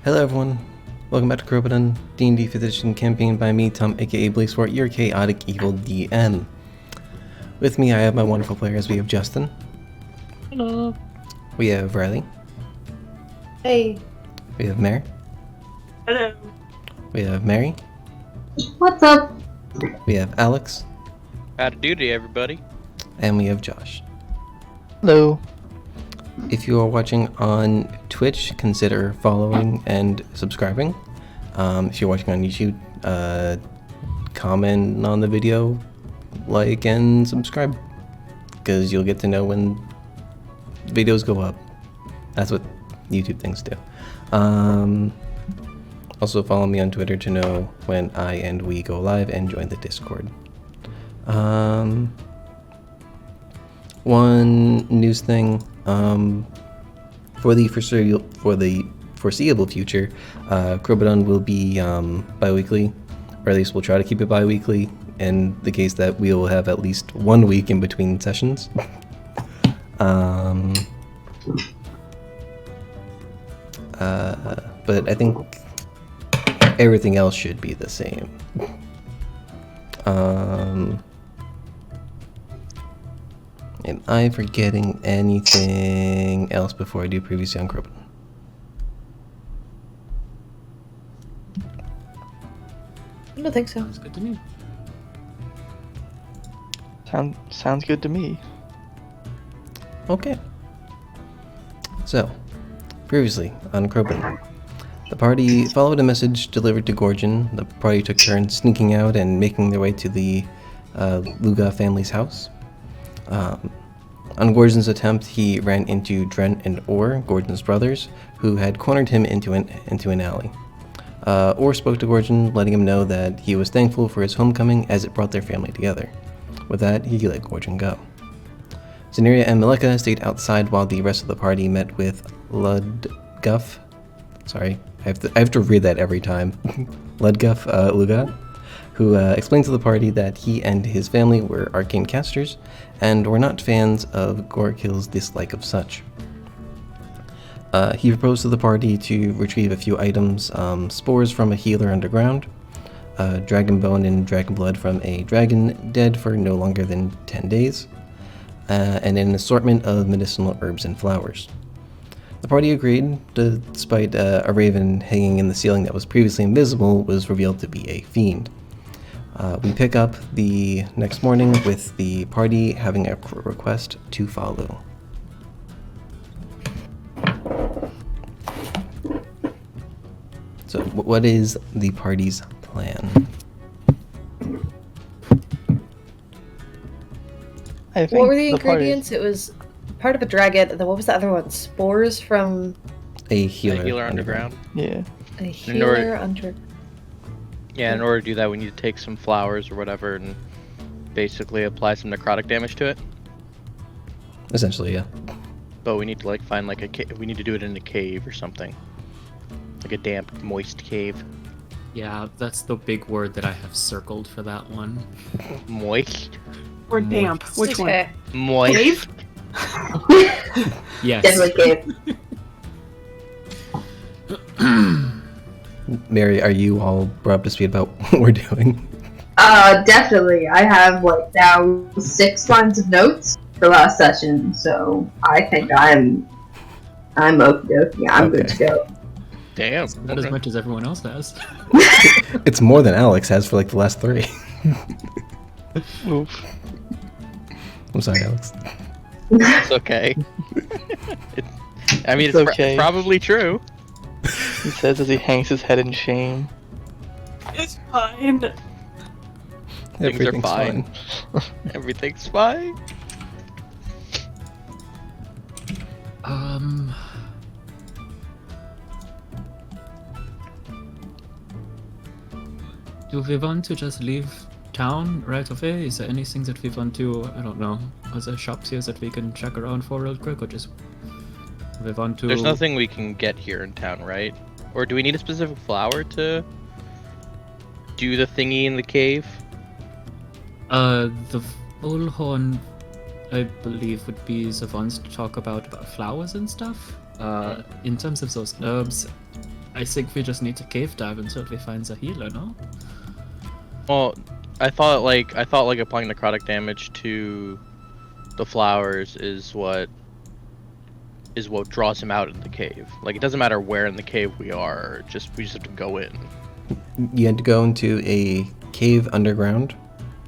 Hello everyone, welcome back to Crobaton, D&D 5th edition campaign by me, Tom, aka BlazeFort, your chaotic evil DM. With me I have my wonderful players. We have Justin. Hello. We have Riley. Hey. We have Mary. Hello. We have Mary. What's up? We have Alex. Howdy doody, everybody. And we have Josh. Hello. If you are watching on Twitch, consider following and subscribing. If you're watching on YouTube, comment on the video, like, and subscribe, because you'll get to know when videos go up. That's what YouTube things do. Also follow me on Twitter to know when I and we go live, and join the Discord. One news thing, for the foreseeable future, Crobaton will be bi-weekly, or at least we'll try to keep it bi-weekly, in the case that we will have at least 1 week in between sessions. But I think everything else should be the same. Am I forgetting anything else before I do previously on Crobaton? I don't think so. Sounds good to me. Sounds good to me. Okay. So, previously on Crobaton, the party followed a message delivered to Gorgon. The party took turns sneaking out and making their way to the Luga family's house. On Gorgon's attempt, he ran into Drent and Orr, Gorgon's brothers, who had cornered him into an alley. Orr spoke to Gorgon, letting him know that he was thankful for his homecoming as it brought their family together. With that, he let Gorgon go. Zeneria and Malika stayed outside while the rest of the party met with Ludguff. Sorry, I have to read that every time. Ludguff Luga, who explained to the party that he and his family were arcane casters and were not fans of Gorkill's dislike of such. He proposed to the party to retrieve a few items, spores from a healer underground, dragon bone and dragon blood from a dragon dead for no longer than 10 days, and an assortment of medicinal herbs and flowers. The party agreed, despite a raven hanging in the ceiling that was previously invisible was revealed to be a fiend. We pick up the next morning with the party having a request to follow. So, what is the party's plan? I think What were the party- ingredients? It was part of a dragon, and then what was the other one? Spores from A healer, Healer underground. Yeah. a order- healer under... Yeah, in order to do that, we need to take some flowers or whatever and basically apply some necrotic damage to it. Essentially, yeah. But we need to find a cave. We need to do it in a cave or something, like a damp, moist cave. Yeah, that's the big word that I have circled for that one. Moist. Or damp. Moist. Which one? Okay. Moist. Cave? Yes. Definitely cave. Mary, are you all brought up to speed about what we're doing? Definitely. I have now 6 lines of notes for last session, so I think I'm okie dokie. I'm good to go. Damn. Not as much as everyone else has. It's more than Alex has for the last 3. Oof. I'm sorry, Alex. It's okay. I mean, It's it's okay. probably true. He says as he hangs his head in shame. It's fine. Things are Everything's fine. Everything's fine. Do we want to just leave town right away? Is there anything that we want to, I don't know, other shops here that we can check around for real quick, or just we want to... There's nothing we can get here in town, right? Or do we need a specific flower to do the thingy in the cave? The Füllhorn, I believe, would be the ones to talk about flowers and stuff. In terms of those herbs, I think we just need to cave dive until we find the healer, no? Well, I thought like applying necrotic damage to the flowers is what draws him out in the cave. Like, it doesn't matter where in the cave we are, we just have to go in. You had to go into a cave underground.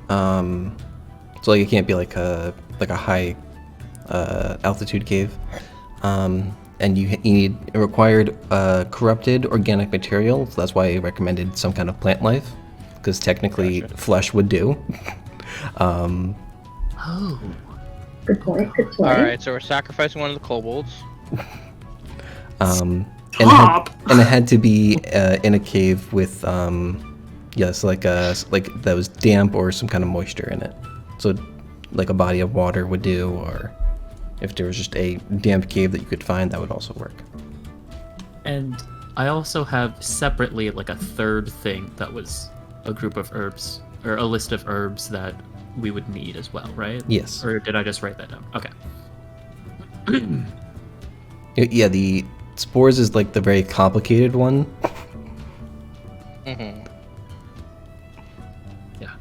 So like it can't be like a high altitude cave. And it required corrupted organic material. So that's why I recommended some kind of plant life, because technically flesh would do. Oh. Good point. Good point. All right, so we're sacrificing one of the kobolds. And Top. it had to be in a cave with like that was damp or some kind of moisture in it. So like a body of water would do, or if there was just a damp cave that you could find, that would also work. And I also have separately like a third thing that was a group of herbs, or a list of herbs that we would need as well, right? Yes. Or did I just write that down? Okay. Yeah, the spores is like the very complicated one. Mm-hmm. Yeah.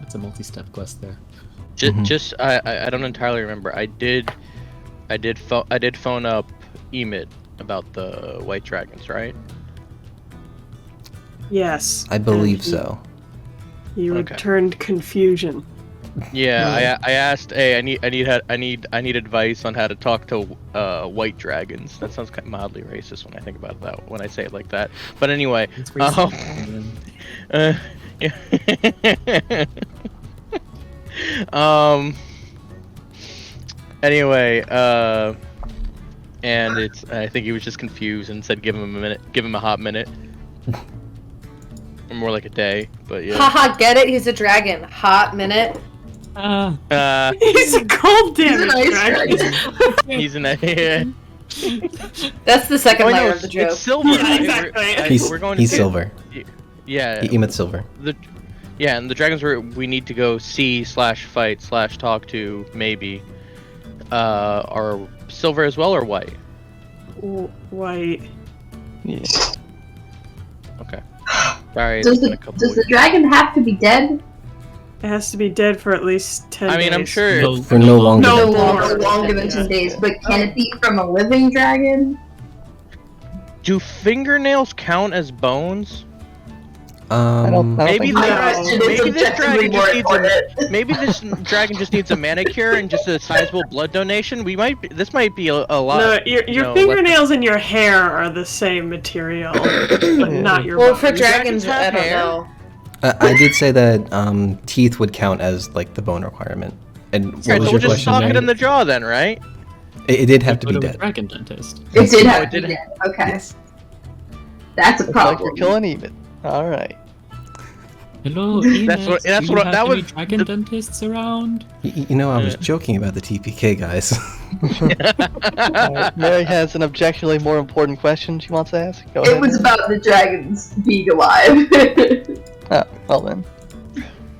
It's a multi-step quest there. I don't entirely remember. I did phone up Emit about the white dragons, right? Yes. I believe and so. He Okay. returned confusion. Yeah, I asked. Hey, I need advice on how to talk to white dragons. That sounds kind of mildly racist when I think about that. When I say it like that. But anyway. It's racist. Yeah. Anyway, and I think he was just confused and said give him a hot minute. Or more like a day, but yeah. Haha, get it? He's a dragon. Hot minute. He's a cold He's an damage ice dragon. He's an yeah. That's the second Oh, layer no, of the joke. it's silver. Yeah, right? exactly. We're going He's to silver. Yeah. Emit's silver. And the dragons we need to go see/fight/talk to maybe are silver as well or white? White. Yeah. Okay. Sorry. Does it's been the, a couple does the weeks. dragon have to be dead? It has to be dead for at least 10 I mean, I'm days. sure. No, For no longer No than more. Longer than 10 days. But can it be from a living dragon? Do fingernails count as bones? I don't Maybe think so. maybe this dragon just needs important. maybe this dragon just needs a manicure and just a sizable blood donation. This might be a lot. No, your you know, fingernails and your hair are the same material, but not your Well, for bones. dragons, have I don't hair? know. I did say that teeth would count as like the bone requirement. And what Alright, was so your we'll just question? sock it Mary? in the jaw then, right? It did have to Go be to a dead. dragon dentist. It did have it to be did- dead. Okay. Yes. That's a Looks like problem. you're killing Emit. Alright. Hello, That's Enos, what- that's do you what- have that any was dragon the- dentists around? You know, I was joking about the TPK, guys. Mary has an objectively more important question she wants to ask. Go It ahead. was about the dragons being alive. Oh, well then.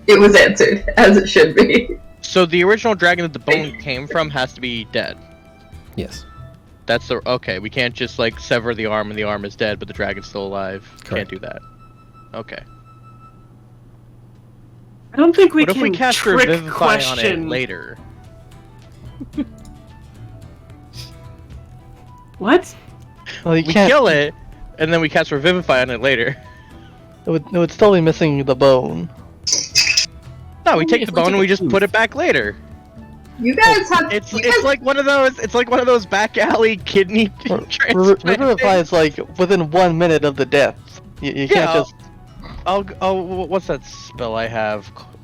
It was answered, as it should be. So the original dragon that the bone came from has to be dead. Yes. That's the okay. We can't just like sever the arm and the arm is dead, but the dragon's still alive. Correct. Can't do that. Okay. I don't think we What can if we cast trick Revivify on it question. later? What? Well, you We can't. kill it, and then we cast Revivify on it later. It would still be missing the bone. No, we Only take if the we bone take and we a just tooth. put it back later. You guys have. It's you it's guys- like one of those. It's like one of those back alley kidney transplant Revivify things. is like within 1 minute of the death. You can't Yeah, just. what's that spell I have? Part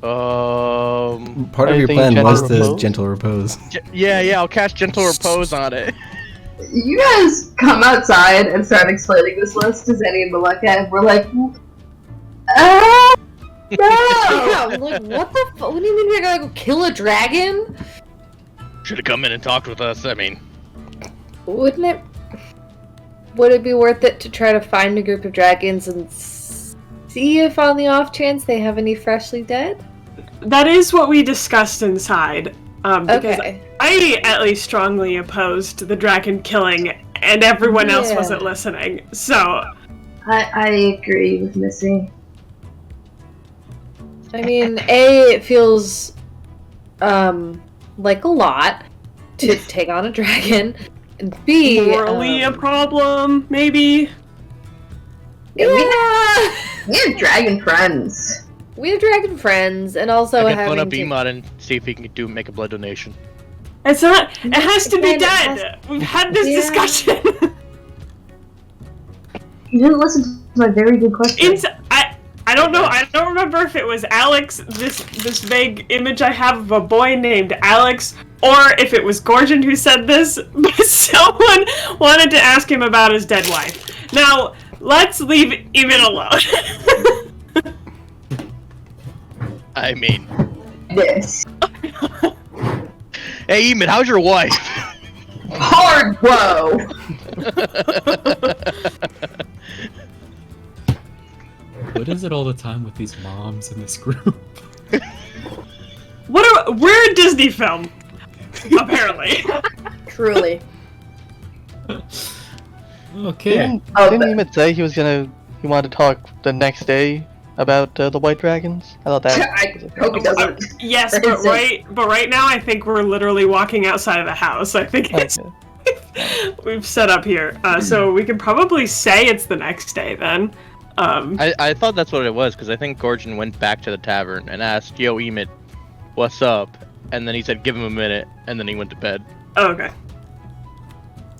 of your Anything plan was gentle the repose? gentle repose. Yeah, I'll cast Gentle Repose on it. You guys come outside and start explaining this list to Zenny and Maleka, and we're like, no! Yeah, I'm like, what the fuck? What do you mean we're gonna go kill a dragon? Should have come in and talked with us. I mean, Would it be worth it to try to find a group of dragons and see if on the off chance they have any freshly dead? That is what we discussed inside. Because Okay. I at least strongly opposed the dragon killing and everyone else Yeah. wasn't listening. So I agree with Missy. I mean, A, it feels like a lot to take on a dragon. And B, morally a problem, maybe. Yeah, yeah, we have dragon friends. we have dragon friends, and also I can phone having up to... Emot and see if he can make a blood donation. It's not. It has to be Again, it dead. We've had this Yeah. discussion. You didn't listen to my very good question. I don't know. I don't remember if it was Alex. This vague image I have of a boy named Alex, or if it was Gorgon who said this. But someone wanted to ask him about his dead wife. Now let's leave Emit alone. I mean, This hey Emit, how's your wife? hard whoa. What is it all the time with these moms in this group? We're a Disney film, apparently. Truly. Okay. Didn't Oh, Emmet say he wanted to talk the next day about the white dragons? I thought that. I hope he doesn't. Yes, For his but right now I think we're literally walking outside of the house. I think it's Okay. we've set up here, so we can probably say it's the next day then. I thought that's what it was, because I think Gorgon went back to the tavern and asked, "Yo, Emit, what's up?" And then he said, "Give him a minute," and then he went to bed. Okay.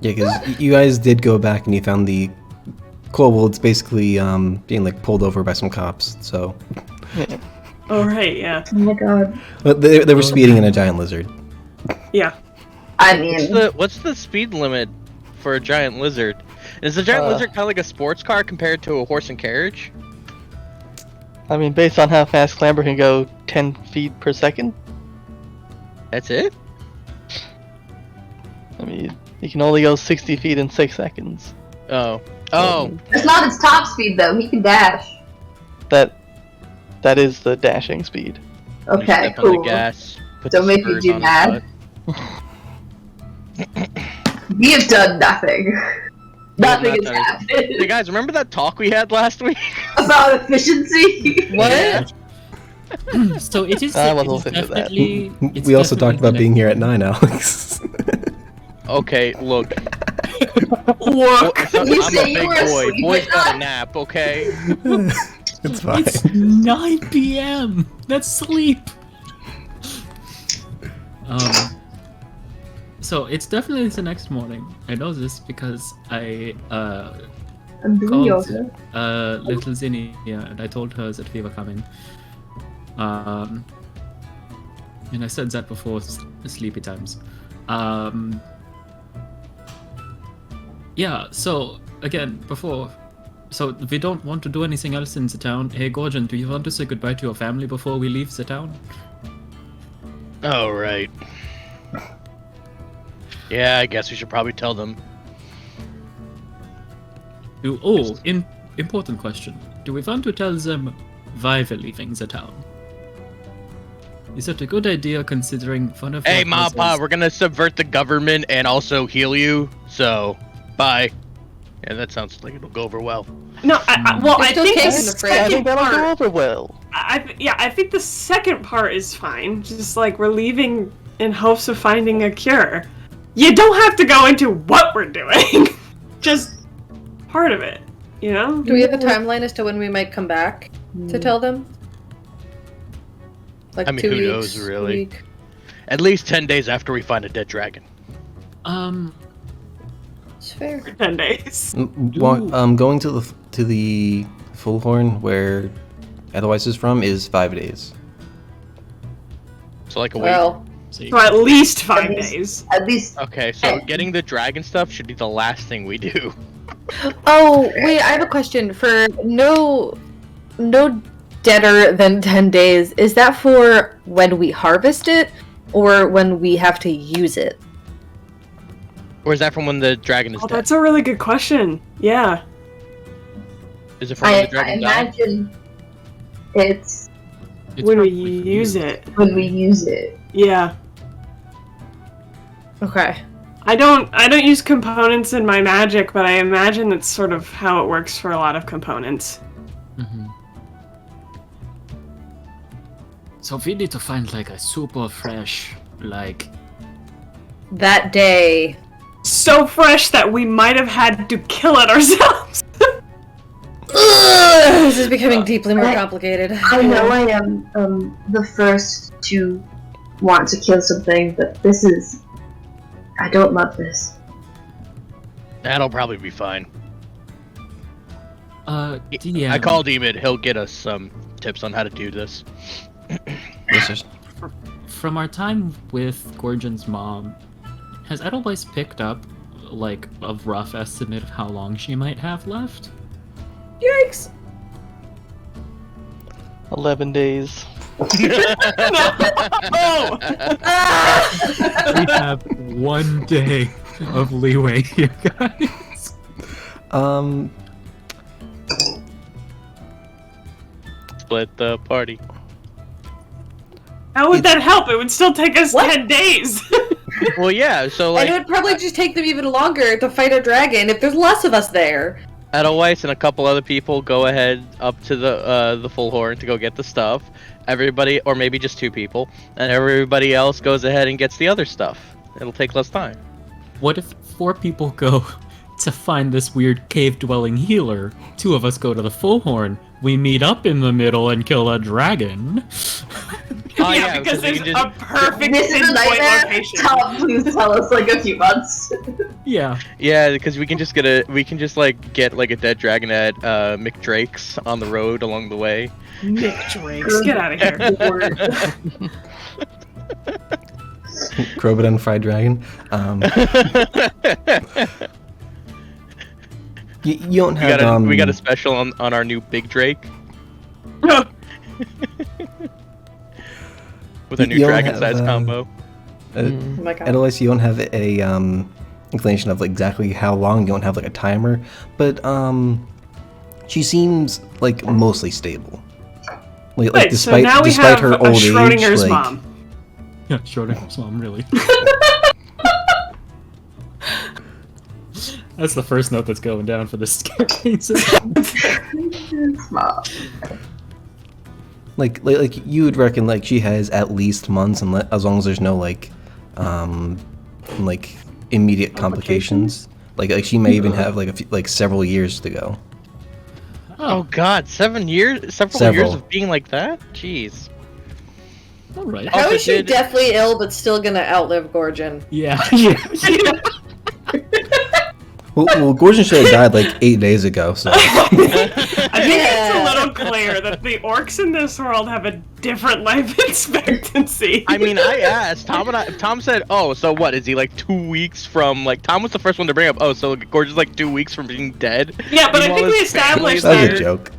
Yeah, because you guys did go back and you found the kobolds basically being like pulled over by some cops. So, Oh right, yeah, Oh my god. but they were speeding in a giant lizard. yeah. I mean, What's the speed limit for a giant lizard? Is the giant lizard kind of like a sports car compared to a horse and carriage? I mean, based on how fast Clamber can go, 10 feet per second. That's it? I mean, he can only go 60 feet in 6 seconds. Oh. it's not his top speed though. He can dash. That is the dashing speed. You Okay, step on cool. the gas. Put Don't the make me spurs do on his mad. butt. We have done nothing. Nothing not has done happened. Hey guys, remember that talk we had last week? About efficiency. What? So it is, I it wasn't is listening to that. definitely. it's We also talked definitely about being here at 9, Alex. Okay, look. Look. I'm You a say you big were boy. asleep Boys at got a night? nap, okay? It's fine. It's 9 p.m. That's sleep. So it's definitely the next morning. I know this because I I'm doing called yoga. little Zinni, yeah, and I told her that we were coming. And I said that before sleepy times. Yeah, so again, so we don't want to do anything else in the town. Hey Gorgon, do you want to say goodbye to your family before we leave the town? Oh, right. Yeah, I guess we should probably tell them. Important question. Do we want to tell them why we're leaving the town? Is that a good idea considering one of Hey, your Ma, Pa, cousins- we're gonna subvert the government and also heal you, so bye. Yeah, that sounds like it'll go over well. No, well, I It's think okay, the I'm afraid. I second think that'll go part. over well. I think the second part is fine. Just like we're leaving in hopes of finding a cure. You don't have to go into what we're doing. Just part of it, you know? Do we have a timeline as to when we might come back to tell them? Like I mean, 2 who weeks, knows, really? a week? At least 10 days after we find a dead dragon. It's fair. 10 days. Going to the Füllhorn, where otherwise is from, is 5 days. So like a week. Well, So So at least 5 At least- days. At least Okay, so getting the dragon stuff should be the last thing we do. oh wait, I have a question. For no deader than 10 days, is that for when we harvest it or when we have to use it? Or is that from when the dragon is Oh, dead? that's a really good question. Yeah. Is it from when I the dragon died? imagine it's it's When we probably for use you. it. when we use it. Yeah. Okay. I don't use components in my magic, but I imagine that's sort of how it works for a lot of components. Mm-hmm. So we need to find like a super fresh, like That day. So fresh that we might have had to kill it ourselves. This is becoming deeply more complicated. I know I am the first to want to kill something, but this is... I don't love this. That'll probably be fine. DM. I called Emid. He'll get us some tips on how to do this. Yes, sir. From our time with Gorgon's mom, has Edelweiss picked up like a rough estimate of how long she might have left? Yikes! 11 days. No! We have 1 day of leeway here, guys. Split the party. How would that help? It would still take us 10 days. Well, yeah. So like, And it would probably just take them even longer to fight a dragon if there's less of us there. Edelweiss and a couple other people go ahead up to the Füllhorn to go get the stuff. Everybody, or maybe just 2 people, and everybody else goes ahead and gets the other stuff. It'll take less time. What if 4 people go to find this weird cave-dwelling healer? 2 of us go to the Füllhorn. We meet up in the middle and kill a dragon. Oh, yeah, because we there's can just- a perfect This is a pinpoint nightmare. location. Tom, please tell us like a few months. Yeah. Yeah, because we can just like get like a dead dragon at Mick Drake's on the road along the way. Nick Drakes, get out of here. Crobaton fried dragon. You don't have. We got a special on our new Big Drake with a new You don't dragon size have, combo. Oh my god. Otherwise, you don't have a inclination of like exactly how long. You don't have like a timer, but she seems like mostly stable. Like Wait, so despite now we despite have her a old age, Schrodinger's like mom. Yeah, Schrodinger's mom, really. That's the first note that's going down for this campaign system. like you would reckon like she has at least months, and as long as there's no like immediate complications. Like she may even have like several years to go. Oh God, 7 years, several years of being like that. Jeez. All right. How Also is she did- deathly ill but still gonna outlive Gorgon? Yeah. Yeah. Well, Gorgon should have died like 8 days ago. So I think it's a Yeah. little clear that the orcs in this world have a different life expectancy. I mean, I asked Tom said, "Oh, so what? Is he like 2 weeks from like?" Tom was the first one to bring up. Oh, so Gorgon's like 2 weeks from being dead. Yeah, but I Meanwhile, think we his family- established that was that. a joke.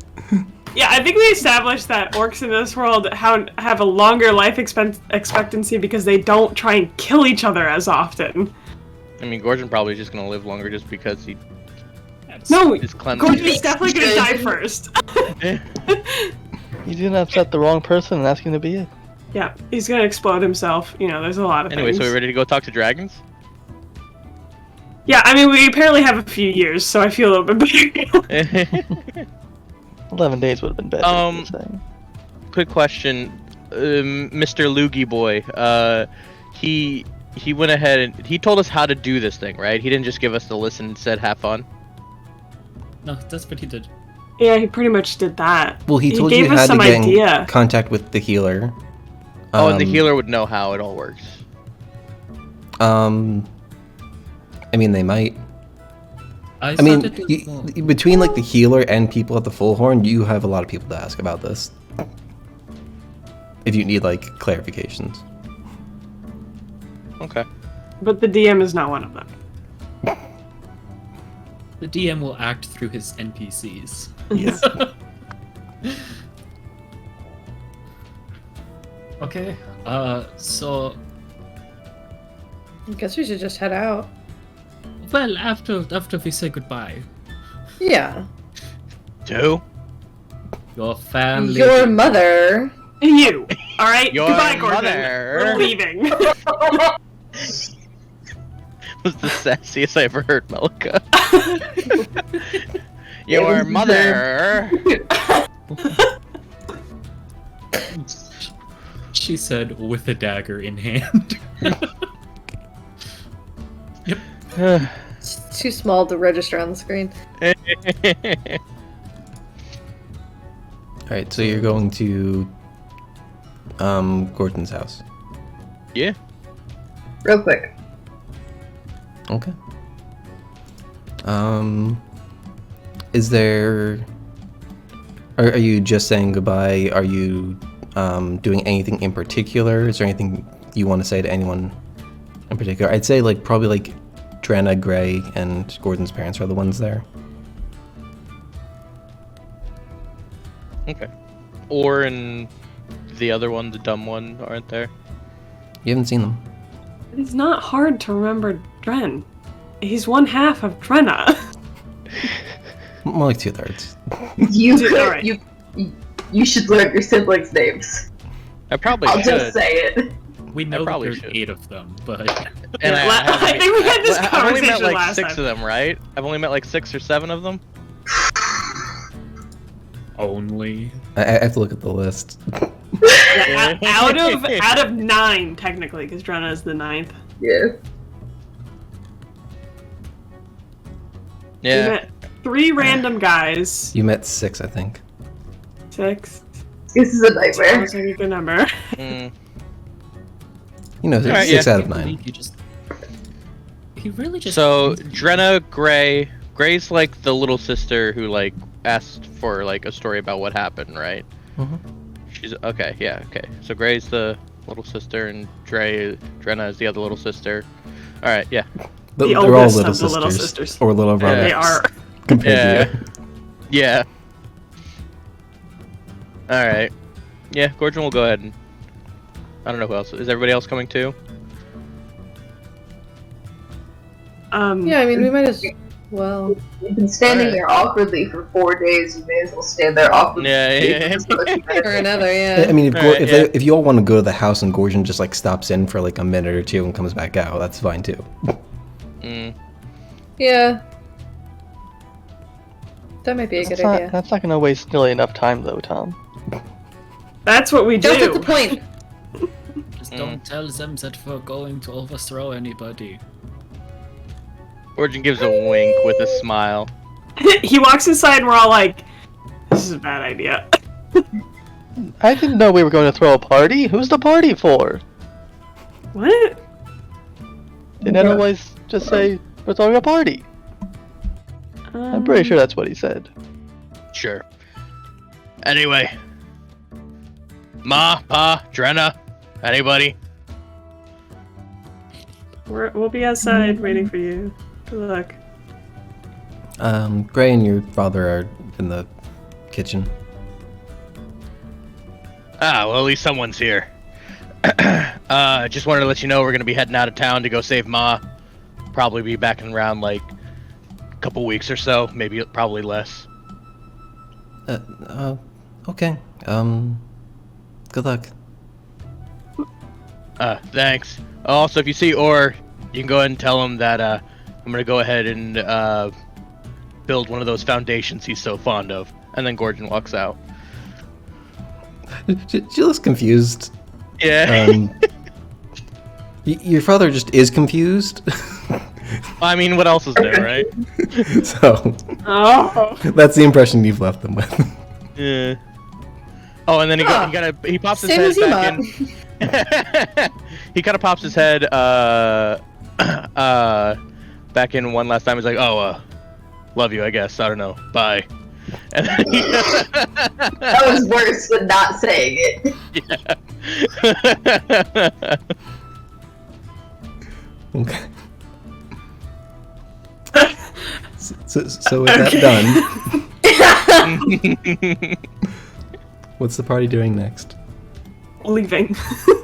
Yeah, I think we established that orcs in this world have a longer life expectancy because they don't try and kill each other as often. I mean, Gorgon probably just gonna live longer just because he No, is cleanly. Gorgon is definitely gonna die first. You didn't upset the wrong person and ask him to be it. Yeah, he's gonna explode himself. You know, there's a lot of Anyway, things. so we ready to go talk to dragons? Yeah, I mean, we apparently have a few years, so I feel a little bit better. 11 days would have been better. Um, Quick question, Mr. Loogie boy. He went ahead and he told us how to do this thing, right? He didn't just give us the list and said have fun. No, that's what he did. Yeah, he pretty much did that. Well, he told gave you us how to some get idea. in contact with the healer. Oh, and the healer would know how it all works. I mean, they might. I I mean, started to- between like the healer and people at the Füllhorn, you have a lot of people to ask about this. If you need like clarifications. Okay. But the DM is not one of them. the DM will act through his NPCs. Yes. Okay. So, I guess we should just head out. well, after we say goodbye, Yeah. Two. your family. Your mother. You. Alright? Your Goodbye, Gordon. mother. We're leaving. was the sassiest I ever heard, Melika. Your mother. She said with a dagger in hand. Yep. It's too small to register on the screen. Alright, so you're going to Gordon's house. Yeah. Real quick. Okay. Is there... Are you just saying goodbye? Are you doing anything in particular? Is there anything you want to say to anyone in particular? I'd say probably Drenna, Gray, and Gordon's parents are the ones there. Okay. Or and the other one, the dumb one, aren't there? You haven't seen them. It's not hard to remember Dren. He's one half of Drenna. More like 2/3. Alright. You should learn your siblings' names. I probably I'll should. just say it. We know that probably there's should. 8 of them, but And I think we had this I've only met conversation like last 6 time. of them, right? I've only met like 6 or 7 of them. only. I have to look at the list. Yeah, out of 9 technically, because Drenna is the 9th. Yeah. We Yeah. met 3 random guys. You met 6, I think. 6. This is a nightmare. Sounds like a good number. Mm. You know, Alright, 6 yeah. out of 9. He really just. So Drenna, Gray. Gray's like the little sister who like asked for like a story about what happened, right? Mhm. She's okay. Yeah. Okay. So Gray's the little sister, and Drenna is the other little sister. All right. Yeah. The They're all oldest little of the sisters, little sisters. or little brothers. They are. Compared to you. Yeah. All right. Yeah. Gordon will go ahead and. I don't know who else. Is everybody else coming too? Yeah, I mean, we might as well. You've been standing Alright. there awkwardly for 4 days. You may as well stand there awkwardly. Yeah. Or another, yeah. I mean, if, Alright, if you all want to go to the house and Gordon just stops in for a minute or 2 and comes back out, that's fine too. Mm. Yeah. That might be a good idea. That's not gonna waste nearly enough time, though, Tom. That's what we Just at the do. point. Just don't tell them that we're going to overthrow anybody. Gordon gives a wink with a smile. He walks inside and we're all like, this is a bad idea. I didn't know we were going to throw a party. Who's the party for? What? Didn't anyone always just say we're throwing a party? I'm pretty sure that's what he said. Sure. Anyway. Ma, Pa, Drenna, anybody? We'll be outside waiting for you. Good luck. Gray and your father are in the kitchen. Ah, well, at least someone's here. Just wanted to let you know we're gonna be heading out of town to go save Ma. Probably be back in around a couple weeks or so, maybe probably less. Okay. Good luck. Thanks. Also, if you see Orr, you can go ahead and tell him that I'm gonna go ahead and build one of those foundations he's so fond of. And then Gordon walks out. She looks confused. Yeah. Your father just is confused. I mean, what else is there, right? So, Oh. that's the impression you've left them with. Yeah. Oh, and then he pops his Same head as you, back Mom. in. He kind of pops his head back in one last time. He's like, "Oh, love you, I guess. I don't know. Bye." And then That was worse than not saying it. yeah. Okay. So with that done, what's the party doing next? Leaving.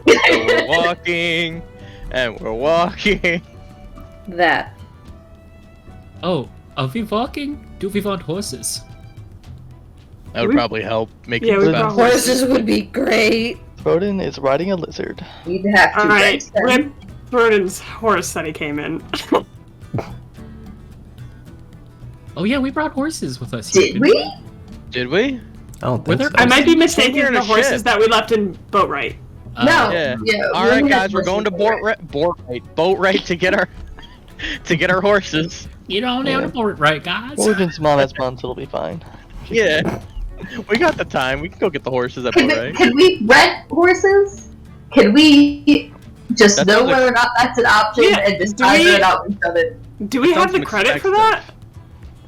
We're walking, and we're walking. That. Oh, are we walking? Do we want horses? That would probably help make Yeah, it we fast. probably- Horses would be great. Rodin is riding a lizard. You'd have to Alright, rent them. Burden's horse that he came in. Oh yeah, we brought horses with us. Here, Did we? Did we? I don't Were think there- so. I might be We're mistaken in for the a horses ship. that we left in Boatwright. No. Yeah. Yeah. All right, guys, we're going to boat right to get our horses. You don't have to board right, guys. Origin small as months, it'll be fine. Yeah. We got the time. We can go get the horses at Can boat we, right. can we rent horses? Can we just That know sounds like- whether or not that's an option Yeah, and just do figure we- it out each other? Do we That have the sounds credit for expensive. that?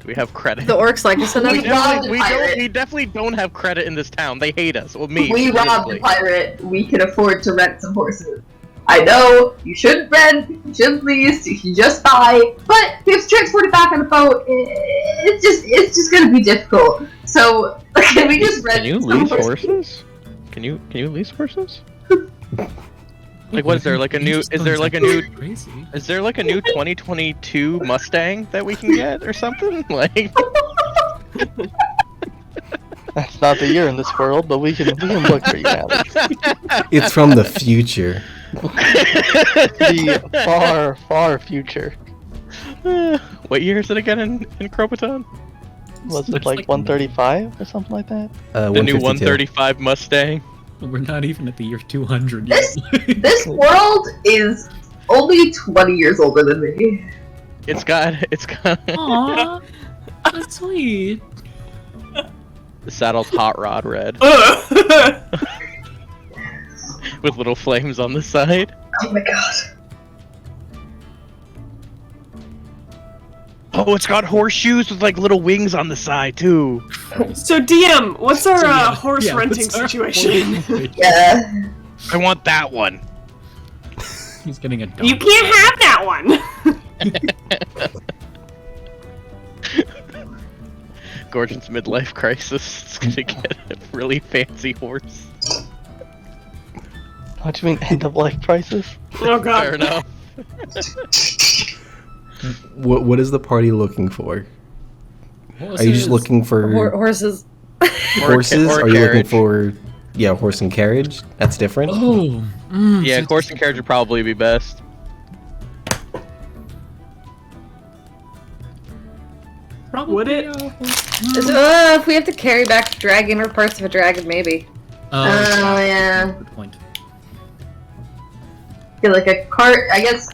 Do we have credit? The orcs like us enough. We robbed a pirate. We definitely don't have credit in this town. They hate us. Well, me. We robbed specifically. a pirate. We can afford to rent some horses. I know you shouldn't rent, you shouldn't lease, you should just buy. But we have to transport it back on the boat. It's just gonna be difficult. So can we just rent? Can you some lease horses? horses? Can you lease horses? Like, what is there? Like a new? Is there like a new? Crazy. Is there like a new 2022 Mustang that we can get or something? Like, That's not the year in this world, but we can look for you, Alex. It's from the future. The far, far future. what year is it again in Crobaton? Was it It's like like- 135 or something like that? The new 152. 135 Mustang. We're not even at the year 200 yet. This world is only 20 years older than me. It's got. Aw, that's sweet. The saddle's hot rod red Ugh. with little flames on the side. Oh my god. Oh, it's got horseshoes with like little wings on the side too. So DM, what's our So, yeah, horse yeah, renting what's our situation? horse- Yeah. I want that one. He's getting a dog. You can't have that one. Gorgon's midlife crisis. It's gonna get a really fancy horse. What do you mean end of life crisis? Oh god. Fair enough. What is the party looking for? Are you just Horses. looking for Horses. horses? or Are you looking carriage. for horse and carriage? That's different. Oh. Yeah, so- horse and carriage would probably be best. Probably, Would it? If we have to carry back a dragon or parts of a dragon, maybe. Oh yeah. Good point. Feel like a cart. I guess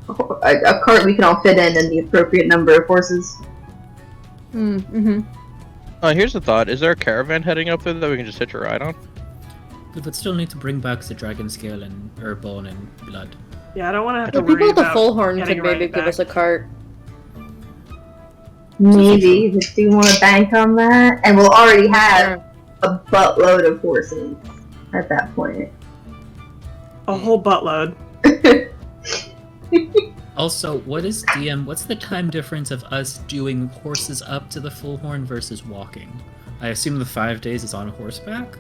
a cart we can all fit in, and the appropriate number of horses. Mm-hmm. Here's the thought: is there a caravan heading up there that we can just hitch a ride on? We would still need to bring back the dragon scale and bone and blood. Yeah, I don't want to have to The worry people at the about Füllhorn getting could a maybe ride give back. us a cart. Maybe. But do you want to bank on that? And we'll already have a buttload of horses at that point. A whole buttload. Also, what's the time difference of us doing horses up to the Füllhorn versus walking? I assume the 5 days is on horseback?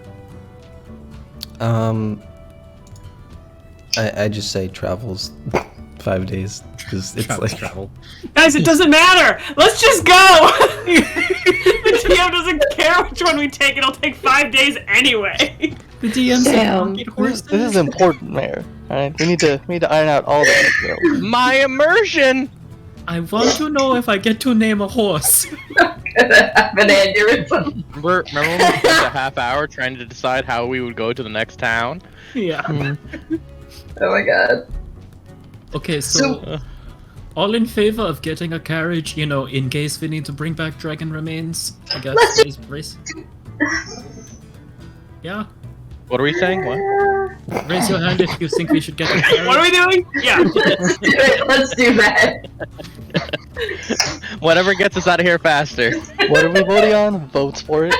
I just say travels 5 days because it's Travel, like travel. Guys, it doesn't matter. Let's just go. The DM doesn't care which one we take. It'll take 5 days anyway. The DM said Damn. pocket This horses? is important, Mayor. Alright, we need to iron out all the details. My immersion. I want to know if I get to name a horse. Have an aneurysm. Remember when we spent a half hour trying to decide how we would go to the next town? Yeah. Oh my god. Okay, so all in favor of getting a carriage, in case we need to bring back dragon remains, I guess. Let's Raise. Yeah? What are we saying? What? Raise your hand if you think we should get a carriage. What are we doing? Yeah. Let's do it. Let's do that. Whatever gets us out of here faster. What are we voting on? Votes for it.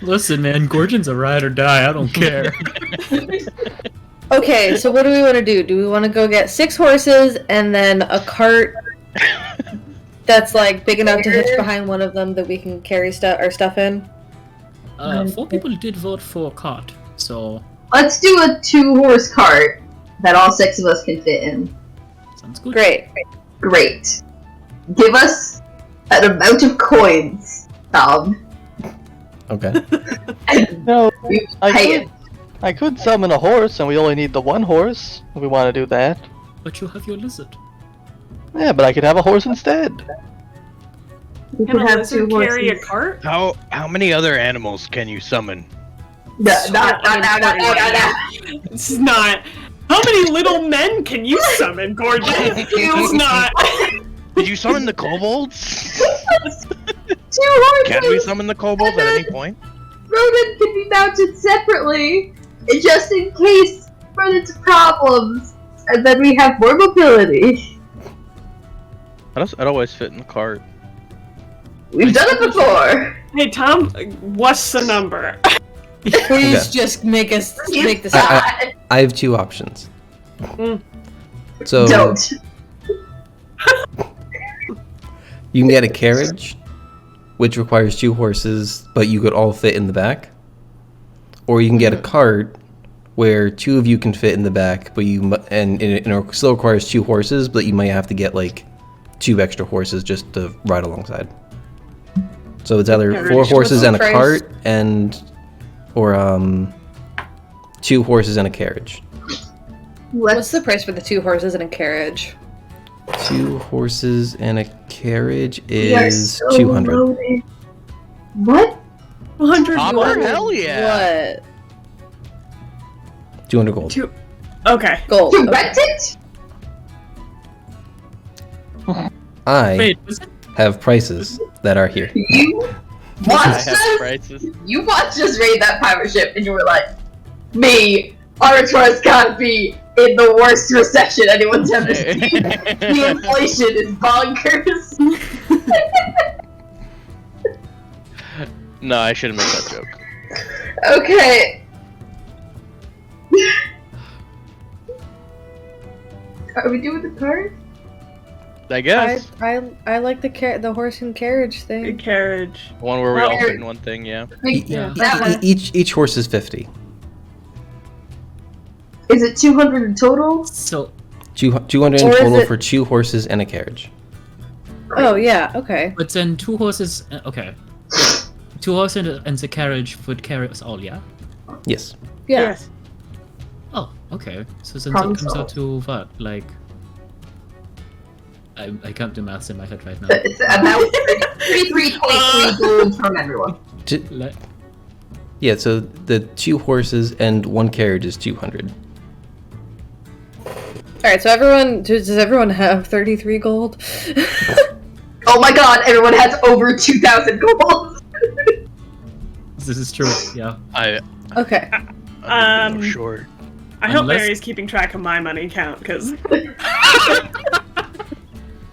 Listen, man, Gorgon's a ride or die. I don't care. Okay, so what do we want to do? Do we want to go get 6 horses and then a cart that's like big enough to hitch behind one of them that we can carry our stuff in? 4 people did vote for cart, so Let's do a 2-horse cart that all 6 of us can fit in. sounds good. Great. Great. Give us an amount of coins, Tom. Okay. No, We I pay could, I could summon a horse, and we only need the one horse if we want to do that. But you have your lizard. Yeah, but I could have a horse instead. We Can could a have lizard two carry a horses. cart? How many other animals can you summon? No. It's not. How many little men can you summon, Gorgeous? It's not. Did you summon the kobolds? 2 horses! Can we summon the kobolds at any point? Ronan can be mounted separately, just in case we run into problems, and then we have more mobility. I'd always fit in the cart. We've done it before. Hey Tom, what's the number? Please Okay. just make this I have 2 options. Mm. So Don't. you can get a carriage, which requires 2 horses, but you could all fit in the back. Or you can get a cart, where 2 of you can fit in the back, but and it still requires 2 horses, but you might have to get like 2 extra horses just to ride alongside. So it's either 4 Carriage. horses and a What's the cart, or 2 horses and a carriage. What's Let's the price for the 2 horses and a carriage? 2 horses and a carriage we are is so 200. loaded. What? 100 Copper? gold. Hell yeah! What? 200 gold. Okay. Gold. To okay. rent it? I Wait, was it? have prices that are here. You I watched have us? prices. You watched us raid that pirate ship, and you were like, me, Arbitrar's gotta be in the worst recession anyone's ever seen. The inflation is bonkers. No, I shouldn't make that joke. Okay. Are we doing the card? I guess. I like the horse and carriage A thing. carriage. One where we all Well, fit in one thing, yeah. Yeah. That one. Each horse is 50. Is it 200 in total? So 200 in Or is total it- for 2 horses and a carriage. Oh yeah, okay. but then 2 horses. Okay. 2 horses and the carriage would carry us all, yeah? Yes. Yeah. Yes. Oh, okay. So then that comes Console. out to what? Like. I can't do maths in my head right now. It's about 33.3 gold from everyone. Like, Yeah, so the 2 horses and 1 carriage is 200. Alright, so does everyone have 33 gold? Oh my god, everyone has over 2,000 gold! this is true, yeah. Okay. I'm short. I hope Unless- Mary's keeping track of my money count, because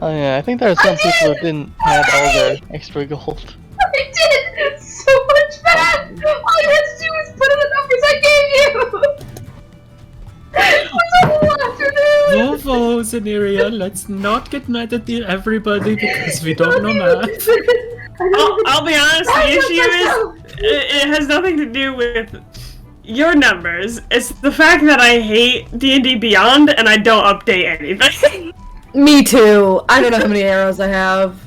Oh yeah, I think there are some people who didn't have all their extra gold. I did so much bad! All you had to do was put in the numbers I gave you! It was a whole afternoon! Vovo, Zeneria, let's not get mad at everybody because we don't know math. I'll be honest, the issue is it has nothing to do with your numbers. It's the fact that I hate D&D Beyond and I don't update anything. Me too. I don't know how many arrows I have.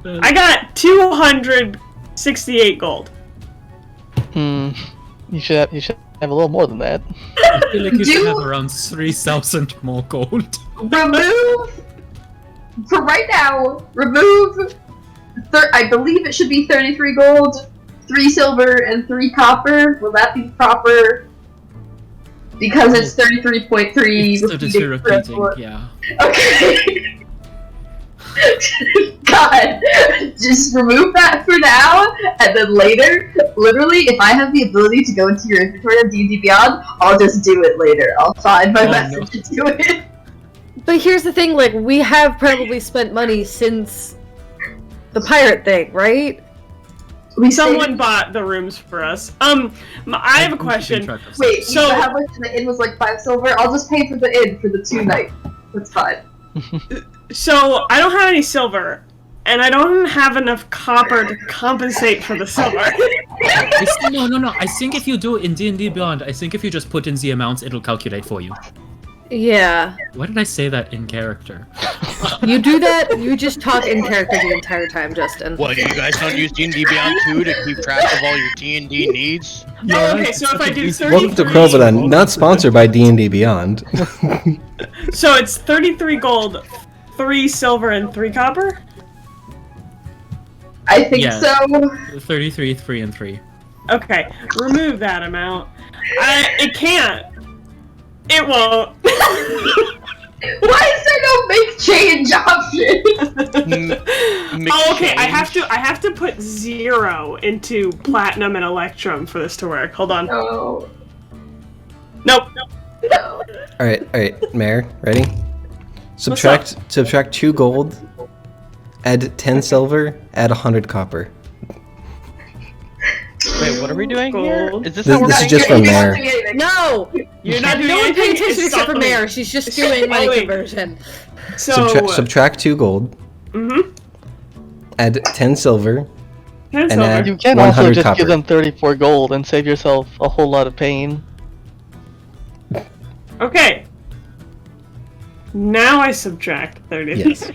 I got 268 gold. You should have a little more than that. I feel like you should Do- have around 3,000 more gold. Remove, for right now, remove, I believe it should be 33 gold, 3 silver, and 3 copper. Will that be proper? Because it's 33.3 It's repeating the for repeating, everyone. yeah. Okay. God, just remove that for now, and then later, literally, if I have the ability to go into your inventory of D&D Beyond, I'll just do it later. I'll find my Oh, message to do it. But here's the thing, like, we have probably spent money since the pirate thing, right? Someone bought the rooms for us. I have a question. Wait, So- so how much in the inn was like 5 silver? I'll just pay for the inn for the 2 nights. That's fine. So, I don't have any silver, and I don't have enough copper to compensate for the silver. No. I think if you do in D&D Beyond, I think if you just put in the amounts, it'll calculate for you. Yeah. Why did I say that in character? You do that. You just talk in character the entire time, Justin. What, you guys don't use D&D Beyond 2 to keep track of all your D&D needs? Oh, okay, so if I do 33... Welcome to Crobaton, not sponsored by D&D Beyond. So it's 33 gold, 3 silver, and 3 copper? I think so. 33, 3, and 3. Okay, remove that amount. It can't. It won't. Why is there no make change option? Oh, okay. I have to put 0 into platinum and electrum for this to work. Hold on. No. Nope. No. All right, Mayor, ready? Subtract 2 gold, add 10 silver, add 100 copper. Wait, what are we doing here? Gold. Is this how we're This is paying just it? for Mayor. No! You're not doing No one anything. pays attention It's except for not Mayor. She's just doing money wait. conversion. So Subtract 2 gold, add 10 silver, 10 and silver. add You can 100 also just copper. give them 34 gold and save yourself a whole lot of pain. Okay. Now I subtract 30. Yes.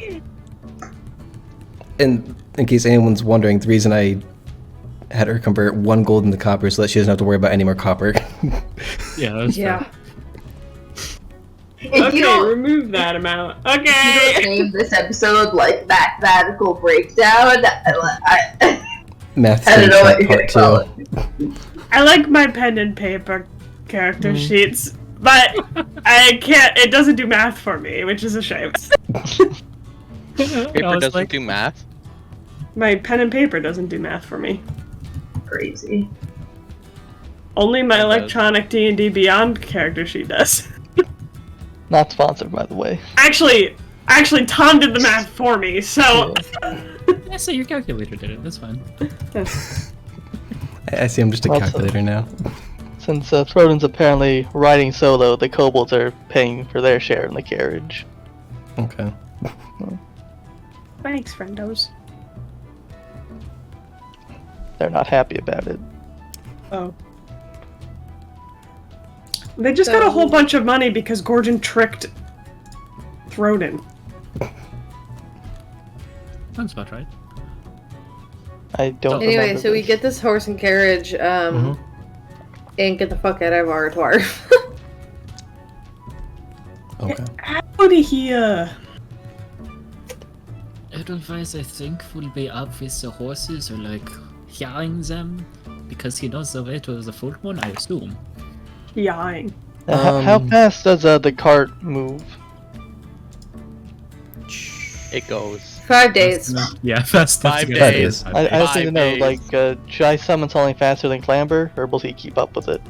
And in case anyone's wondering, the reason I had her convert 1 gold into copper so that she doesn't have to worry about any more copper. Yeah, that's Yeah. If Okay, you don't remove that amount. if you Okay. don't name this episode like mathematical breakdown, Math I don't know what you're part gonna 2. call it. I like my pen and paper character sheets, but I can't. It doesn't do math for me, which is a shame. Paper doesn't do math. My pen and paper doesn't do math for me. Crazy. Only my It does. electronic D&D Beyond character sheet does. Not sponsored, by the way. Actually, Tom did the math for me, so. Yeah, so your calculator did it. That's fine. I see I'm just a Also- calculator now. Since Froden's apparently riding solo, the kobolds are paying for their share in the carriage. Okay. Thanks, friendos. They're not happy about it. Oh. They just got a whole bunch of money because Gorgon tricked Throden. Sounds about right. I don't Anyway, remember so we this. get this horse and carriage, and get the fuck out of our dwarf. Okay. Out of here. Edelweiss, I think, will be up with the horses or like hearing them because he knows the way to the Füllhorn, I assume. Yawing. How fast does the cart move? It goes. 5 days. Yeah, fast. 5 days. days. I just need to 5 know, days. like, should I summon something faster than Clamber, or will he keep up with it?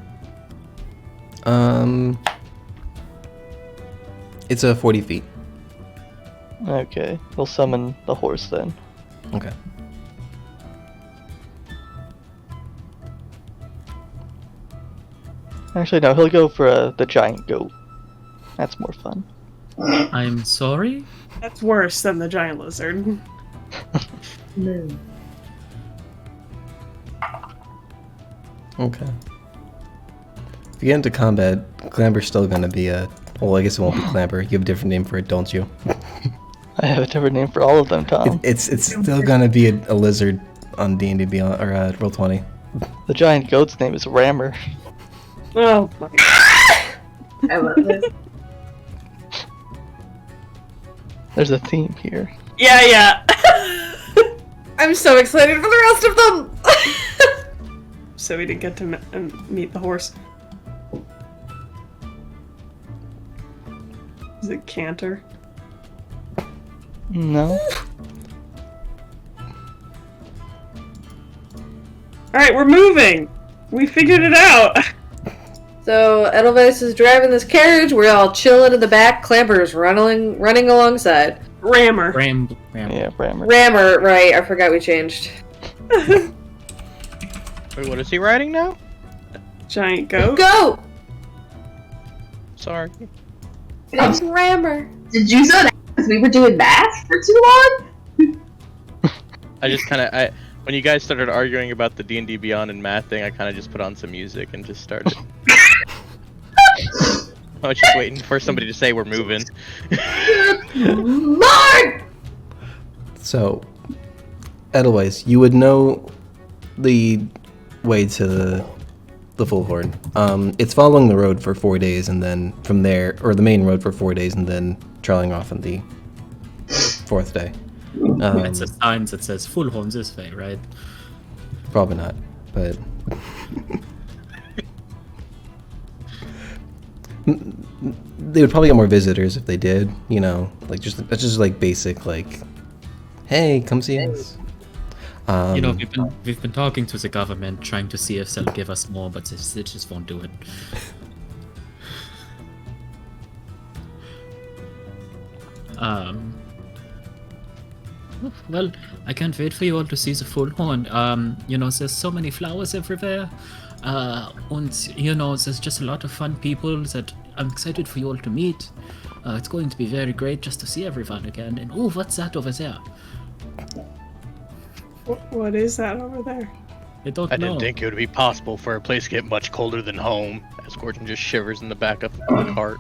It's 40 feet. Okay, we'll summon the horse then. Okay. Actually, no, he'll go for the giant goat. That's more fun. I'm sorry? That's worse than the giant lizard. No. Okay. If you get into combat, Clamber's still gonna be a... Well, I guess it won't be Clamber. You have a different name for it, don't you? I have a different name for all of them, Tom. It's still gonna be a lizard on D&D Beyond, or Roll20. The giant goat's name is Rammer. Oh my. I love this. There's a theme here. Yeah. I'm so excited for the rest of them! So we didn't get to meet the horse. Is it Canter? No. Alright, we're moving! We figured it out! So Edelweiss is driving this carriage. We're all chilling in the back. Clamber's running alongside. Rammer. Ram. Yeah, Rammer. Rammer, right? I forgot we changed. Wait, what is he riding now? Giant goat? Go, Sorry. it's Rammer. Did you say that because we were doing math for too long? I just kind of, when you guys started arguing about the D&D Beyond and math thing, I kind of just put on some music and just started. I was just waiting for somebody to say we're moving. Lord! So, Edelweiss, you would know the way to the Füllhorn. It's following the road for 4 days, and then from there, or the main road for 4 days, and then trailing off on the 4th day. It's a sign that says Füllhorn this way, right? Probably not, but they would probably get more visitors if they did. You know, like that's just like basic, like, hey, come see us. You know, we've been talking to the government, trying to see if they'll give us more, but they just won't do it. Well, I can't wait for you all to see the Füllhorn. You know, there's so many flowers everywhere. And, you know, there's just a lot of fun people that I'm excited for you all to meet. It's going to be very great just to see everyone again. And, oh, what's that over there? What is that over there? I don't I know. didn't think it would be possible for a place to get much colder than home. As Gordon just shivers in the back of the cart.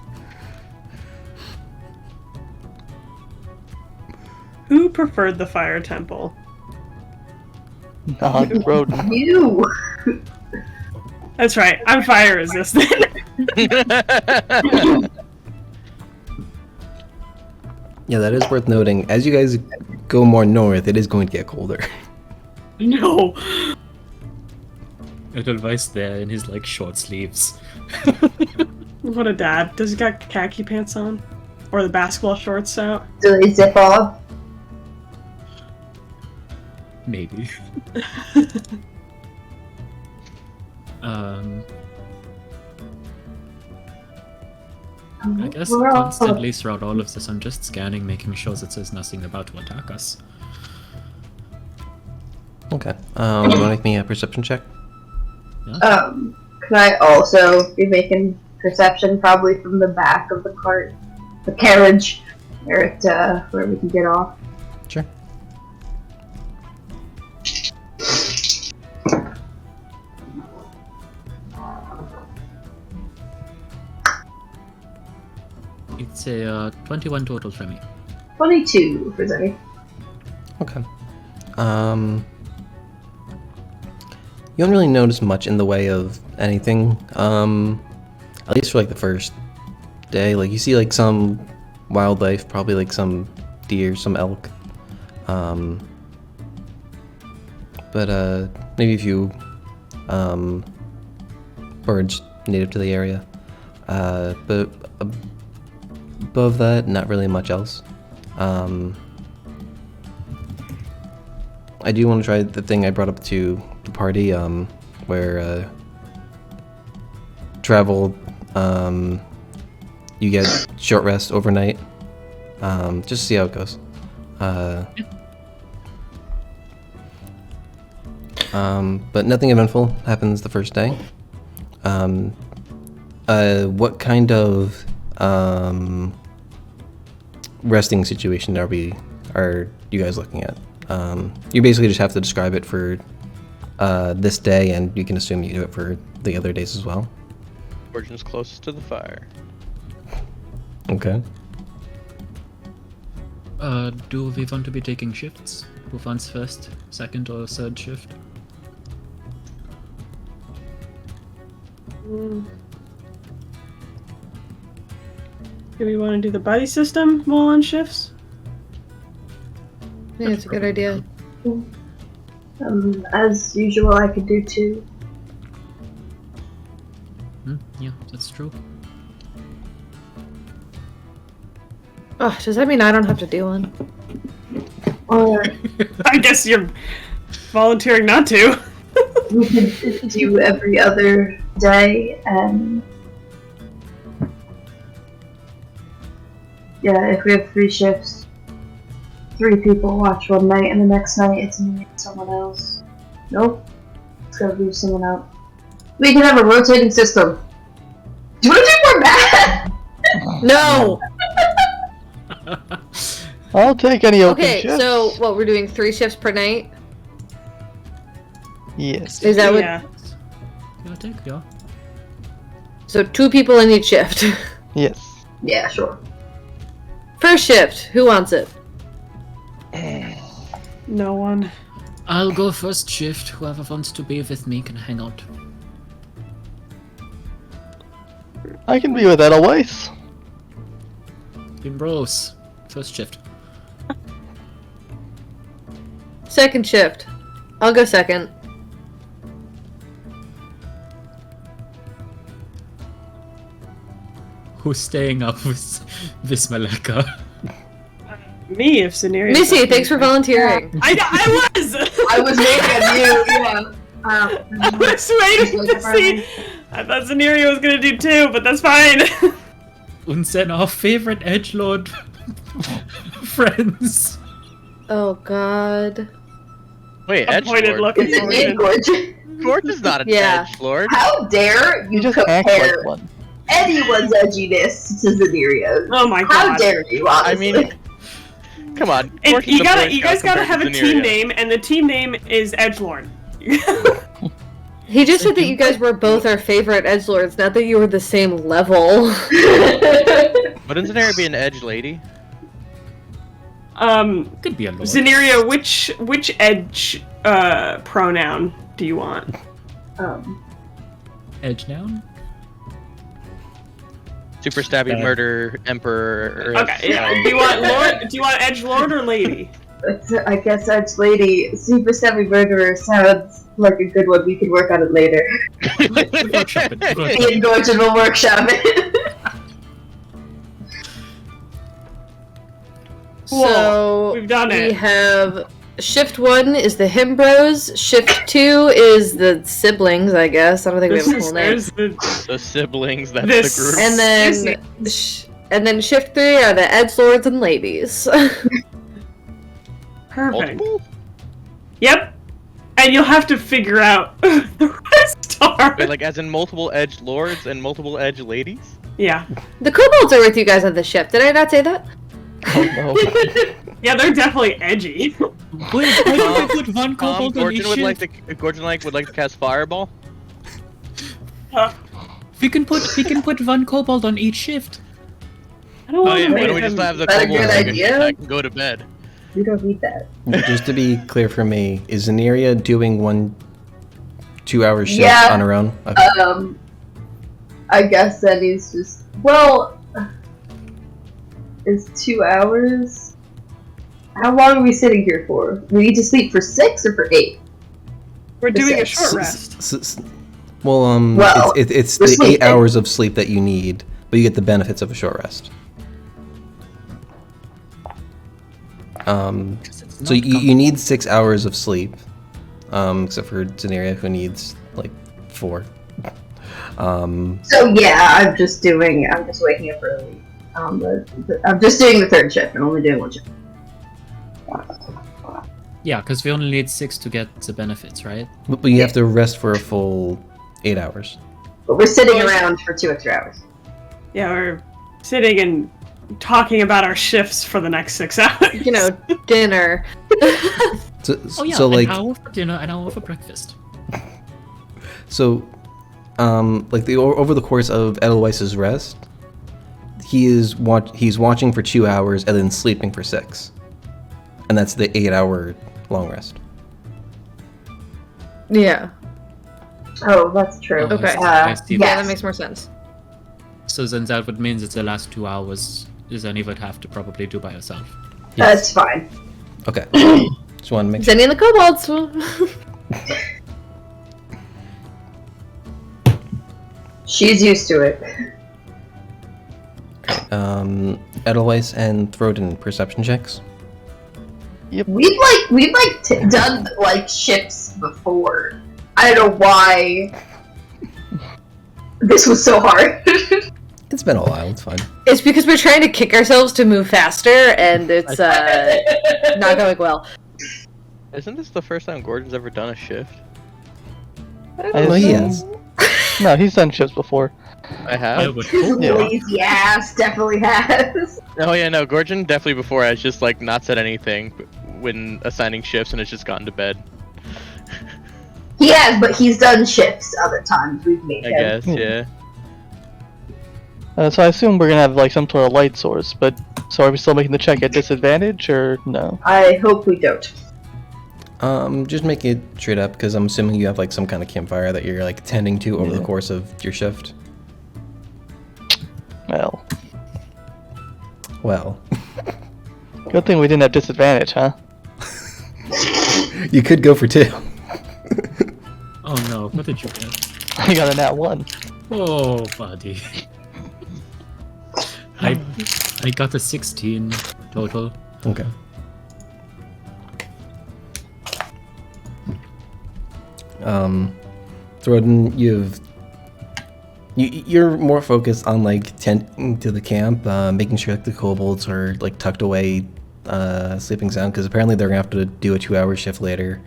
Who preferred the fire temple? Non-rodent. You! That's right, I'm fire resistant. Yeah, that is worth noting. As you guys go more north, it is going to get colder. No. Edelweiss there in his, like, short sleeves. What a dad. Does he got khaki pants on? Or the basketball shorts out? Do they zip off? Maybe. I guess constantly throughout all of this, I'm just scanning, making sure that there's nothing about to attack us. Okay. You want to make me a perception check? Yeah. Could I also be making perception probably from the back of the cart? The carriage, where we can get off? Sure. It's a 21 total for me. 22 for Zenny. Okay. You don't really notice much in the way of anything. At least for like the first day. Like you see like some wildlife, probably like some deer, some elk. But maybe a few birds native to the area. But above that, not really much else. I do want to try the thing I brought up to the party, where travel, you get short rest overnight, just to see how it goes. But nothing eventful happens the first day. What kind of resting situation are you guys looking at? You basically just have to describe it for this day, and you can assume you do it for the other days as well. Gordon's closest to the fire. Okay. Do we want to be taking shifts? Who wants first, second, or third shift? Do we want to do the buddy system while on shifts? I think it's a good idea. As usual, I could do 2. Yeah, that's true. Oh, does that mean I don't have to do one? Or I guess you're volunteering not to. we could do every other day, and yeah, if we have 3 shifts, 3 people watch one night, and the next night it's me and someone else. Nope, it's gotta be someone else. We can have a rotating system. Do you want to do more math? No! I'll take any open Okay, shifts. so what, we're doing 3 shifts per night? Yes. Is that what? Yeah. Yeah, take, yeah. So 2 people in each shift. Yes. Yeah, sure. First shift. Who wants it? No one. I'll go first shift. Whoever wants to be with me can hang out. I can be with Edelweiss. Team Bros. First shift. Second shift. I'll go second. Who's staying up with Maleka? Me, if scenario. Missy, thanks for volunteering. I was! I was waiting on you, yeah. I was waiting to see. I thought Scenario was gonna do too, but that's fine. And then our favorite edgelord friends. Oh god. Wait, Appointed edgelord. look. Is it me, Gorgeous? George is not an Yeah. edgelord. How dare you You just act compare like one. anyone's edginess to Zanirio's? Oh my How god. dare you, I honestly. mean, come on. And George is you a gotta, Boy you Scout guys gotta compared have to a team Zeneria. name, and the team name is Edgelord. He just said that you guys were both our favorite edgelords, not that you were the same level. Wouldn't Zeneria be an edge lady? Could be a lord. Zeneria, which edge pronoun do you want? Edge down? Super stabby murder emperor. Okay, yeah. Do you want lord? Do you want edge lord or lady? I guess Edge Lady, Super Stabby Murderer sounds like a good one. We can work on it later. Workshop it. Me and Gorgon will workshop it. So We've done we it. have shift 1 is the Himbros, shift 2 is the siblings, I guess. I don't think we have a full name. There's the The siblings. That's This- the group. And then shift 3 are the edgelords and ladies. perfect. Multiple? Yep. And you'll have to figure out the rest are. Wait, like as in multiple edge lords and multiple edge ladies? Yeah. The kobolds are with you guys on the ship. Did I not say that? Oh no. Yeah, they're definitely edgy. Wait, why don't we put one kobold on each Gorgon would shift? like to. Gorgon would like to cast fireball. We can put one kobold on each shift. I don't want to Why make don't we just them. have the That's a kobold good dragon idea. that can go to bed? We don't need that. Just to be clear for me, is Zeneria doing 1 2-hour shift Yeah. on her own? Okay. I guess that is just, well, it's 2 hours. How long are we sitting here for? We need to sleep for 6 or for 8? We're doing a Six. short rest. Well, Well, it's we're the 8 sleeping. hours of sleep that you need, but you get the benefits of a short rest. So you need 6 hours of sleep, except for Zeneria, who needs like 4. So yeah, I'm just waking up early. I'm just doing the 3rd shift. I'm only doing 1 shift. Yeah, because we only need 6 to get the benefits, right? But you have to rest for a full 8 hours. But we're sitting around for 2 extra hours. Yeah, we're sitting and talking about our shifts for the next 6 hours. You know, dinner. So, Oh yeah, so like, an hour for dinner, an hour for breakfast. so, like over the course of Edelweiss's rest, he's watching for 2 hours and then sleeping for 6, and that's the 8-hour long rest. Yeah. Oh, that's true. Okay. I see Yeah, Yes. that makes more sense. So then that would mean that the last 2 hours Zenny would have to probably do by herself. That's fine. Okay. Just wanted to make sure. Sending the kobolds. She's used to it. Edelweiss and Throden perception checks. We've done like ships before. I don't know why this was so hard. It's been a while. It's fine. It's because we're trying to kick ourselves to move faster, and it's not going well. Isn't this the first time Gordon's ever done a shift? Well, he has. No, he's done shifts before. I I have. would His hope Yeah. not. lazy ass definitely has. Oh yeah, no, Gorgon definitely before has just like not said anything when assigning shifts and has just gone to bed. He has, but he's done shifts other times. We've made I him. guess, yeah. So I assume we're gonna have like some sort of light source, but so are we still making the check at disadvantage or no? I hope we don't. Just make it straight up, because I'm assuming you have like some kind of campfire that you're like tending to over the course of your shift. Well. Good thing we didn't have disadvantage, huh? You could go for 2. Oh no, what did you get? I got a nat 1. Oh, buddy. I got a 16 total. Okay. Throden, you're more focused on like tending to the camp, making sure like the kobolds are like tucked away, sleeping sound, because apparently they're gonna have to do a 2-hour shift later.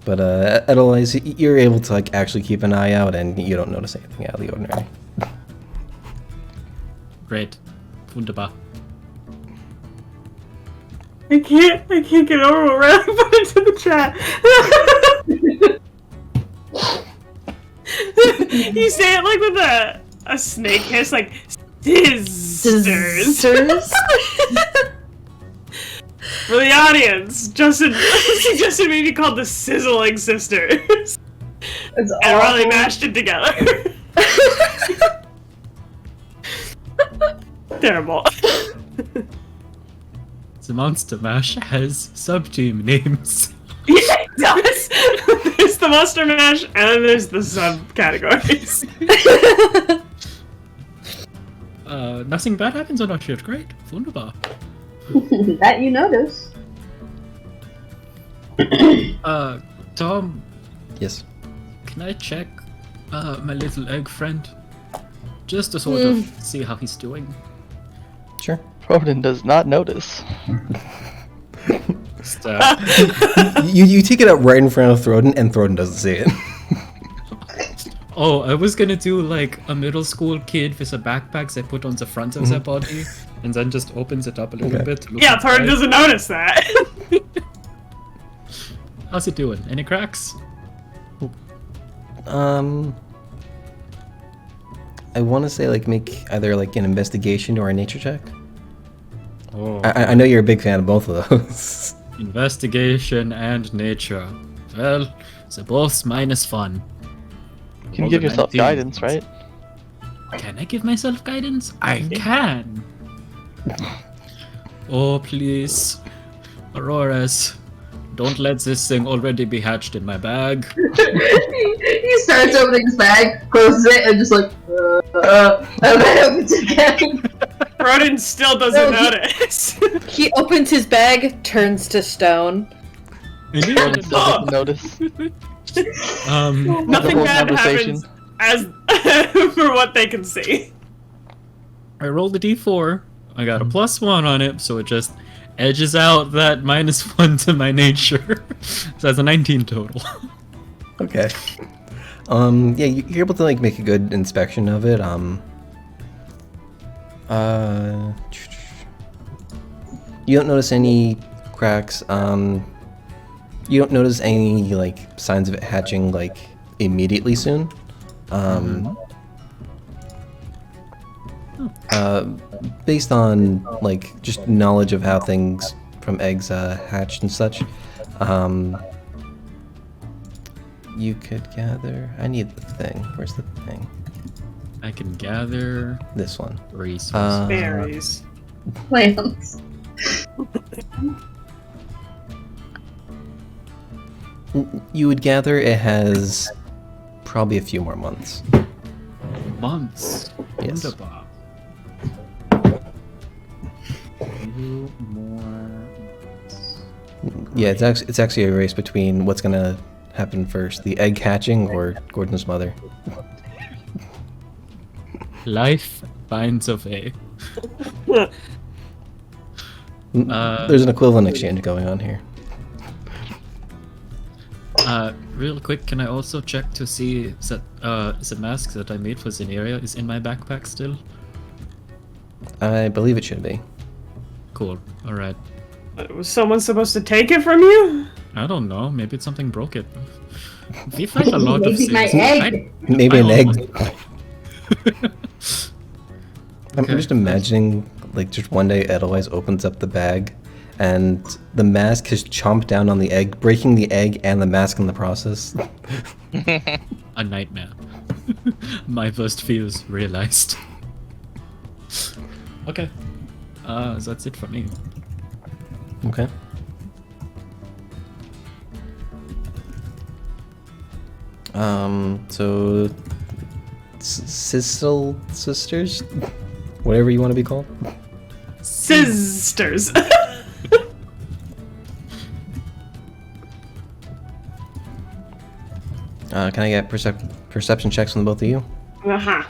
But otherwise, you're able to like actually keep an eye out, and you don't notice anything out of the ordinary. Great. Wunderbar. I can't get over what Riley put into the chat. You say it like with a snake hiss, like sisters. For the audience, Justin suggested maybe called the Sizzling Sisters. It's And Riley mashed it together. Terrible. The Monster Mash has sub-team names. Yeah, it does. There's the Monster Mash, and then there's the subcategories. Nothing bad happens on our shift. Great. Wunderbar. That you notice. Tom, Yes. can I check my little egg friend? Just to sort of see how he's doing. Sure. Crobaton does not notice. Just, You take it out right in front of Throden, and Throden doesn't see it. oh, I was gonna do like a middle school kid with a backpack they put on the front of their body, and then just opens it up a little bit. To look Yeah, Thornton inside. doesn't notice that. How's it doing? Any cracks? I want to say like make either like an investigation or a nature check. Oh, I know you're a big fan of both of those. investigation and nature. Well, they're both minus fun. You can Rolled give a yourself 19. guidance, right? Can I give myself guidance? I can. Oh, please. Auroras, don't let this thing already be hatched in my bag. He starts opening his bag, closes it, and just like, and then opens it again. Rodin still doesn't No, he- notice. He opens his bag, turns to stone. Crobaton still doesn't notice. Um, Nothing whole bad conversation. happens as for what they can see. I rolled a d4. I got a +1 on it, so it just edges out that -1 to my nature. So that's a 19 total. Okay. Yeah, you're able to like make a good inspection of it. You don't notice any cracks. You don't notice any like signs of it hatching like immediately soon. Based on like just knowledge of how things from eggs hatched and such, you could gather. I need the thing. Where's the thing? I can gather This one. resources. Berries. Plants. You would gather it has probably a few more months. Months. Yes. Wunderbar. Few more months. Yeah, it's actually a race between what's gonna happen first, the egg hatching or Gordon's mother. Life finds a way. There's an equivalent exchange going on here. Real quick, can I also check to see that the mask that I made for Zeneria is in my backpack still? I believe it should be. Cool. All right. Was someone supposed to take it from you? I don't know. Maybe it's something broke it. We find a lot of Maybe things. my egg. Maybe an egg. I'm just imagining, like, just one day Edelweiss opens up the bag, and the mask has chomped down on the egg, breaking the egg and the mask in the process. A nightmare. My worst fears realized. Okay. So that's it for me. Okay. So... Sizzle Sisters? Whatever you want to be called? Sisters. Can I get perception checks from the both of you? Uh-huh.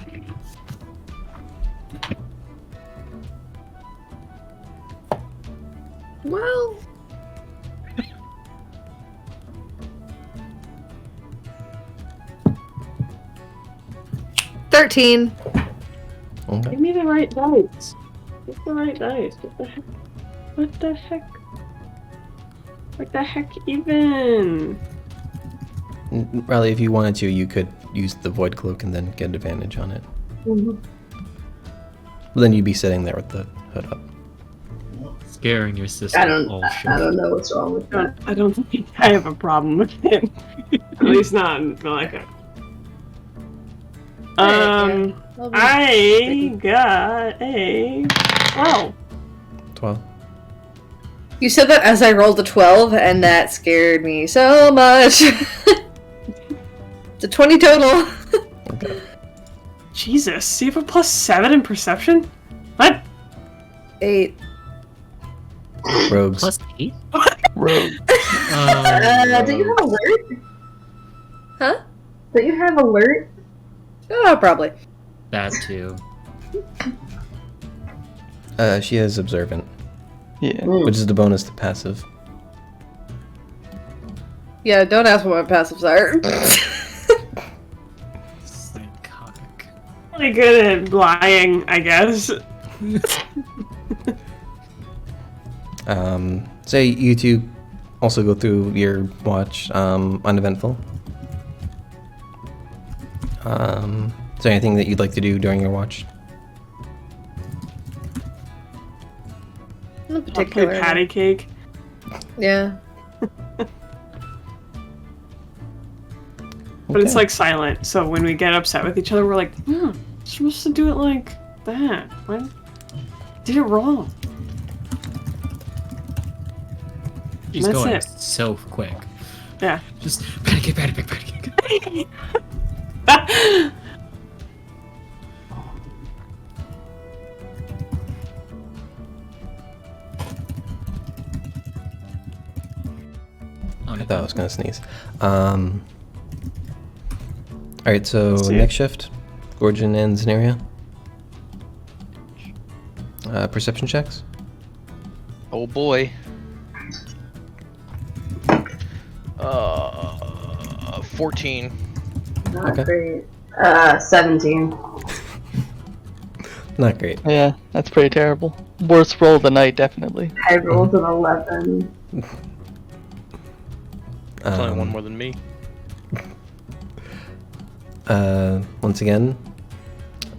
Well, 13. Okay. Give me the right dice. Get the right dice. What the heck? What the heck? What the heck even? Riley, if you wanted to, you could use the Void Cloak and then get advantage on it. Mm-hmm. But then you'd be sitting there with the hood up. Scaring your sister. I don't know what's wrong with that. I don't think I have a problem with it. At least not like it. I got a 12. 12. You said that as I rolled a 12, and that scared me so much. It's a 20 total. Okay. Jesus, you have a +7 in perception? What? 8. Rogues. +8? Rogue. Do you have alert? Huh? Do you have alert? Oh, probably. That too. She has Observant, Yeah. which is the bonus to passive. Yeah, don't ask what my passives are. Psychotic. Really good at lying, I guess. Say you two also go through your watch, uneventful. Is there anything that you'd like to do during your watch? No I'll play particular. patty cake. Yeah. But it's Okay. like silent, so when we get upset with each other, we're like, you're supposed to do it like that. What? Did it wrong. She's That's going it. so quick. Yeah. Just patty cake. I thought I was gonna sneeze. Alright, so Let's see. next shift, Gorgon and Zenaria. Perception checks? Oh boy. 14. Not Okay. great. 17. Not great. Yeah, that's pretty terrible. Worst roll of the night, definitely. I rolled an 11. That's only one more than me. Once again,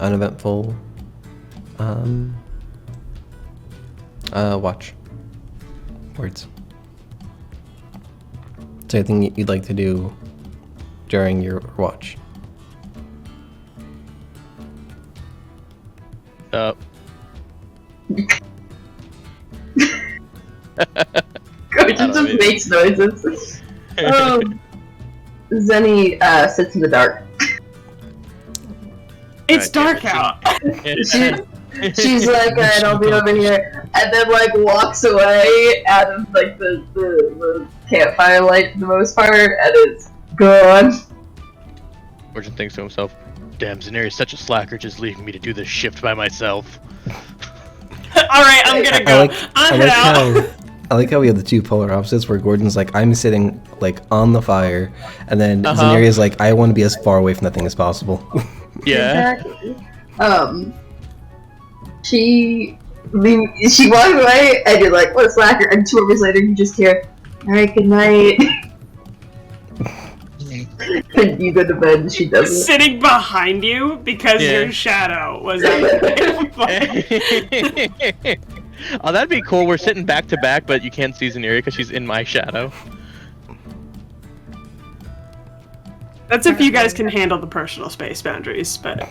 uneventful. Watch. Words. Is there anything you'd like to do during your watch? Gorgon don't just know. makes noises. Zenny sits in the dark. It's Alright, dark out. She's like, alright, I'll be over here. And then, like, walks away out of, like, the campfire light for the most part, and it's gone. Origin thinks to himself, damn, Zenari's such a slacker, just leaving me to do this shift by myself. Alright, I'm gonna go. I'm out. I like how we have the two polar opposites where Gordon's like, I'm sitting like on the fire, and then Zenaria's like, I want to be as far away from that thing as possible. Yeah. Exactly. She walks away, and you're like, what a slacker, and 2 hours later you just hear, alright, good night. And you go to bed and she doesn't. Sitting behind you because your shadow was out there. Oh, that'd be cool. We're sitting back to back, but you can't see Zaneria because she's in my shadow. That's if you guys can handle the personal space boundaries, but...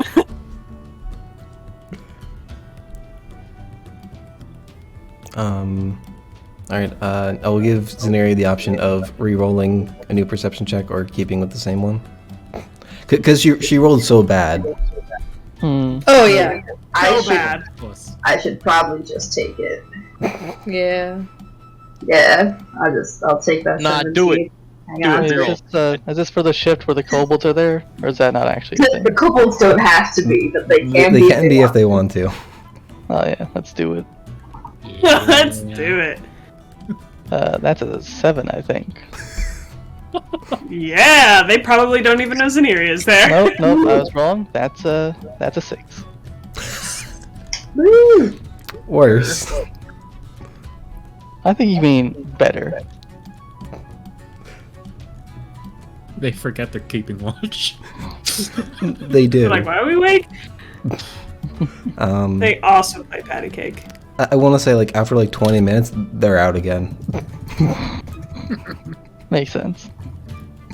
Alright, I will give Zaneria the option of re-rolling a new perception check or keeping with the same one. Because she rolled so bad. Oh yeah. bad. I should probably just take it. Yeah. Yeah, I'll take that. Nah, 17. do it. Hang Do on. it. Is this for the shift where the kobolds are there? Or is that not actually a thing? The kobolds don't have to be, but they can They be. can be if they want to. Oh yeah, let's do it. Let's do it. That's a 7, I think. Yeah, they probably don't even know Zaneria is there. Nope, I was wrong. That's a 6. Woo! Worse. I think you mean better. They forget they're keeping watch. They do. Like, why are we awake? Um, They also play patty cake. I want to say, like, after like 20 minutes, they're out again. Makes sense.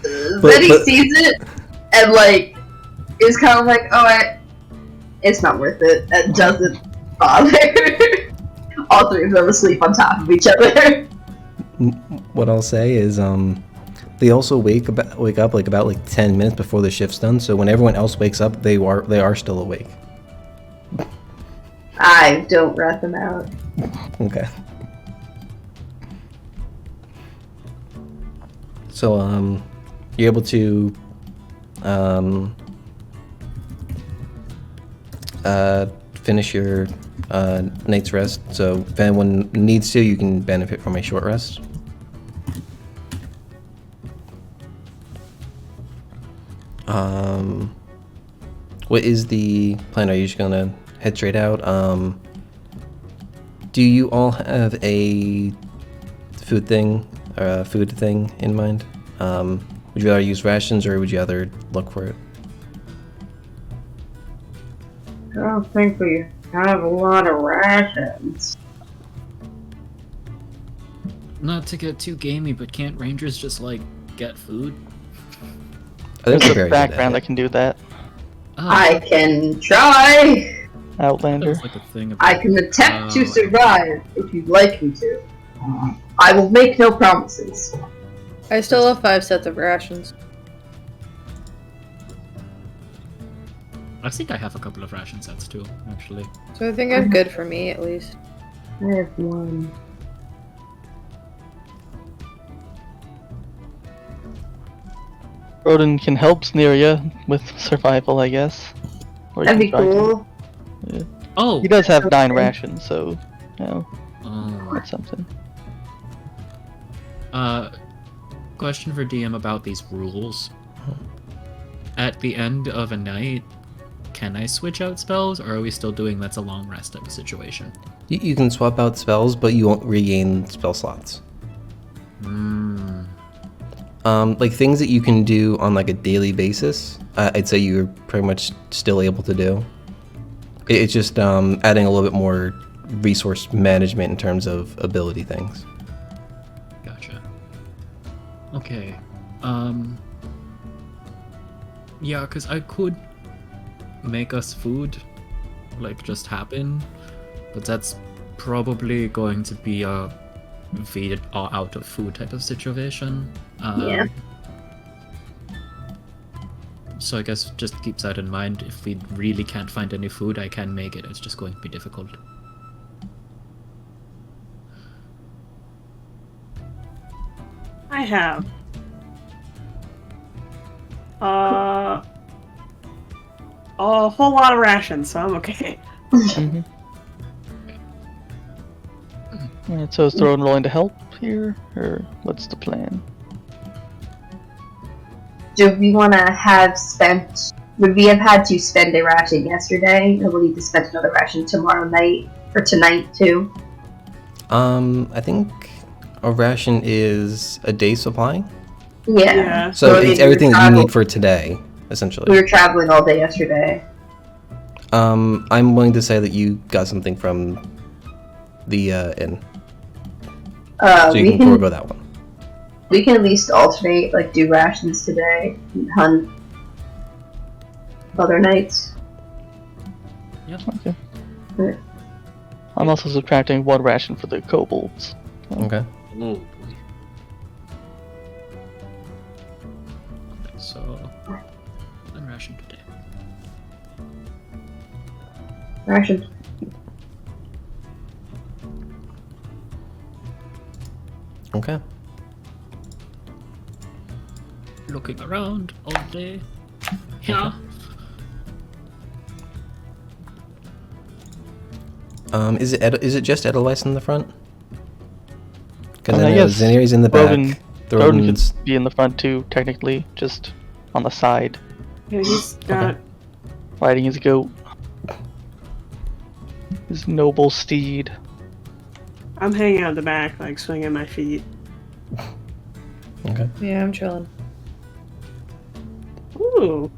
Then he sees it and like is kind of like, it's not worth it. And doesn't bother. All three of them asleep on top of each other. What I'll say is, they also wake up like about 10 minutes before the shift's done. So when everyone else wakes up, they are still awake. I don't rat them out. Okay. So you're able to finish your night's rest. So if anyone needs to, you can benefit from a short rest. What is the plan? Are you just gonna head straight out? Do you all have a food thing in mind? Would you rather use rations or would you rather look for it? I don't think we have a lot of rations. Not to get too gamey, but can't rangers just like get food? I think There's they're a very good at background it. that can do that. Oh, I can try. Outlander. that's like a thing about... I can attempt to Oh. survive if you'd like me to. I will make no promises. I still have 5 sets of rations. I think I have a couple of ration sets too, actually. So I think I'm good for me, at least. I have one. Rodin can help Sneeria with survival, I guess. Or you That'd be can try to. cool. Oh! He does have Okay. 9 rations, so, Oh. that's something. Question for DM about these rules. At the end of a night, can I switch out spells, or are we still doing that's a long rest type of situation? You can swap out spells, but you won't regain spell slots. Like things that you can do on like a daily basis, I'd say you're pretty much still able to do. It's just adding a little bit more resource management in terms of ability things. Gotcha. Okay. Yeah, because I could make us food, like just happen, but that's probably going to be a feed or out of food type of situation. Yeah. So I guess just keep that in mind. If we really can't find any food, I can make it. It's just going to be difficult. I have. A whole lot of rations, so I'm okay. Alright, so is Throne rolling to help here, or what's the plan? Do we want to have spent... Would we have had to spend a ration yesterday, and we'll need to spend another ration tomorrow night, or tonight too? I think a ration is a day's supply. Yeah. So I mean, it's everything that you need for today, essentially. We were traveling all day yesterday. I'm willing to say that you got something from the inn, so you We can can forego that one. we can at least alternate, like do rations today and hunt other nights. Okay. Yeah. I'm also subtracting 1 ration for the kobolds. Okay. Oh boy. So, one ration today. Rations. Okay. Looking around all day. Yeah. Is it just Edelweiss in the front? Because I I know guess Zaneri's in the Broden- back. Broden Thornton's could be in the front too, technically, just on the side, Yeah, he's got. riding his goat. His noble steed. I'm hanging out the back, like swinging my feet. okay. Yeah, I'm chilling. Ooh.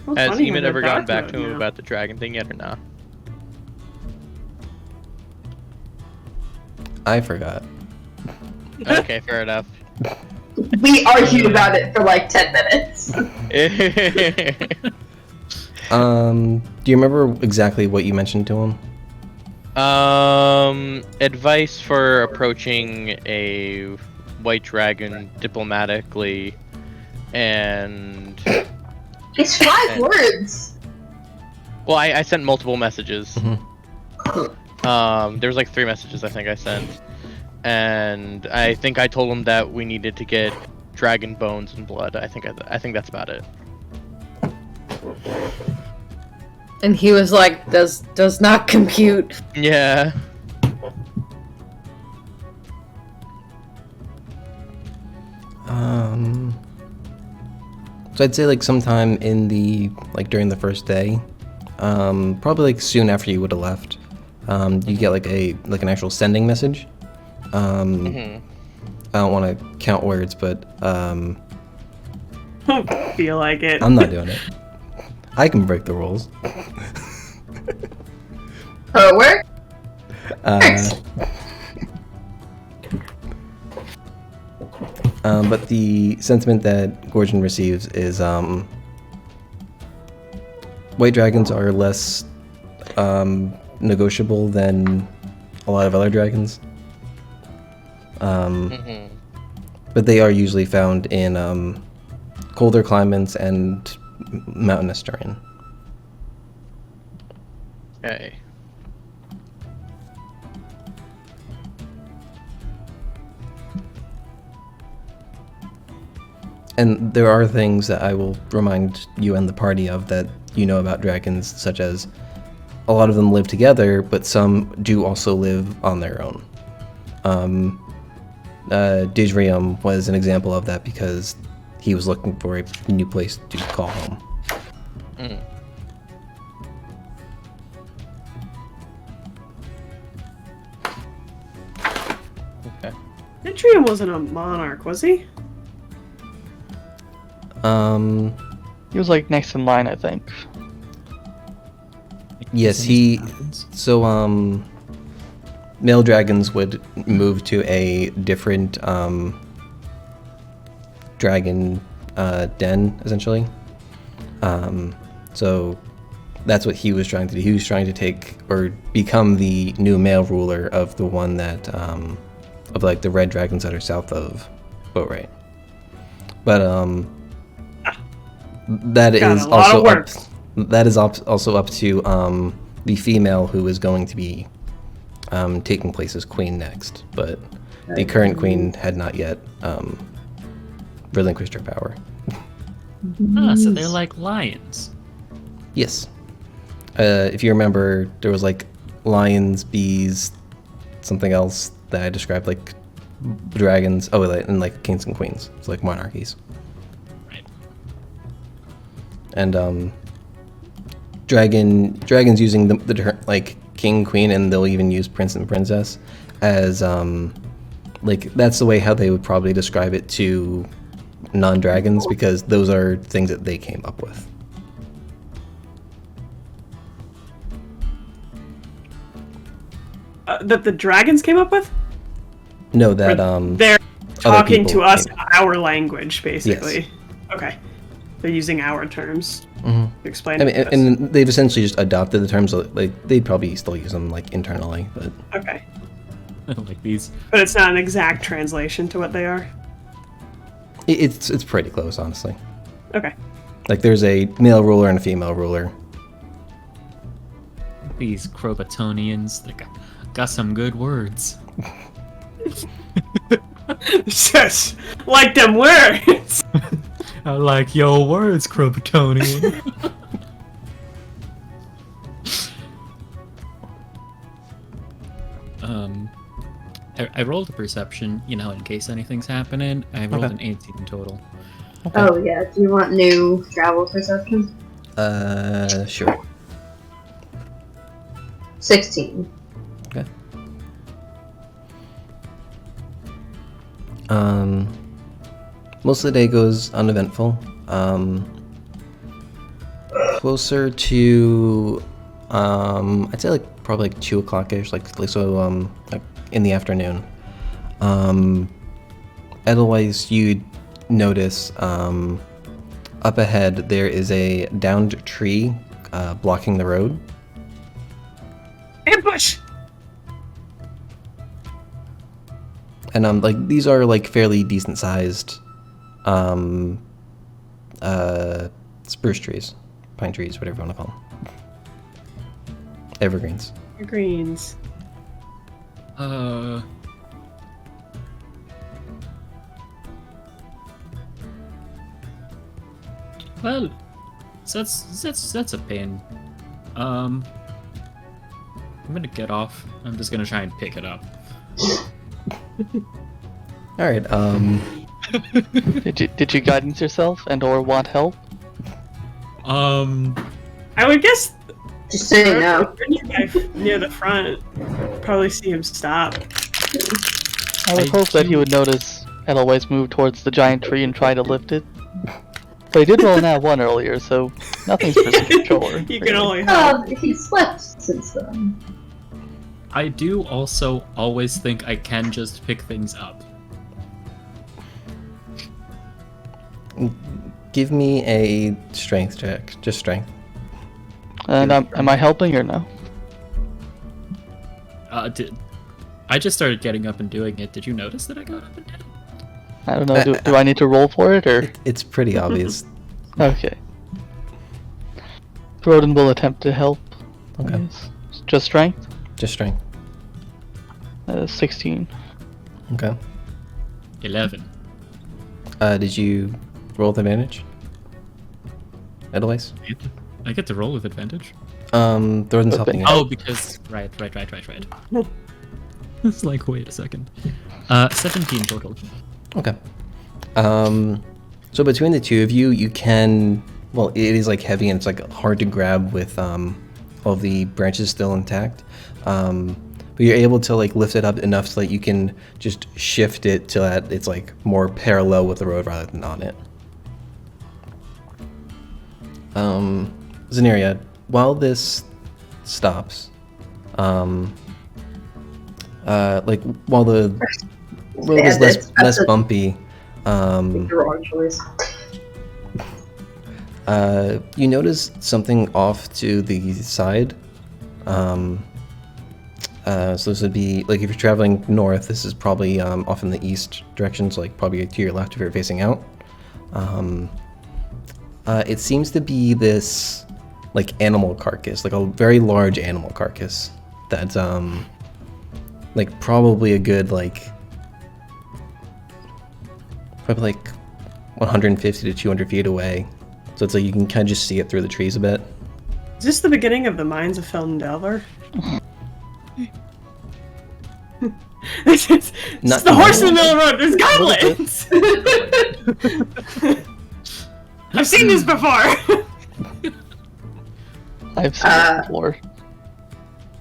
Well, Has funny Eamon how ever they're gotten dark back to mode him now. about the dragon thing yet or not? I forgot. Okay, fair enough. We argued about it for like 10 minutes. Do you remember exactly what you mentioned to him? Advice for approaching a white dragon diplomatically, and It's 5 words. well, I sent multiple messages. Mhm. There was like 3 messages I think I sent, and I think I told him that we needed to get dragon bones and blood. I think that's about it. And he was like, does not compute. Yeah. So I'd say like sometime in during the first day, probably like soon after you would have left, you get like an actual sending message. I don't want to count words, but Feel like it. I'm not doing it. I can break the rules. Oh, where? But the sentiment that Gorgon receives is white dragons are less negotiable than a lot of other dragons. But they are usually found in colder climates and mountainous terrain. Okay. And there are things that I will remind you and the party of that you know about dragons, such as a lot of them live together, but some do also live on their own. Dijrium was an example of that because he was looking for a new place to call home. Okay. Nitrium wasn't a monarch, was he? He was like next in line, I think. Yes, so male dragons would move to a different dragon den, essentially. So that's what he was trying to do. He was trying to take or become the new male ruler of the one that of like the red dragons that are south of Boatwright. But that Got is a lot of also up, work. that is also up to the female who is going to be taking place as queen next, but the current queen had not yet relinquished her power. Ah, so they're like lions. Yes. If you remember, there was like lions, bees, something else that I described like dragons. Oh, and like kings and queens. It's like monarchies. Right. And dragons using the term like king, queen, and they'll even use prince and princess as like that's the way how they would probably describe it to non-dragons because those are things that they came up with. That the dragons came up with? No, that They're talking to people us came- our language, basically. Yes. Okay. They're using our terms Mhm. to explain I mean, it to us. and they've essentially just adopted the terms. Like they'd probably still use them like internally, but Okay. Like these. But it's not an exact translation to what they are? it's pretty close, honestly. Okay. Like there's a male ruler and a female ruler. These Crobatonians, they got some good words. Just like them words! I like your words, Crobatonian. I rolled a perception, you know, in case anything's happening. I rolled Okay. an 18 total. Oh yeah. Do you want new travel perception? Sure. 16. Okay. Most of the day goes uneventful. Closer to, I'd say like probably like 2 o'clock-ish, like in the afternoon. Otherwise, you'd notice up ahead there is a downed tree blocking the road. Ambush! And like these are like fairly decent sized spruce trees, pine trees, whatever you want to call them. Evergreens. Greens. Well, that's a pain. I'm gonna get off. I'm just gonna try and pick it up. All right. Did you guidance yourself and/or want help? I would guess Just so you know. near the front, probably see him stop. I would hope that he would notice Edelweiss move towards the giant tree and try to lift it. But he did roll an at 1 earlier, so nothing's for sure. You can only hope. He slept since then. I do also always think I can just pick things up. Give me a strength check, just strength. And am I helping or no? I just started getting up and doing it. Did you notice that I got up and did it? I don't know. Do I need to roll for it or? It's pretty obvious. Okay. Broden will attempt to help. Okay. Just strength? Just strength. 16. Okay. 11. Did you roll with advantage? Edelweiss? I get to roll with advantage. Thornton's helping you. Oh, because right. It's like, wait a second. 17 total. Okay. So between the two of you, you can. Well, it is like heavy and it's like hard to grab with all the branches still intact. But you're able to like lift it up enough so that you can just shift it so that it's like more parallel with the road rather than on it. Zenaria, while this stops, like while the road is less bumpy, The wrong choice. you notice something off to the side. So this would be like if you're traveling north, this is probably off in the east directions, like probably to your left if you're facing out. It seems to be this like animal carcass, like a very large animal carcass that's like probably a good like probably like 150 to 200 feet away. So it's like you can kind of just see it through the trees a bit. Is this the beginning of the mines of Feldendelver? It's Not the horse in the middle of the road. There's goblins. I've seen this before. I've seen it before.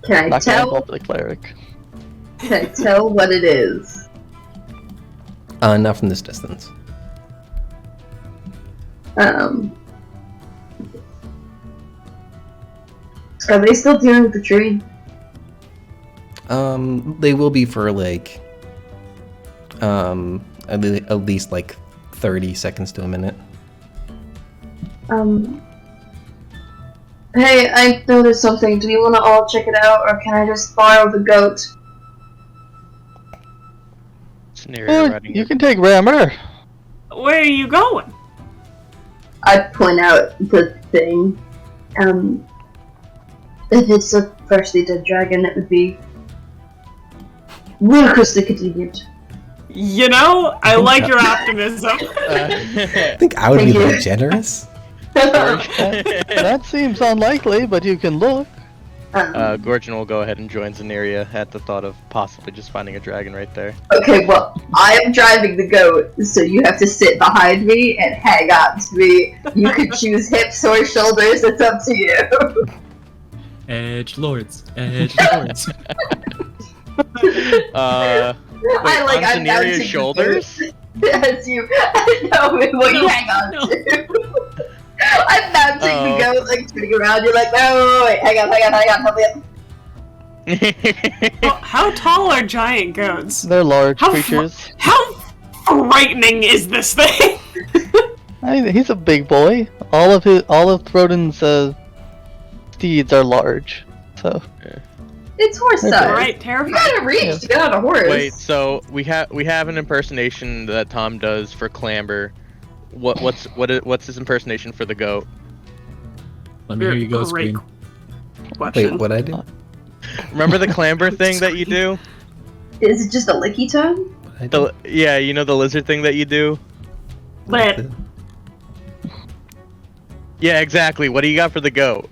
Can I Not gonna tell? involve the cleric. Can I tell what it is? Not from this distance. Are they still dealing with the tree? They will be for like, at least like 30 seconds to a minute. Hey, I noticed something. Do you want to all check it out, or can I just borrow the goat? Scenario writing. You can take Rammer. Where are you going? I point out the thing. If it's a freshly dead dragon, it would be ludicrously convenient. You know, I like your optimism. I think I would Thank be you. that generous. That seems unlikely, but you can look. Gorgon will go ahead and join Zeneria at the thought of possibly just finding a dragon right there. Okay, well, I am driving the goat, so you have to sit behind me and hang on to me. You can choose hips or shoulders, it's up to you. Edge lords. Edge lords. Wait, I like on I'm down Zeneria's to shoulders? Yes, you. No, what you hang on no. to. I'm mounting the goat, like turning around. You're like, no, wait, hang on, help me up. How tall are giant goats? They're large How creatures. How frightening is this thing? He's a big boy. All of Throden's steeds are large. So It's horse Okay. size. Right, You terrifying. gotta reach to get on a horse. Wait, so we have an impersonation that Tom does for Clamber. What's his impersonation for the goat? Let me hear you go, Great Scream. question. Wait, what I do? Remember the Clamber thing that you do? Is it just a licky tongue? What I do? Yeah, you know the lizard thing that you do? Lit. Yeah, exactly. What do you got for the goat?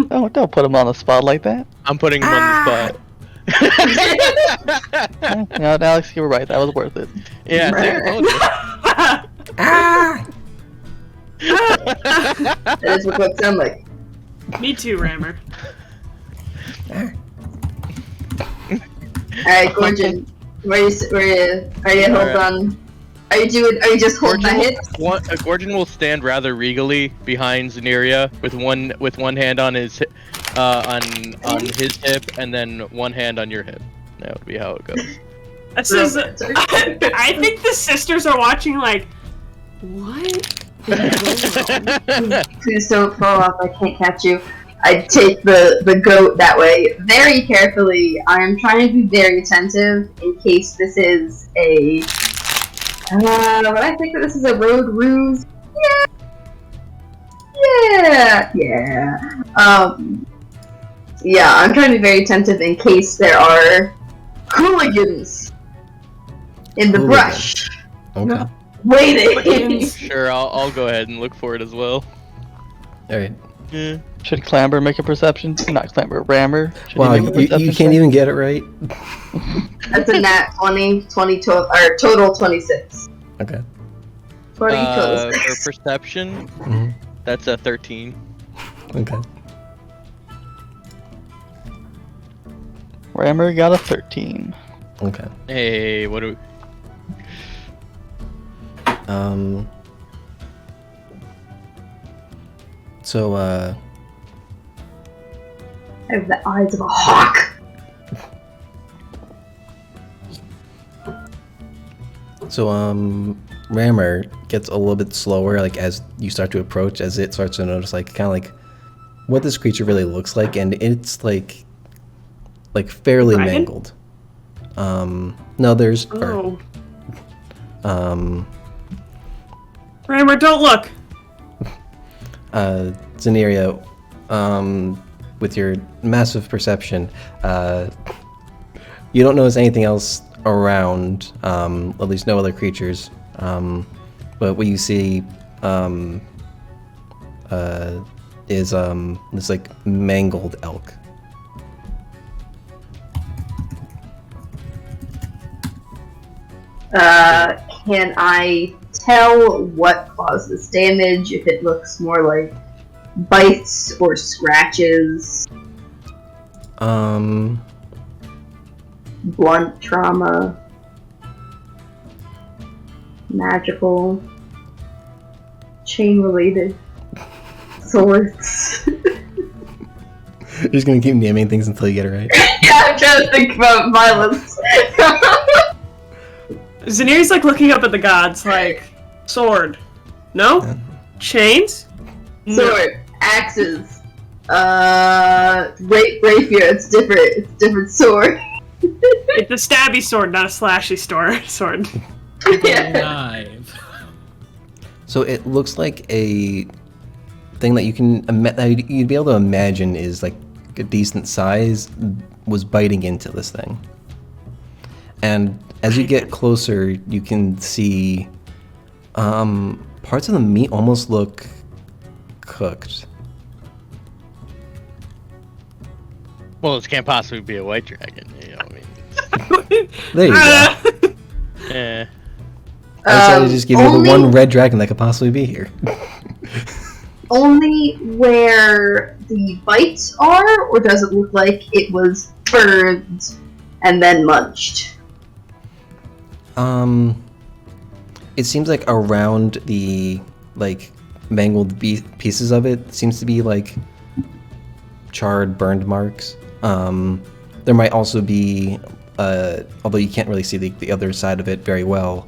don't put him on the spot like that. I'm putting him on the spot. No, Alex, you were right. That was worth it. Yeah, see, I told you. That is what goats sound like. Me too, Rammer. Alright, Gorgon. Where you hold Alright. on? Are you just holding my hips? Gorgon will stand rather regally behind Zeneria with one hand on his on his hip and then one hand on your hip. That would be how it goes. This is. I think the sisters are watching like, what? Please don't fall off, I can't catch you. I take the goat that way very carefully. I am trying to be very attentive in case this is a... But I think that this is a road ruse. Yeah. Yeah, I'm trying to be very attentive in case there are hooligans in the brush Okay. waiting. Sure, I'll go ahead and look for it as well. Alright. Yeah. Should Clamber make a perception? Not Clamber, Rammer. Should he Wow, make a you perception can't check? even get it right? That's a nat 20, 22, or total 26. Okay. 20 total. For perception, Mhm. that's a 13. Okay. Rammer got a 13. Okay. Hey, what do we... So, I have the eyes of a hawk. Rammer gets a little bit slower, like, as you start to approach, as it starts to notice, like, kind of like, what this creature really looks like, and it's, like fairly Dragon? mangled. No, there's... Oh. Or, Rammer, don't look. Zeneria, with your massive perception, you don't notice anything else around, at least no other creatures, but what you see is this like mangled elk. Can I tell what caused this damage? If it looks more like bites or scratches, blunt trauma, magical. chain related swords. You're just gonna keep naming things until you get it right. Yeah, I'm trying to think about violence. Zaniri's like looking up at the gods, like sword. No? Yeah. Chains? No. Sword, axes, rapier. It's different. It's different sword. It's a stabby sword, not a slashy sword. Yeah. Alive. So it looks like a thing that you can that you'd be able to imagine is like a decent size was biting into this thing. And as you get closer, you can see parts of the meat almost look cooked. Well, this can't possibly be a white dragon. You know what I mean? There you go. Eh. I decided to just give you the only- one red dragon that could possibly be here. Only where the bites are, or does it look like it was burned and then munched? It seems like around the like mangled pieces of it seems to be like charred, burned marks. There might also be, although you can't really see the other side of it very well,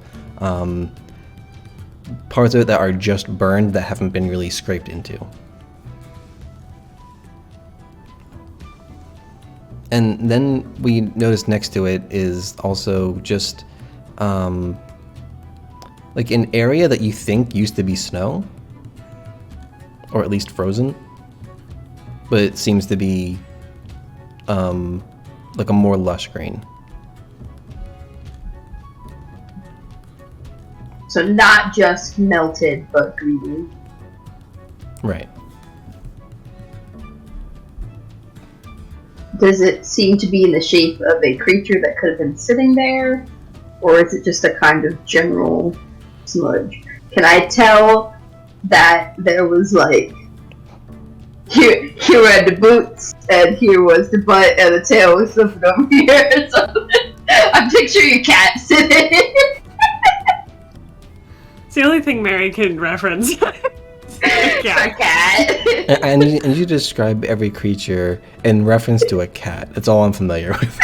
parts of it that are just burned that haven't been really scraped into. And then we notice next to it is also just like an area that you think used to be snow, or at least frozen, but it seems to be like a more lush green. So not just melted, but green. Right. Does it seem to be in the shape of a creature that could have been sitting there? Or is it just a kind of general smudge? Can I tell that there was like, here were the boots, and here was the butt, and the tail was something over here or something? I'm picturing a cat sitting. It's the only thing Mary can reference. A cat. I need you to describe every creature in reference to a cat. That's all I'm familiar with.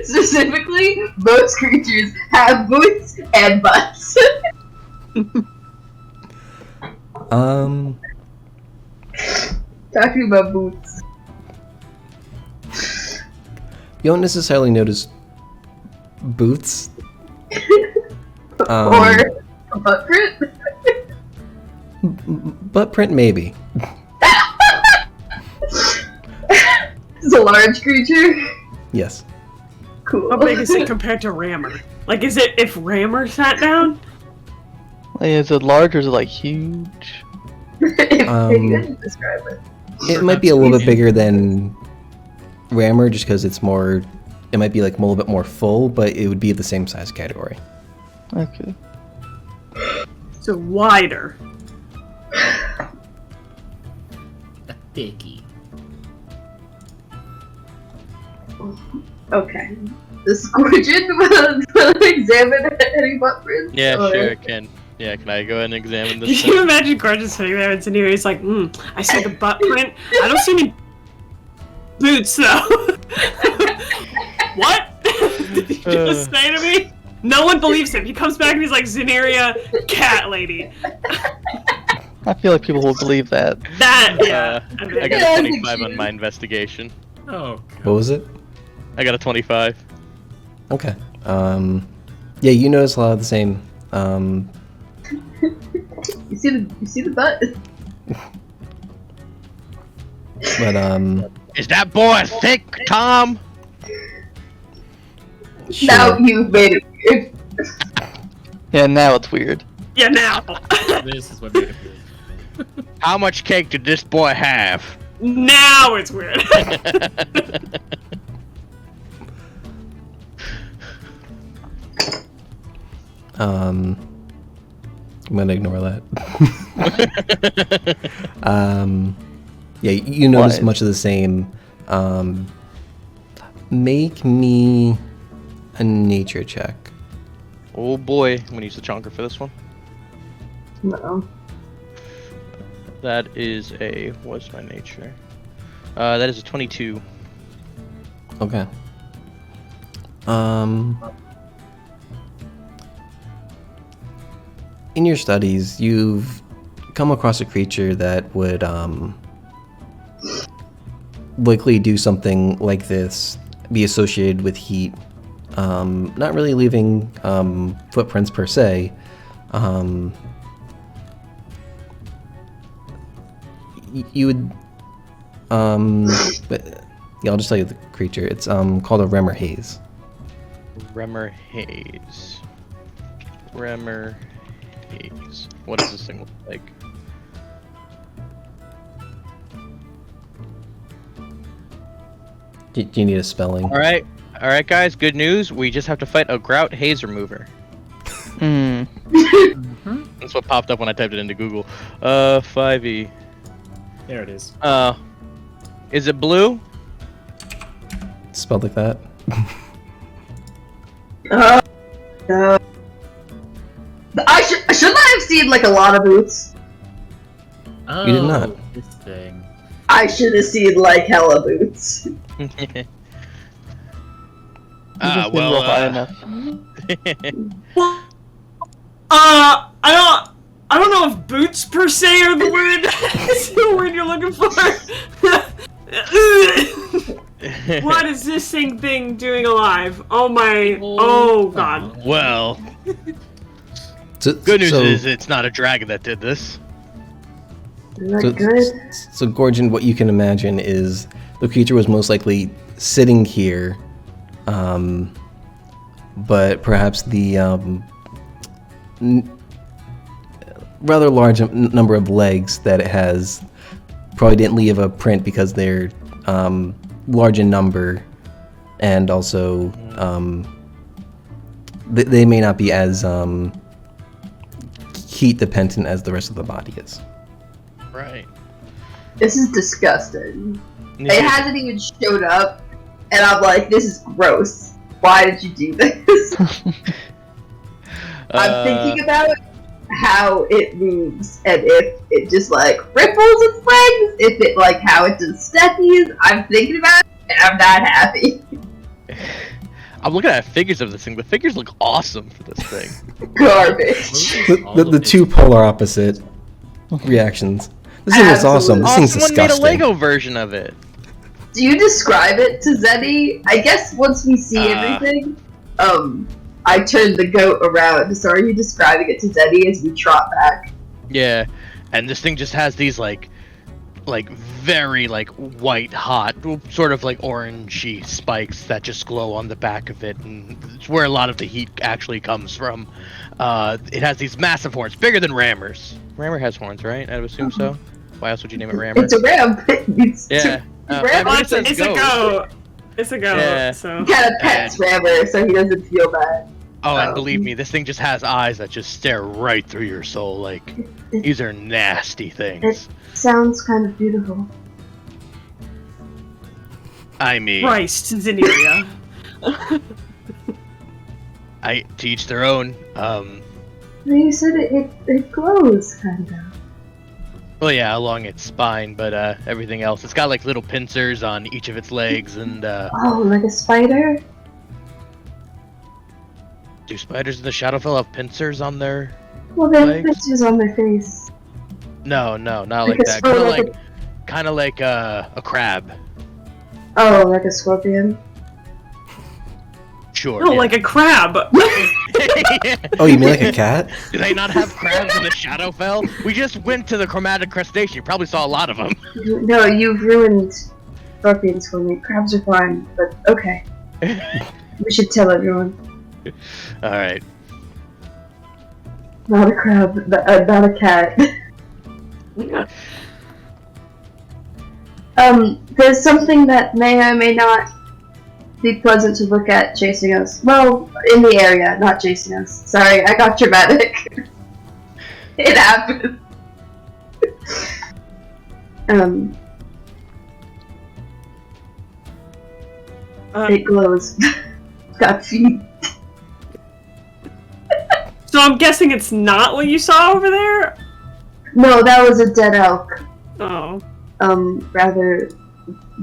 Specifically, most creatures have boots and butts. Talking about boots. You don't necessarily notice boots. Or a butt print. Butt print, maybe. It's a large creature. Yes. Cool. How big is it compared to Rammer? Like, is it if Rammer sat down? Like, is it large or is it like huge? You didn't describe it. It might be a little bit bigger than Rammer, just because it's more. It might be like a little bit more full, but it would be the same size category. Okay. So wider. A thicky. Okay. This Scourgeon will examine any butt prints? Yeah, or- sure, can. Yeah, can I go ahead and examine this? Can you imagine Gordon sitting there and Zaniri's like, I see the butt print. I don't see any boots though. What? Did you just say to me? No one believes him. He comes back and he's like, Zaniria, cat lady. I feel like people will believe that. That, yeah. I mean, got Yeah, a I think 25 on she- my investigation. Oh, What was it? I got a 25. Okay. Yeah, you notice a lot of the same. You see the butt? But Is that boy thick, Tom? sure. Now you've made it weird. Yeah, now it's weird. yeah, now. this is what made it weird. How much cake did this boy have? Now it's weird. I'm gonna ignore that. Yeah, you notice What? much of the same. Make me a nature check. Oh boy, I'm gonna use the chonker for this one. No. That is a what's my nature? That is a 22. Okay. In your studies, you've come across a creature that would likely do something like this, be associated with heat, not really leaving footprints per se. You would, but yeah, I'll just tell you the creature. It's called a Remor Haze. Remor Haze. Remor Haze. What does this thing look like? Do you need a spelling? All right, guys. Good news. We just have to fight a grout haze remover. That's what popped up when I typed it into Google. 5e. There it is. Is it blue? Spelled like that? No. Shouldn't I have seen like a lot of boots? Oh, You did not. This thing. I should have seen like hella boots. Well, high enough. I don't know if boots per se are the word. Is the word you're looking for? What is this thing doing alive? Oh my! Oh god! Well, So, good news so, is it's not a dragon that did this. Isn't that so, good? so Gorgon, what you can imagine is the creature was most likely sitting here, but perhaps the rather large number of legs that it has probably didn't leave a print because they're large in number, and also they may not be as heat dependent as the rest of the body is. Right. This is disgusting. It hasn't even showed up, and I'm like, this is gross. Why did you do this? I'm thinking about how it moves, and if it just like ripples its legs, if it like how it does steppies. I'm thinking about it, and I'm not happy. I'm looking at figures of this thing. The figures look awesome for this thing. Garbage. The two polar opposite reactions. This thing is awesome. This thing's Someone disgusting. made a Lego version of it. Do you describe it to Zenny? I guess once we see everything, I turn the goat around. So are you describing it to Zenny as we trot back? Yeah, and this thing just has these like very like white hot, sort of like orangey spikes that just glow on the back of it, and it's where a lot of the heat actually comes from. It has these massive horns, bigger than Rammer's. Rammer has horns, right? I would assume so. Why else would you name it Rammer? It's a ram. Yeah. Rammer. It's a goat. It's a goat. Yeah. So. He kind of pets Rammer, so he doesn't feel bad. Oh, and believe me, this thing just has eyes that just stare right through your soul. Like, these are nasty things. Sounds kind of beautiful. I mean, Christ, Zenithia. to each their own. You said it glows, kind of. Well, yeah, along its spine, but everything else. It's got like little pincers on each of its legs, and Oh, like a spider? do spiders in the Shadowfell have pincers on their? Well, they have legs? pictures on their face. No, not Like like a that. spider, Kind of like a crab. Oh, like a scorpion? Sure. No, yeah. like a crab. Oh, you mean like a cat? Do they not have crabs in the Shadowfell? We just went to the chromatic crustacean. You probably saw a lot of them. No, you've ruined scorpions for me. Crabs are fine, but okay. We should tell everyone. All right. Not a crab, not a cat. There's something that may or may not be pleasant to look at chasing us. Well, in the area, not chasing us. Sorry, I got dramatic. It happened. It glows. Got feet. So I'm guessing it's not what you saw over there? No, that was a dead elk. Oh. Rather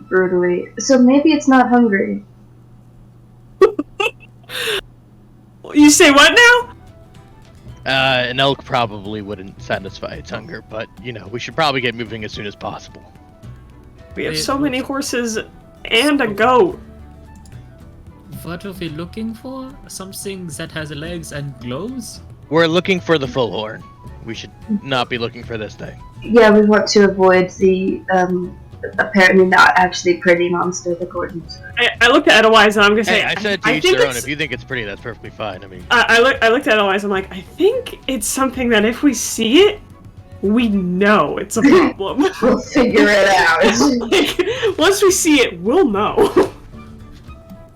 brutally. So maybe it's not hungry. You say what now? An elk probably wouldn't satisfy its hunger, but, we should probably get moving as soon as possible. We have so many horses and a goat. What are we looking for? Something that has legs and glows? We're looking for the Füllhorn. We should not be looking for this thing. Yeah, we want to avoid the, apparently not actually pretty monster, the Gordons. I looked at Edelweiss and I'm gonna say. Hey, I said to each their own. If you think it's pretty, that's perfectly fine. I mean, I looked at Edelweiss. I'm like, I think it's something that if we see it, we know it's a problem. We'll figure it out. Like, once we see it, we'll know.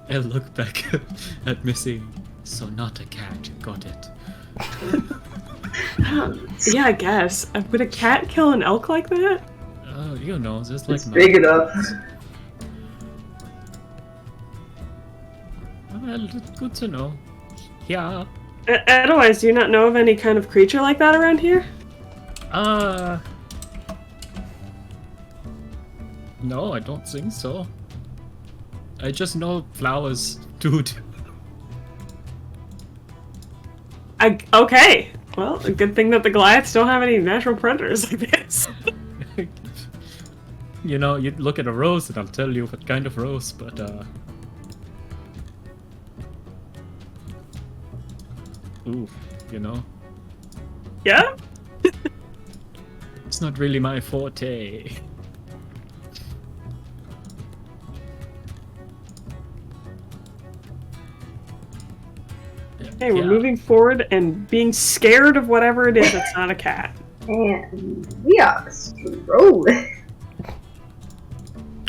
I look back at Missy. So not a cat, got it. Yeah, I guess. Would a cat kill an elk like that? Just like It's big enough. Well, good to know. Yeah. Otherwise, do you not know of any kind of creature like that around here? No, I don't think so. I just know flowers, dude. Okay. Well, a good thing that the Goliaths don't have any natural predators like this. You look at a rose and I'll tell you what kind of rose, but ooh, Yeah? it's not really my forte. Okay, we're moving forward and being scared of whatever it is that's not a cat. And we are strolling.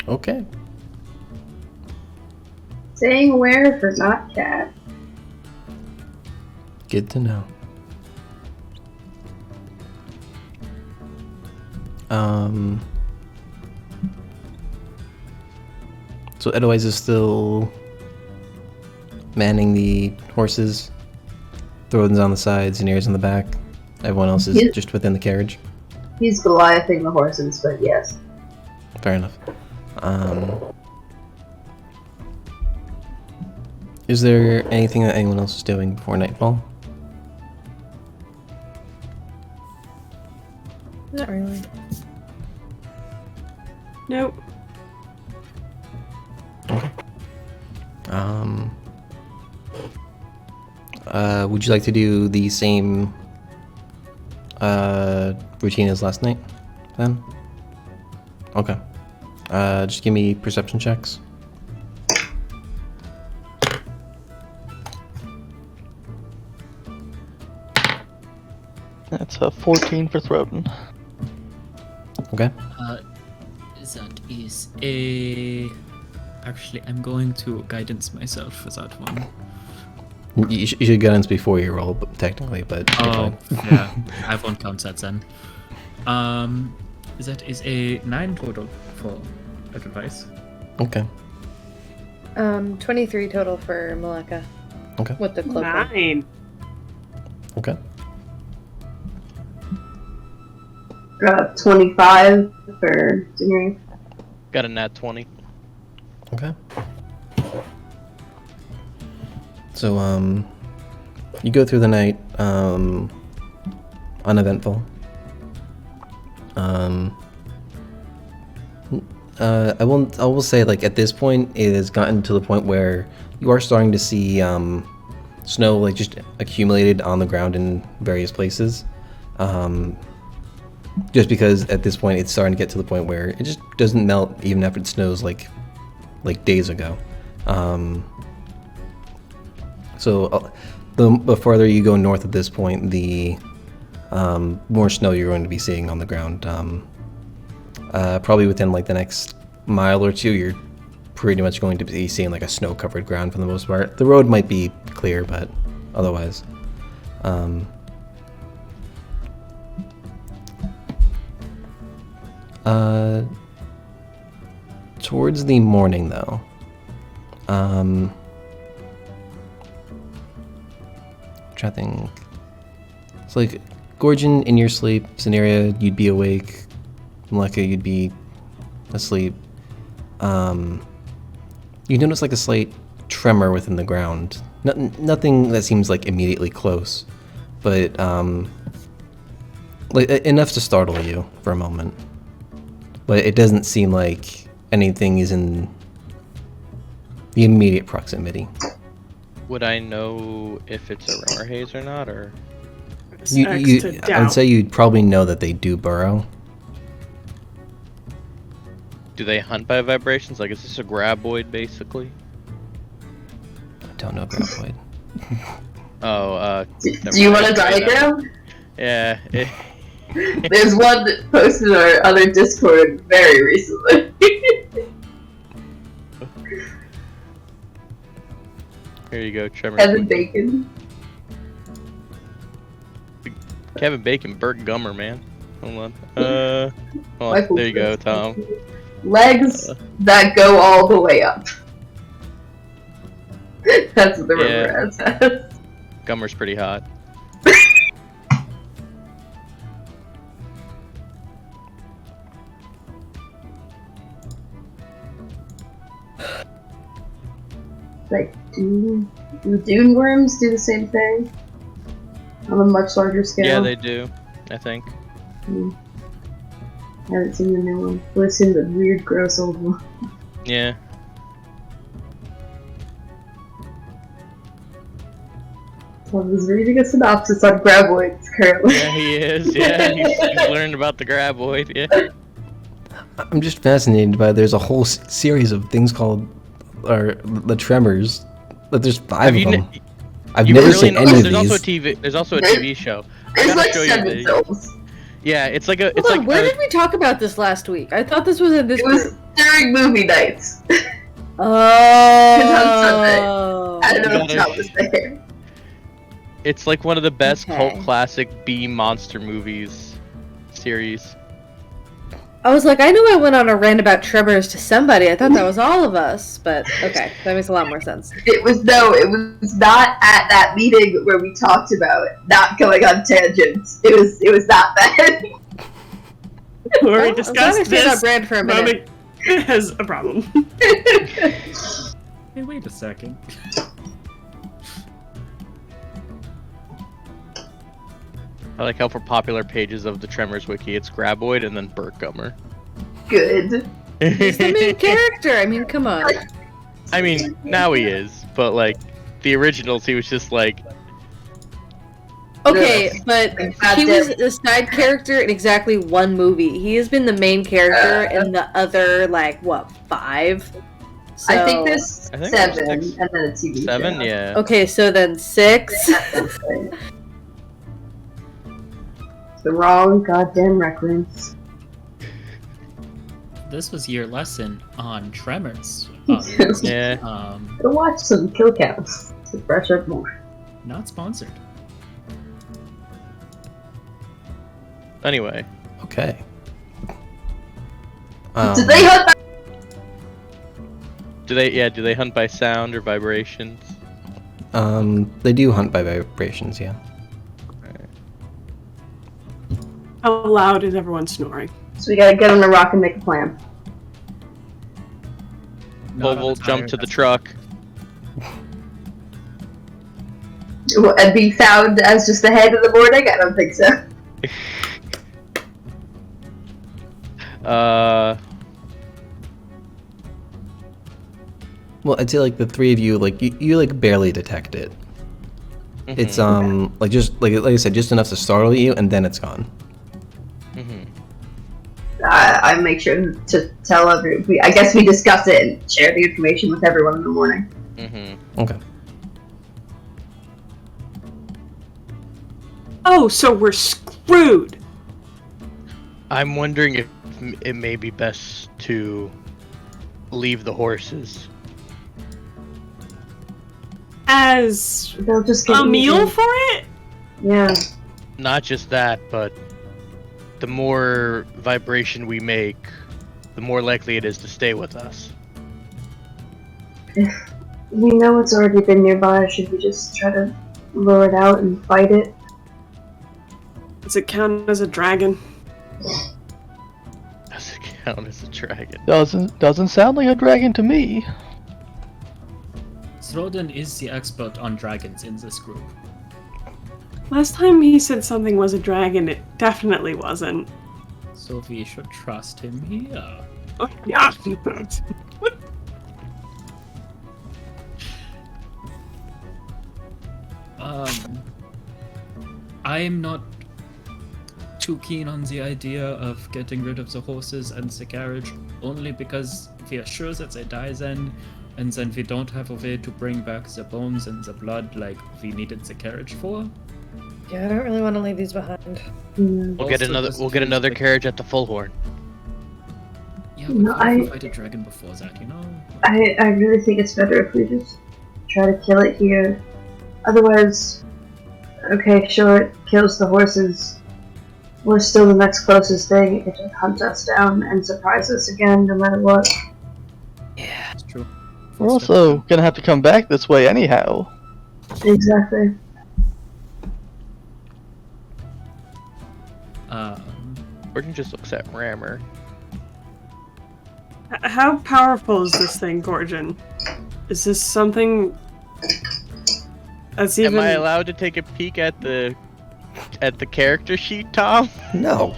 Okay. Staying aware for not cat. Good to know. So Edelweiss is still manning the horses. Throden's on the sides, Zanier's in the back. Everyone else is just within the carriage. He's Goliathing the horses, but yes. Fair enough. Is there anything that anyone else is doing before nightfall? Not really. Nope. Okay. Would you like to do the same routine as last night, then? Okay. Just give me perception checks. That's a 14 for Throden. Okay. That is a... Actually, I'm going to guidance myself for that one. You should guidance before you roll, technically, but... Oh, yeah. I won't count that then. That is a 9 total for advice. Okay. 23 total for Maleka. Okay. With the cloak. 9. Okay. 25 for Daenerys. Got a nat 20. Okay. So, you go through the night, uneventful. I will say, like, at this point, it has gotten to the point where you are starting to see, snow, like, just accumulated on the ground in various places. Just because at this point, it's starting to get to the point where it just doesn't melt even after it snows, like days ago. So the farther you go north at this point, the more snow you're going to be seeing on the ground. Probably within like the next mile or two, you're pretty much going to be seeing like a snow-covered ground for the most part. The road might be clear, but otherwise. Towards the morning, though, trying to think. It's like, Gorgon, in your sleep scenario, you'd be awake. Maleka, you'd be asleep. You notice like a slight tremor within the ground. Nothing that seems like immediately close, but like enough to startle you for a moment. But it doesn't seem like anything is in the immediate proximity. Would I know if it's a rumor haze or not, or? I would say you'd probably know that they do burrow. Do they hunt by vibrations? Like, is this a graboid, basically? I don't know graboid. Oh, Do you want a diagram? Yeah. There's one posted on our other Discord very recently. Here you go, Tremor. Kevin Bacon. Kevin Bacon, Burt Gummer, man. Hold on. Hold on. There you go, Tom. Legs that go all the way up. That's what the rumor says. Gummer's pretty hot. Like, do dune worms do the same thing? On a much larger scale? Yeah, they do, I think. I haven't seen the new one. I've seen the weird, gross old one. Yeah. Well, he's reading a synopsis on graboids currently. Yeah, he is. Yeah, he's learned about the graboid. Yeah. I'm just fascinated by there's a whole series of things called the Tremors, but there's 5 of them. I've never seen any of these. There's also a TV show. There's like 7 films. Yeah, it's like a. Hold on, where did we talk about this last week? I thought this was in this It was during movie nights. Oh. I don't know if Tom was there. It's like one of the best cult classic B monster movies series. I was like, I knew I went on a rant about Tremors to somebody. I thought that was all of us, but okay, that makes a lot more sense. It was not at that meeting where we talked about not going on tangents. It was not that. Where we discussed this brand for a minute. has a problem. Hey, wait a second. I like how for popular pages of the Tremors wiki, it's Graboid and then Burt Gummer. Good. He's the main character. I mean, come on. I mean, now he is, but like the originals, he was just like. Okay, but he was a side character in exactly one movie. He has been the main character in the other, like, what, 5? So... I think there's 7, and then a TV show. 7, yeah. Okay, so then 6. The wrong goddamn reference. This was your lesson on Tremors. Yeah. Go watch some kill counts to brush up more. Not sponsored. Anyway. Okay. Did they hunt by- Do they hunt by sound or vibrations? They do hunt by vibrations, yeah. How loud is everyone snoring? So we gotta get on the rock and make a plan. Volvo jump to the truck. And be found as just the head of the morning? I don't think so. Well, I'd say like the 3 of you, like you like barely detect it. Mm-hmm. It's like just like I said, just enough to startle you, and then it's gone. Mm-hmm. I make sure to tell everyone. I guess we discuss it and share the information with everyone in the morning. Mm-hmm. Okay. Oh, so we're screwed. I'm wondering if it may be best to leave the horses. As They'll just get a meal eaten. for it? Yeah. Not just that, but the more vibration we make, the more likely it is to stay with us. If we know it's already been nearby, should we just try to lure it out and fight it? Does it count as a dragon? Does it count as a dragon? Doesn't sound like a dragon to me. Srodin is the expert on dragons in this group. Last time he said something was a dragon, it definitely wasn't. So we should trust him here. Oh, yeah. I'm not too keen on the idea of getting rid of the horses and the carriage, only because we are sure that they die then, and then we don't have a way to bring back the bones and the blood like we needed the carriage for. Yeah, I don't really want to leave these behind. We'll get another carriage at the Füllhorn. Yeah, but No, we fight a dragon before that, you know? I really think it's better if we just try to kill it here. Otherwise, okay, sure, it kills the horses. We're still the next closest thing. It could just hunt us down and surprise us again, no matter what. It's true. We're also gonna have to come back this way anyhow. Exactly. Gordon just looks at Rammer. How powerful is this thing, Gorgon? Is this something that's even... Am I allowed to take a peek at the character sheet, Tom? No.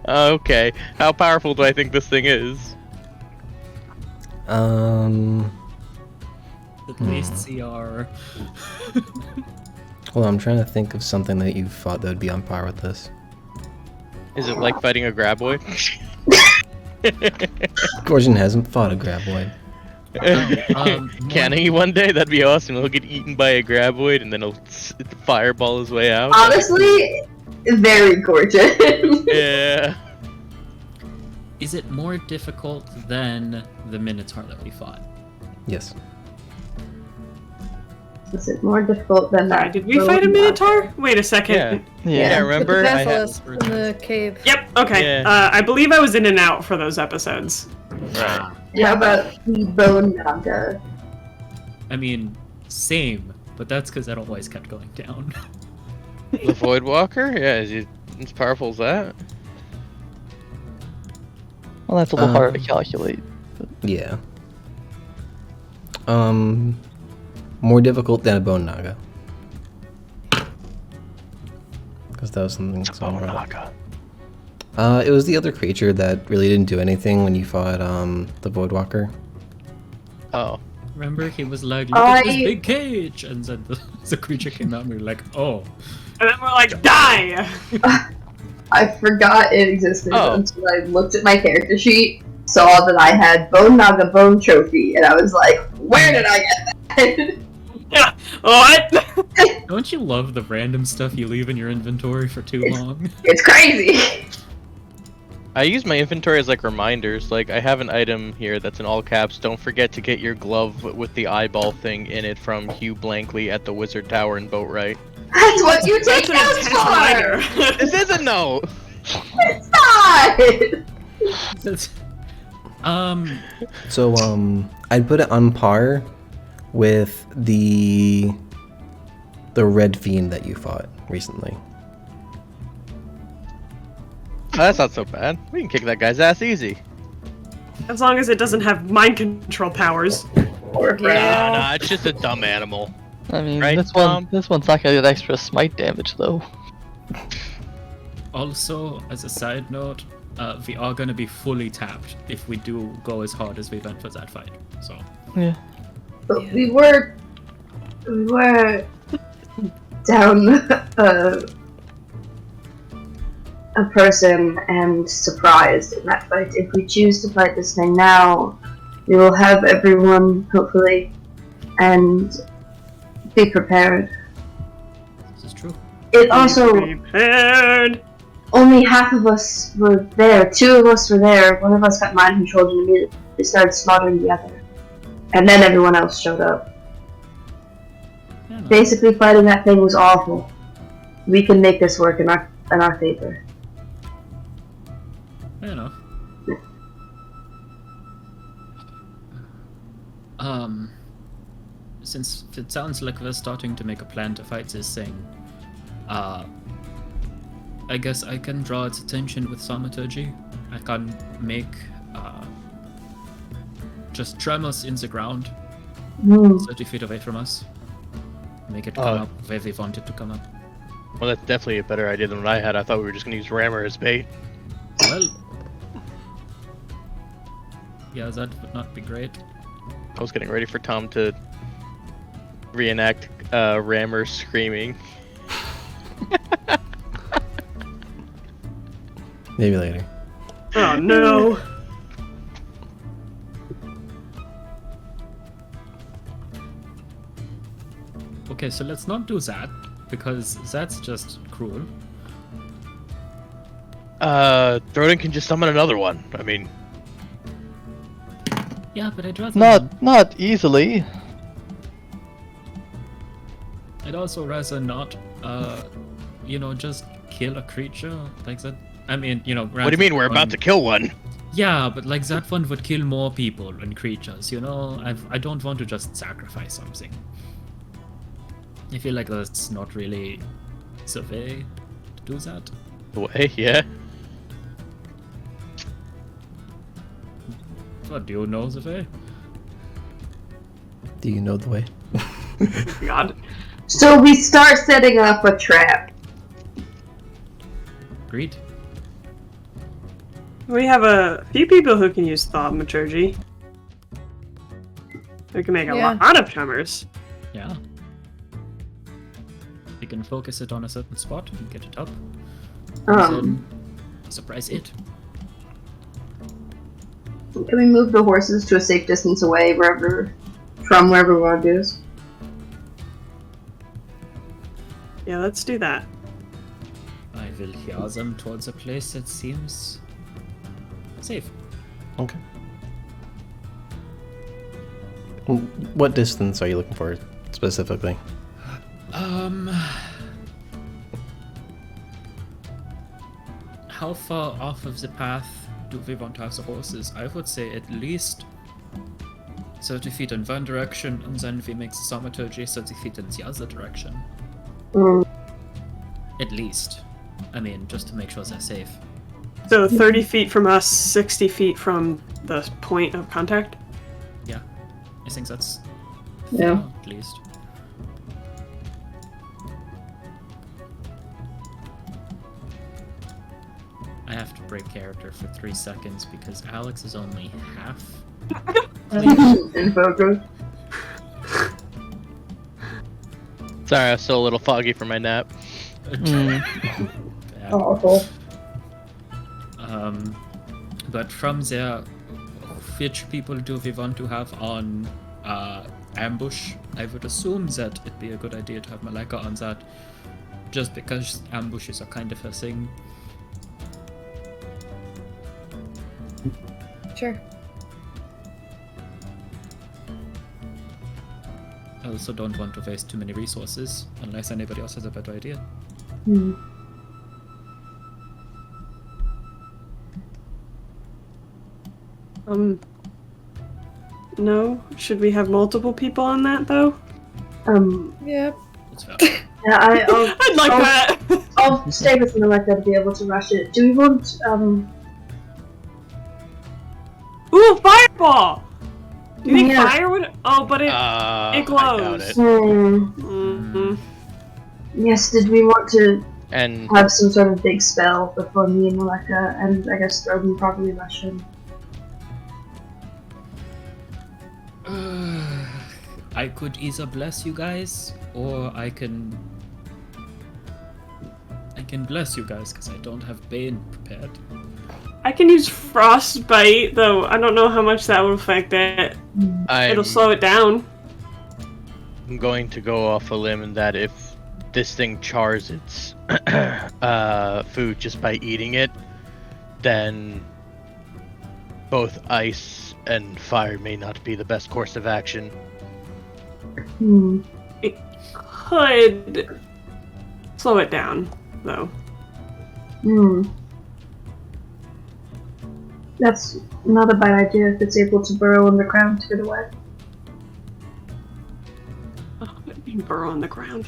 Okay. How powerful do I think this thing is? At least CR. Well, I'm trying to think of something that you fought that would be on par with this. Is it like fighting a graboid? Gorgon hasn't fought a graboid. Can he one day? That'd be awesome. He'll get eaten by a graboid and then he'll fireball his way out. Honestly, very gorgeous. Yeah. Is it more difficult than the Minotaur that we fought? Yes. Is it more difficult than Sorry, that? did we fight a Minotaur? Wait a second. Yeah. Yeah. Yeah, remember? The I had... basilisk in the cave. Yep, okay. Yeah. I believe I was in and out for those episodes. Right. How about the bone naga? I mean, same, but that's because that always kept going down. The Voidwalker? Yeah, is he as powerful as that? Well, that's a little harder to calculate. Yeah. More difficult than a bone naga. Because that was something someone brought up. It was the other creature that really didn't do anything when you fought the Voidwalker. Oh. Remember, he was like, look at this big cage! And then the creature came out and we were like, oh. And then we're like, die! I forgot it existed Oh. until I looked at my character sheet, saw that I had Bone Naga Bone Trophy, and I was like, where did I get that? What? Don't you love the random stuff you leave in your inventory for too long? It's crazy! I use my inventory as like reminders. Like, I have an item here that's in all caps. Don't forget to get your glove with the eyeball thing in it from Hugh Blankley at the Wizard Tower in Boatwright. That's what you take That's an notes intense for! reminder. This is a note! It's not! So, I'd put it on par with the Red Fiend that you fought recently. Oh, that's not so bad. We can kick that guy's ass easy. As long as it doesn't have mind control powers. Nah, it's just a dumb animal. I mean, Right, this Tom? one's not gonna get extra smite damage though. Also, as a side note, we are going to be fully tapped if we do go as hard as we went for that fight. So, Yeah. But we were down a person and surprised in that fight. If we choose to fight this thing now, we will have everyone, hopefully, and be prepared. this is true. It also, Prepared. only half of us were there. 2 of us were there. One of us got mind controlled and immediately started slaughtering the other. And then everyone else showed up. Yeah, no. Basically, fighting that thing was awful. We can make this work in our favor. Fair enough. Since it sounds like we're starting to make a plan to fight this thing, I guess I can draw its attention with thaumaturgy. I can make just tremors in the ground, 30 feet away from us. Make it come up where we want it to come up. Well, that's definitely a better idea than what I had. I thought we were just gonna use rammer as bait. Well, yeah, that would not be great. I was getting ready for Tom to reenact rammer screaming. Maybe later. Oh no! Okay, so let's not do that, because that's just cruel. Throden can just summon another one. I mean, Yeah, but I'd rather Not easily. I'd also rather not, just kill a creature like that. I mean, what do you mean we're about to kill one? Yeah, but like that one would kill more people and creatures, I don't want to just sacrifice something. I feel like that's not really the way to do that. The way, yeah. What, do you know the way? Do you know the way? God. So we start setting up a trap. Agreed. We have a few people who can use thaumaturgy. We can make a Yeah. lot of tremors. Yeah. We can focus it on a certain spot and get it up. Then surprise it. Can we move the horses to a safe distance away from wherever we want to do this? Yeah, let's do that. I will hear them towards a place that seems safe. Okay. What distance are you looking for specifically? How far off of the path do we want to have the horses? I would say at least 30 feet in one direction, and then we make the thaumaturgy 30 feet in the other direction. At least. I mean, just to make sure they're safe. So 30 feet from us, 60 feet from the point of contact? Yeah. I think that's Yeah. fair, at least. I have to break character for 3 seconds because Alex is only half. Info group. Sorry, I was still a little foggy from my nap. Bad. Awful. But from there, which people do we want to have on ambush? I would assume that it'd be a good idea to have Malika on that, just because ambushes are kind of a thing. Sure. I also don't want to waste too many resources, unless anybody else has a better idea. No? Should we have multiple people on that, though? Yep. That's fair. Yeah, I'd like that! I'll stay with Malika to be able to rush it. Do we want, Ooh, fireball! Do you think Yeah. fire would? Oh, but it I doubt glows. it. Mm-hmm. Yes, did we want to And have some sort of big spell before me and Malika, and I guess Throden probably rush him? I could either bless you guys, or I can bless you guys because I don't have Bane prepared. I can use frostbite, though I don't know how much that will affect it. It'll slow it down. I'm going to go off a limb in that if this thing chars its food just by eating it, then both ice and fire may not be the best course of action. It could slow it down, though. That's not a bad idea if it's able to burrow in the ground to get away. Oh, it'd be burrow in the ground.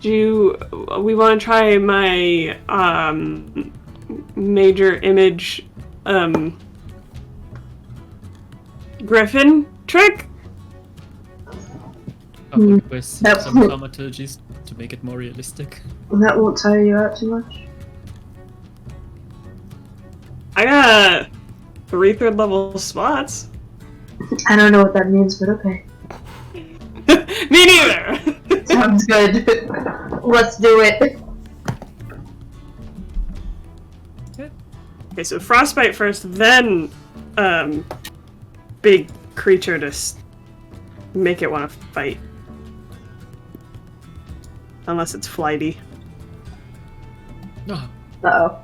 we want to try my major image griffin trick? Coupled with some That- thaumaturgies to make it more realistic. That won't tire you out too much. I got 3 3rd-level spots. I don't know what that means, but okay. Me neither. Sounds good. Let's do it. Okay, so frostbite first, then big creature to make it want to fight. Unless it's flighty. No. Uh-oh.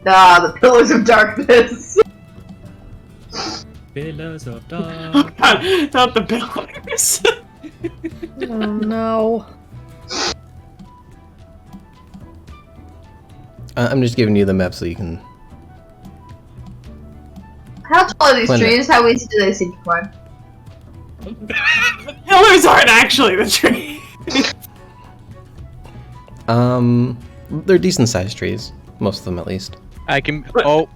Ah, the Pillars of Darkness. Pillars of Dark. God, not the pillars. Oh no. I'm just giving you the map so you can. How tall are these Climb it. trees? How easy do they seem to climb? The pillars aren't actually the tree. They're decent sized trees, most of them at least. I can. Oh,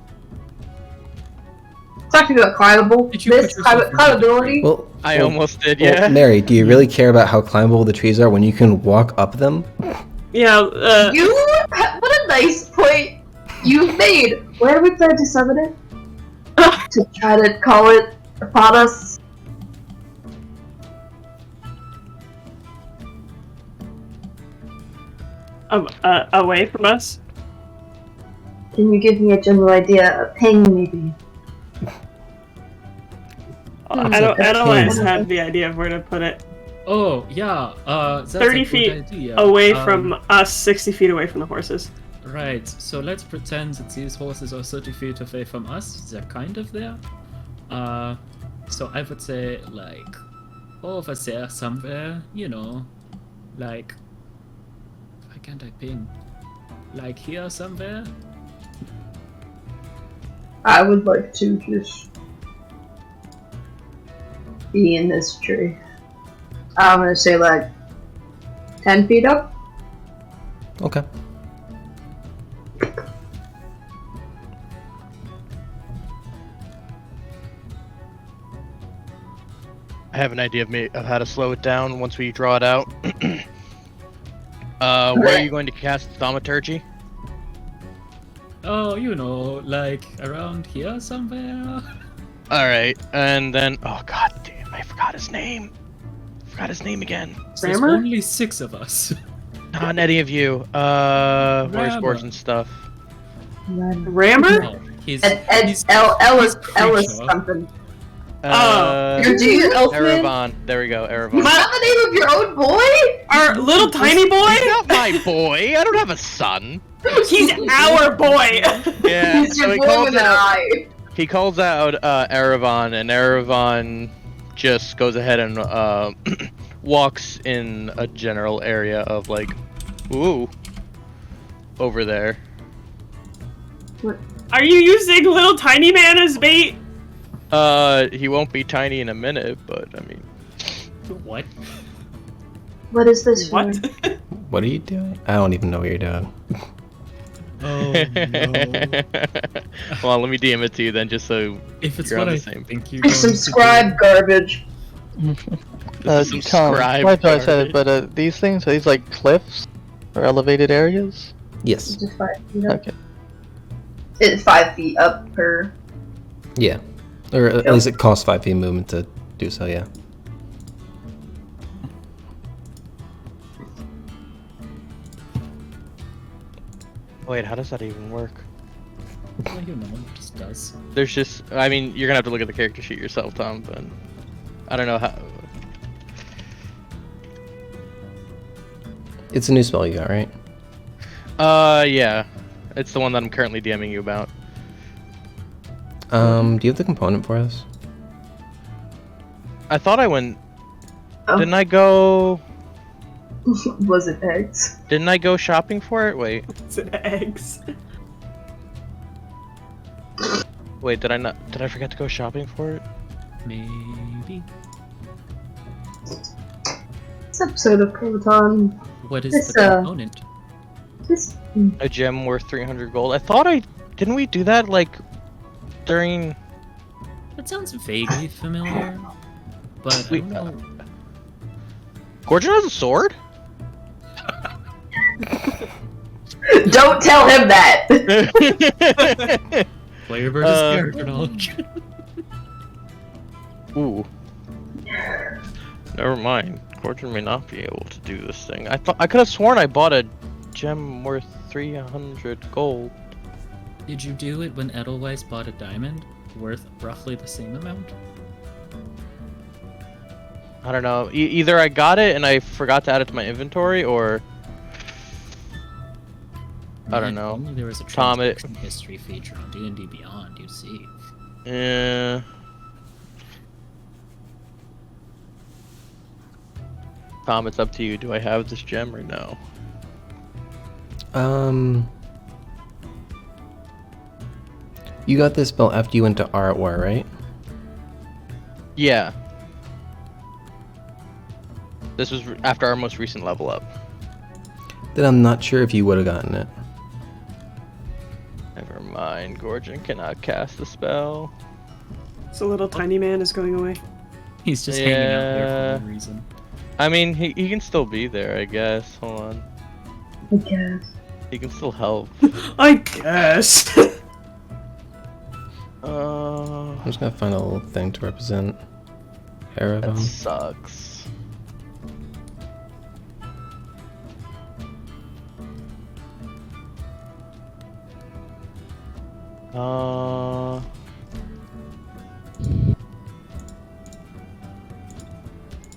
Talking about climbable. Did you This put yourself in climbability. Well, I well, almost did. well, Yeah. Mary, do you really care about how climbable the trees are when you can walk up them? Yeah, What a nice point you've made. Where do we plan to summon it? To try to call it upon us? away from us. Can you give me a general idea? A ping, maybe. Adelaide's have the idea of where to put it. Oh, yeah. That's 30 a good feet idea. away from us, 60 feet away from the horses. Right, so let's pretend that these horses are 30 feet away from us. They're kind of there. So I would say, like, over there somewhere, you know, like, why can't I ping? Like here somewhere? I would like to just be in this tree. I'm gonna say like 10 feet up. Okay. I have an idea of how to slow it down once we draw it out. Where are you going to cast thaumaturgy? Oh, you know, like around here somewhere? Alright, and then... Oh god damn, I forgot his name. Forgot his name again. There's Rammer? only 6 of us. Not any of you. Where's Rammer. Gorgeon stuff? Rammer? No, he's Ellis creature. something. Do your elf man? Erevan. There we go, Is Erevan. that the name of your own boy? Our little tiny boy? He's not my boy. I don't have a son. He's our boy. Yeah. He's your so boy with an eye. he calls out Erevan, and Erevan just goes ahead and walks in a general area of like, ooh, over there. Are you using little tiny man as bait? He won't be tiny in a minute, but I mean. What? What is this What? for? What are you doing? I don't even know what you're doing. Oh no. Well, let me DM it to you then, just so If it's you're what on I the same. think you're going to Subscribe garbage. This is some Tom, scribe right after I said garbage. it, but these things, are these like cliffs? Or elevated areas? Yes. Just 5 feet up. Okay. It's 5 feet up per. Yeah. Or at least it costs 5 feet movement to do so, yeah. Wait, how does that even work? Well, you know, it just does. There's just, I mean, you're gonna have to look at the character sheet yourself, Tom, but I don't know how. It's a new spell you got, right? Yeah. It's the one that I'm currently DMing you about. Do you have the component for us? I thought I went. Oh. Didn't I go? Was it eggs? Didn't I go shopping for it? Wait. It's eggs. Wait, did I not? Did I forget to go shopping for it? Maybe. this episode of Crobaton. What is This, the component? Just A gem worth 300 gold. I thought didn't we do that like during? That sounds vaguely familiar, but I don't know. Gorgon has a sword? don't tell him that. Player versus character knowledge. Ooh. Never mind. Gorgon may not be able to do this thing. I could have sworn I bought a gem worth 300 gold. Did you do it when Edelweiss bought a diamond worth roughly the same amount? I don't know. Either I got it and I forgot to add it to my inventory, or I don't know. Only there was a Tom, transaction history feature on D&D Beyond, you see. Yeah. Tom, it's up to you. Do I have this gem or no? You got this spell after you went to Artwar, right? Yeah. This was after our most recent level up. Then I'm not sure if you would have gotten it. Never mind. Gorgon cannot cast the spell. So little tiny man is going away. He's just hanging out there for no reason. I mean, he can still be there, I guess. Hold on. I guess. He can still help. I guess. I'm just gonna find a little thing to represent That Erevan. sucks.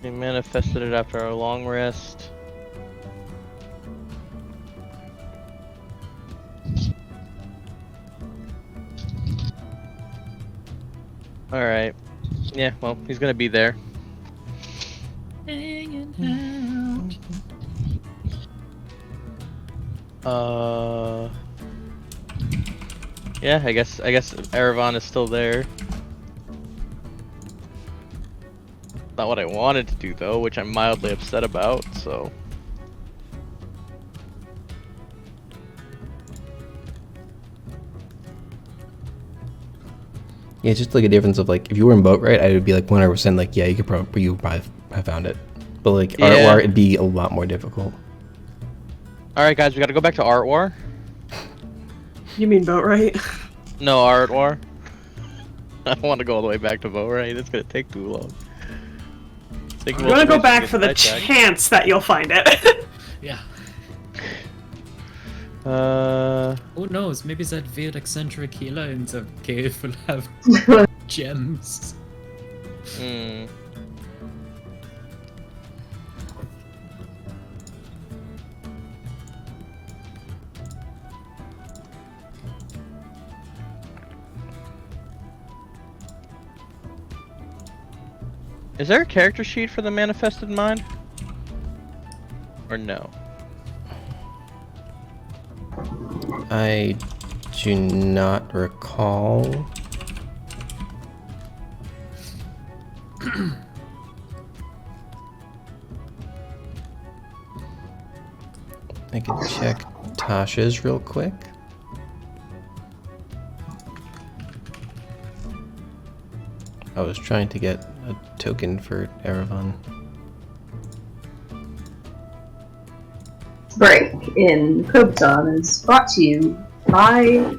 We manifested it after our long rest. Alright. Yeah, well, he's gonna be there. Hanging out. Yeah, I guess Erevan is still there. Not what I wanted to do though, which I'm mildly upset about, so. Yeah, it's just like a difference of like if you were in boat, right? I would be like 100% like, yeah, you probably have found it. But like Yeah. Artwar, it'd be a lot more difficult. Alright guys, we gotta go back to Artwar. You mean boat, right? No, Artwar. I don't want to go all the way back to Boatwright, it's gonna take too long. You want to go back for the chance that you'll find it. Yeah. Who Who knows? Maybe that weird eccentric healer in the cave will have gems. Hmm. Is there a character sheet for the manifested mind? Or no? I do not recall. I can check Tasha's real quick. I was trying to get a token for Erevan. Break in Crobaton is brought to you by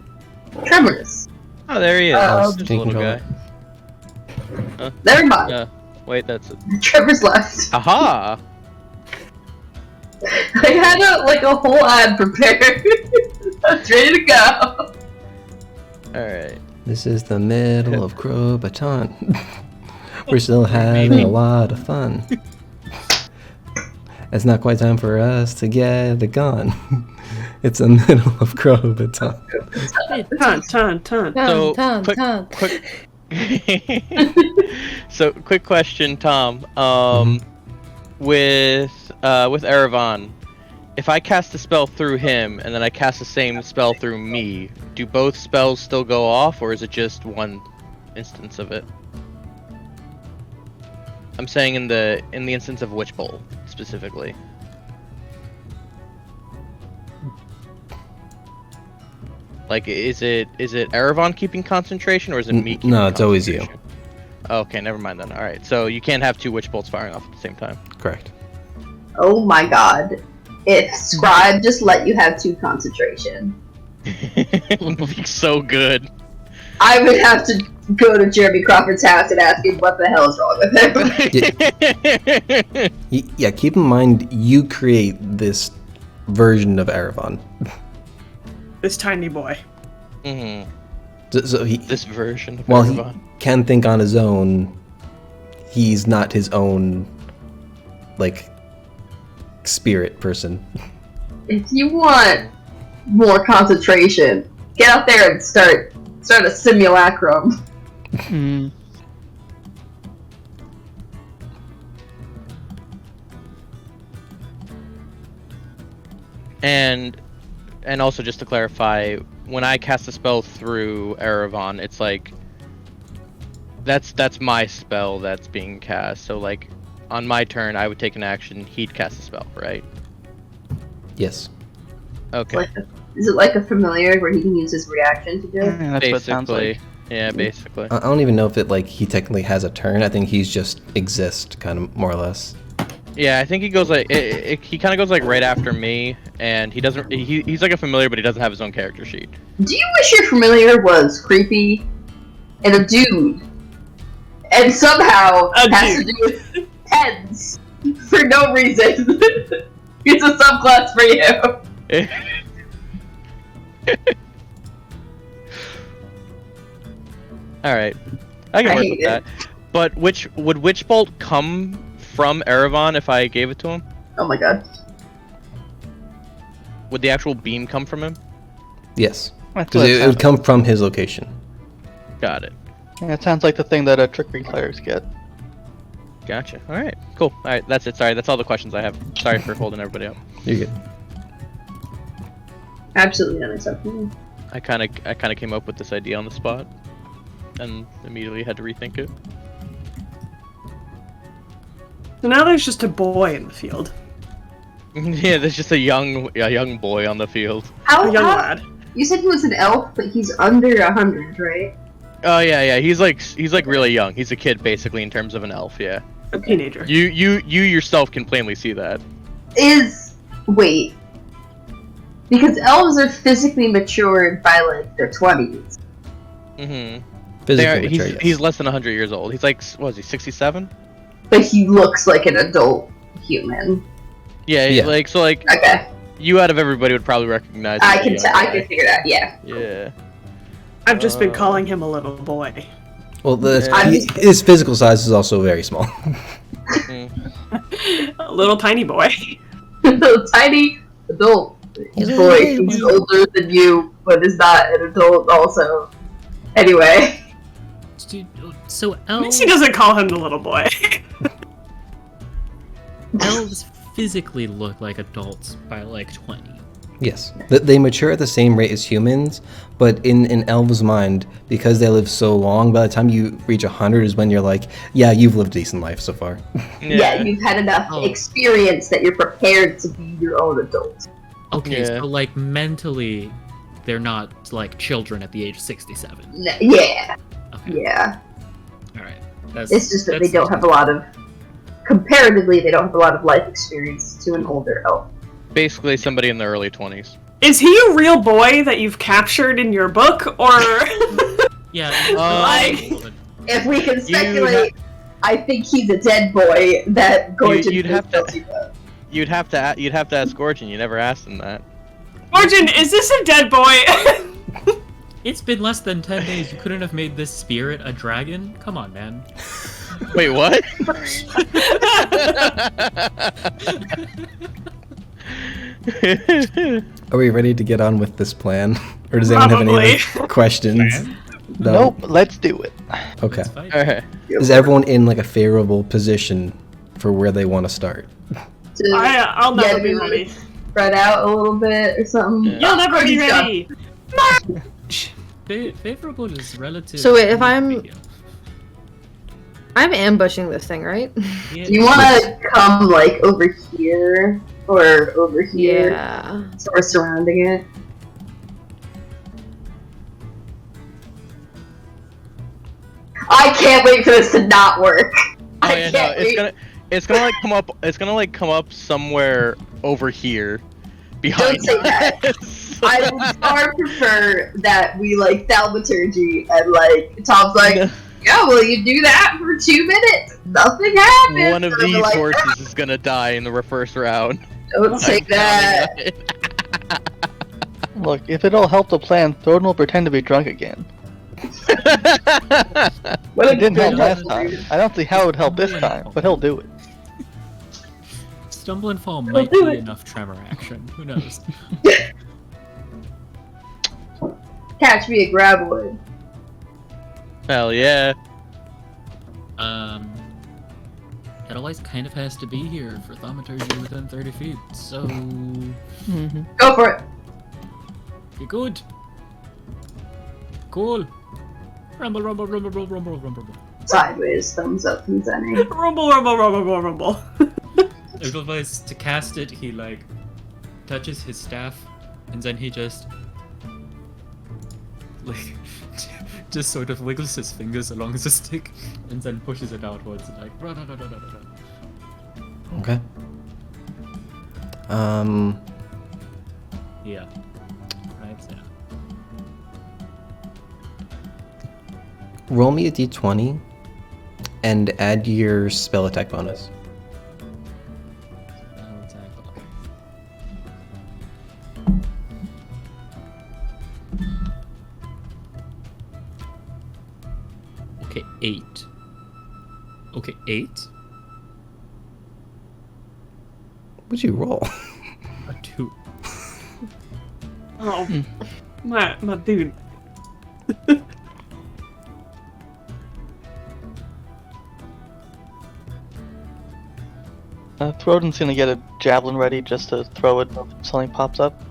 Tremors. Oh, there he is. Oh, This taking little control. guy. Never mind. Yeah. Wait, that's it. Trevor's left. Aha! I had a whole ad prepared. I was ready to go. Alright. This is the middle of Crobaton. We're still having a lot of fun. It's not quite time for us to get a gun. It's the middle of Crobaton. So, quick question, Tom. With Erevan, if I cast a spell through him and then I cast the same spell through me, do both spells still go off, or is it just one instance of it? I'm saying in the instance of Witch Bolt specifically. Like, is it Erevan keeping concentration, or is it me keeping No, it's always you. concentration? Okay, never mind then. Alright, so you can't have 2 Witch Bolts firing off at the same time. Correct. Oh my god. If Scribe just let you have 2 concentration, It would be so good. I would have to go to Jeremy Crawford's house and ask him what the hell is wrong with him. Yeah, keep in mind, you create this version of Erevan. This tiny boy. Mm-hmm. So he, This version of while he Erevan. can think on his own, he's not his own, like, spirit person. If you want more concentration, get out there and start a simulacrum. Hmm. And also, just to clarify, when I cast a spell through Erevan, it's like that's my spell that's being cast. So like on my turn, I would take an action. He'd cast a spell, right? Yes. Okay. Is it like a familiar where he can use his reaction to do it? Yeah, that's what it sounds Basically, like. yeah, basically. I don't even know if it, like, he technically has a turn. I think he's just exist, kind of, more or less. Yeah, I think he goes like he kind of goes like right after me, and he doesn't. He's like a familiar, but he doesn't have his own character sheet. Do you wish your familiar was creepy and a dude, and somehow has to do with pens for no reason? It's a subclass for you. All right, I can I work hate with it. that. But would Witch Bolt come from Erevan if I gave it to him? Oh my god. Would the actual beam come from him? Yes. That's Because what it would come from his location. Got it. Yeah, it sounds like the thing that trickery clerics get. Gotcha. All right. Cool. All right. That's it. Sorry. That's all the questions I have. Sorry for holding everybody up. You're good. Absolutely unacceptable. I kind of came up with this idea on the spot, and immediately had to rethink it. So now there's just a boy in the field. Yeah, there's just a young boy on the field. How, A young how- lad. You said he was an elf, but he's under 100, right? Oh yeah. He's like really young. He's a kid basically in terms of an elf. Yeah. A teenager. You yourself can plainly see that. Wait. Because elves are physically matured by, like, their 20s. Mm-hmm. Physically mature, yes. He's less than 100 years old. He's like, what is he, 67? But he looks like an adult human. Yeah. Yeah. Like so like Okay. you out of everybody would probably recognize. I him can as a young I guy. can figure that, yeah. Yeah. I've just been calling him a little boy. Well, I'm- his physical size is also very small. A little tiny boy. Little tiny adult boy who's older than you, but is not an adult also. Anyway. Dude, so Missy doesn't call him the little boy. elves physically look like adults by like 20. Yes. They mature at the same rate as humans, but in an elf's mind, because they live so long, by the time you reach 100 is when you're like, yeah, you've lived a decent life so far. Yeah, you've had enough Oh. experience that you're prepared to be your own adult. Okay, Yeah. so like mentally, they're not like children at the age of 67. Yeah. Okay, Yeah. all right. That's, It's just that they that's- don't have a lot of, comparatively, they don't have a lot of life experience to an older elf. Basically, somebody in their early 20s. Is he a real boy that you've captured in your book, or Yeah. Like- If we can speculate, I think he's a dead boy that Gorgon you'd have to- tells you about. You'd have to ask Gorgon. You never asked him that. Origin? Is this a dead boy? It's been less than 10 days. You couldn't have made this spirit a dragon? Come on, man. Wait, what? Are we ready to get on with this plan? Or does anyone have any other questions? No? Nope, let's do it. Okay. Let's fight. Alright. Is everyone in, like, a favorable position for where they want to start? I'll never be do it ready. Spread out a little bit or something. You'll never be He's done. ready. Favorable is relative. So wait, if I'm- medium. I'm ambushing this thing, right? Yeah. Do you want to come like over here or over here? Yeah. So we're surrounding it. I can't wait for this to not work. Oh I yeah, no, can't wait. it's gonna like come up. It's gonna like come up somewhere over here, behind. Don't say that. us. I would far prefer that we like thaumaturgy and like Tom's like, yeah, well you do that for 2 minutes, nothing happens. One of And I'm these like, horses is gonna die in the first round. Don't say I'm that. counting on it. Look, if it'll help the plan, Throden will pretend to be drunk again. What It didn't help good last one. time. I don't see how it would help this time, but he'll do it. Stumble and fall might do be it. enough tremor action. Who knows? Catch me a graboid. Hell yeah. It always kind of has to be here for thaumaturgy within 30 feet, so Go for it. be good. Cool. Rumble, rumble, rumble, rumble, rumble, rumble, rumble. Sideways, thumbs up from Zenny. Rumble, rumble, rumble, rumble, rumble. Otherwise, to cast it, he like touches his staff, and then he just like just sort of wiggles his fingers along the stick, and then pushes it outwards and like run, run, run, run, run, run. Okay. Yeah. Right there. Roll me a d20 and add your spell attack bonus. Okay, 8. Okay, 8? What'd you roll? A 2. Oh, my dude. Throden's gonna get a javelin ready just to throw it if something pops up.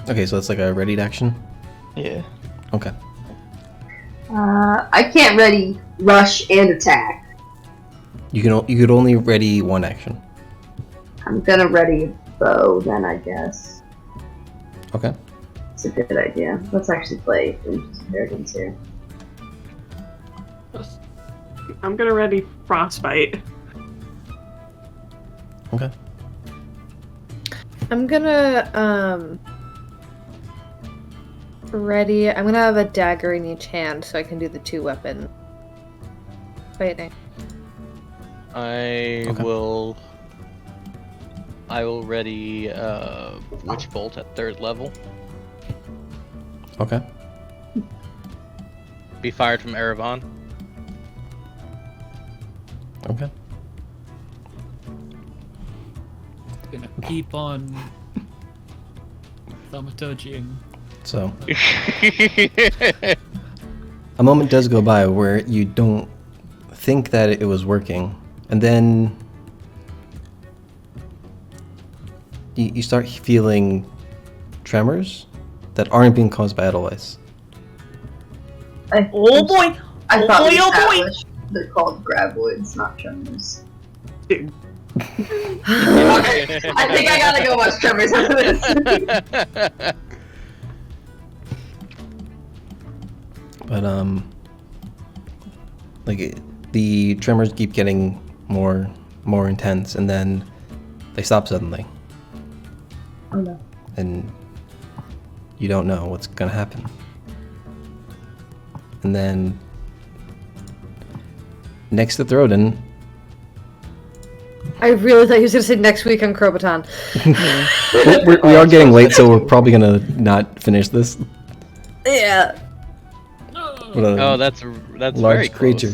Okay, so that's like a readied action? Yeah. Okay. I can't ready rush and attack. You could only ready one action. I'm gonna ready a bow then, I guess. Okay. It's a good idea. Let's actually play Inheritance here. I'm gonna ready Frostbite. Okay. I'm gonna ready. I'm gonna have a dagger in each hand so I can do the 2-weapon fighting. I Okay. will ready Witch Bolt at 3rd level. Okay. Be fired from Erevan. Okay. Gonna keep on thaumaturgying. So a moment does go by where you don't think that it was working, and then you start feeling tremors that aren't being caused by Edelweiss. Oh boy! I Oh thought boy, we oh boy! established they're called graboids, not tremors. Dude. I think I gotta go watch Tremors after this. But the tremors keep getting more intense, and then they stop suddenly. Oh no. And you don't know what's gonna happen. And then next to Throden, I really thought he was gonna say next week on Crobaton. we are getting late, so we're probably gonna not finish this. Yeah. What a Oh, that's very large close. creature.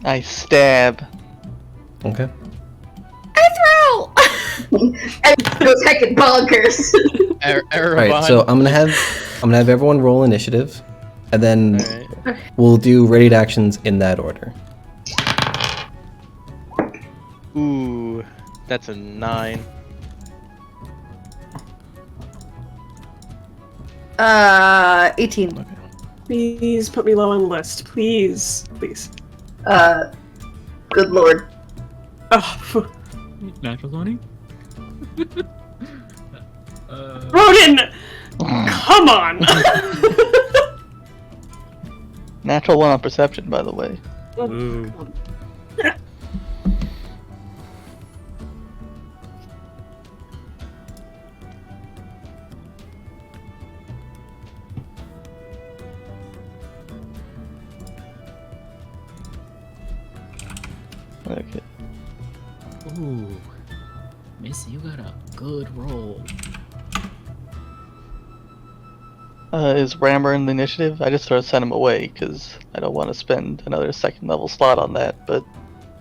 I stab. Okay. I throw! And goes heckin' bonkers. Erevan. Alright, so I'm gonna have everyone roll initiative, and then Alright. we'll do readied actions in that order. Ooh, that's a 9. 18. Okay. Please put me low on the list. Please. Please. Good lord. Oh, Natural 20? Rodin! Come on! Natural 1 on perception, by the way. Ooh. Okay. Ooh. Missy, you got a good roll. Is Rammer in the initiative? I just sort of sent him away because I don't want to spend another second level slot on that, but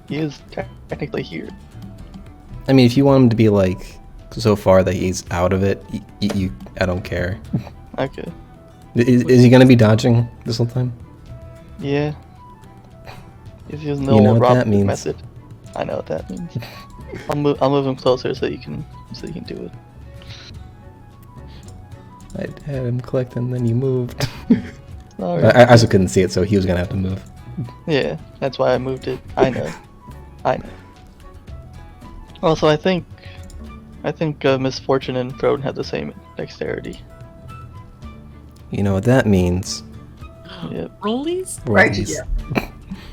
he is technically here. I mean, if you want him to be like so far that he's out of it, I don't care. Okay. Is he gonna be dodging this whole time? Yeah. He's using the You know old what that Robin means. method. I know what that means. I'll move him closer so you can do it. I had him collect and then you moved. Alright. I also couldn't see it, so he was gonna have to move. Yeah, that's why I moved it. I know. Also, I think Misfortune and Crobaton have the same dexterity. You know what that means? Yep. Rollies? Right, Rollies. yeah.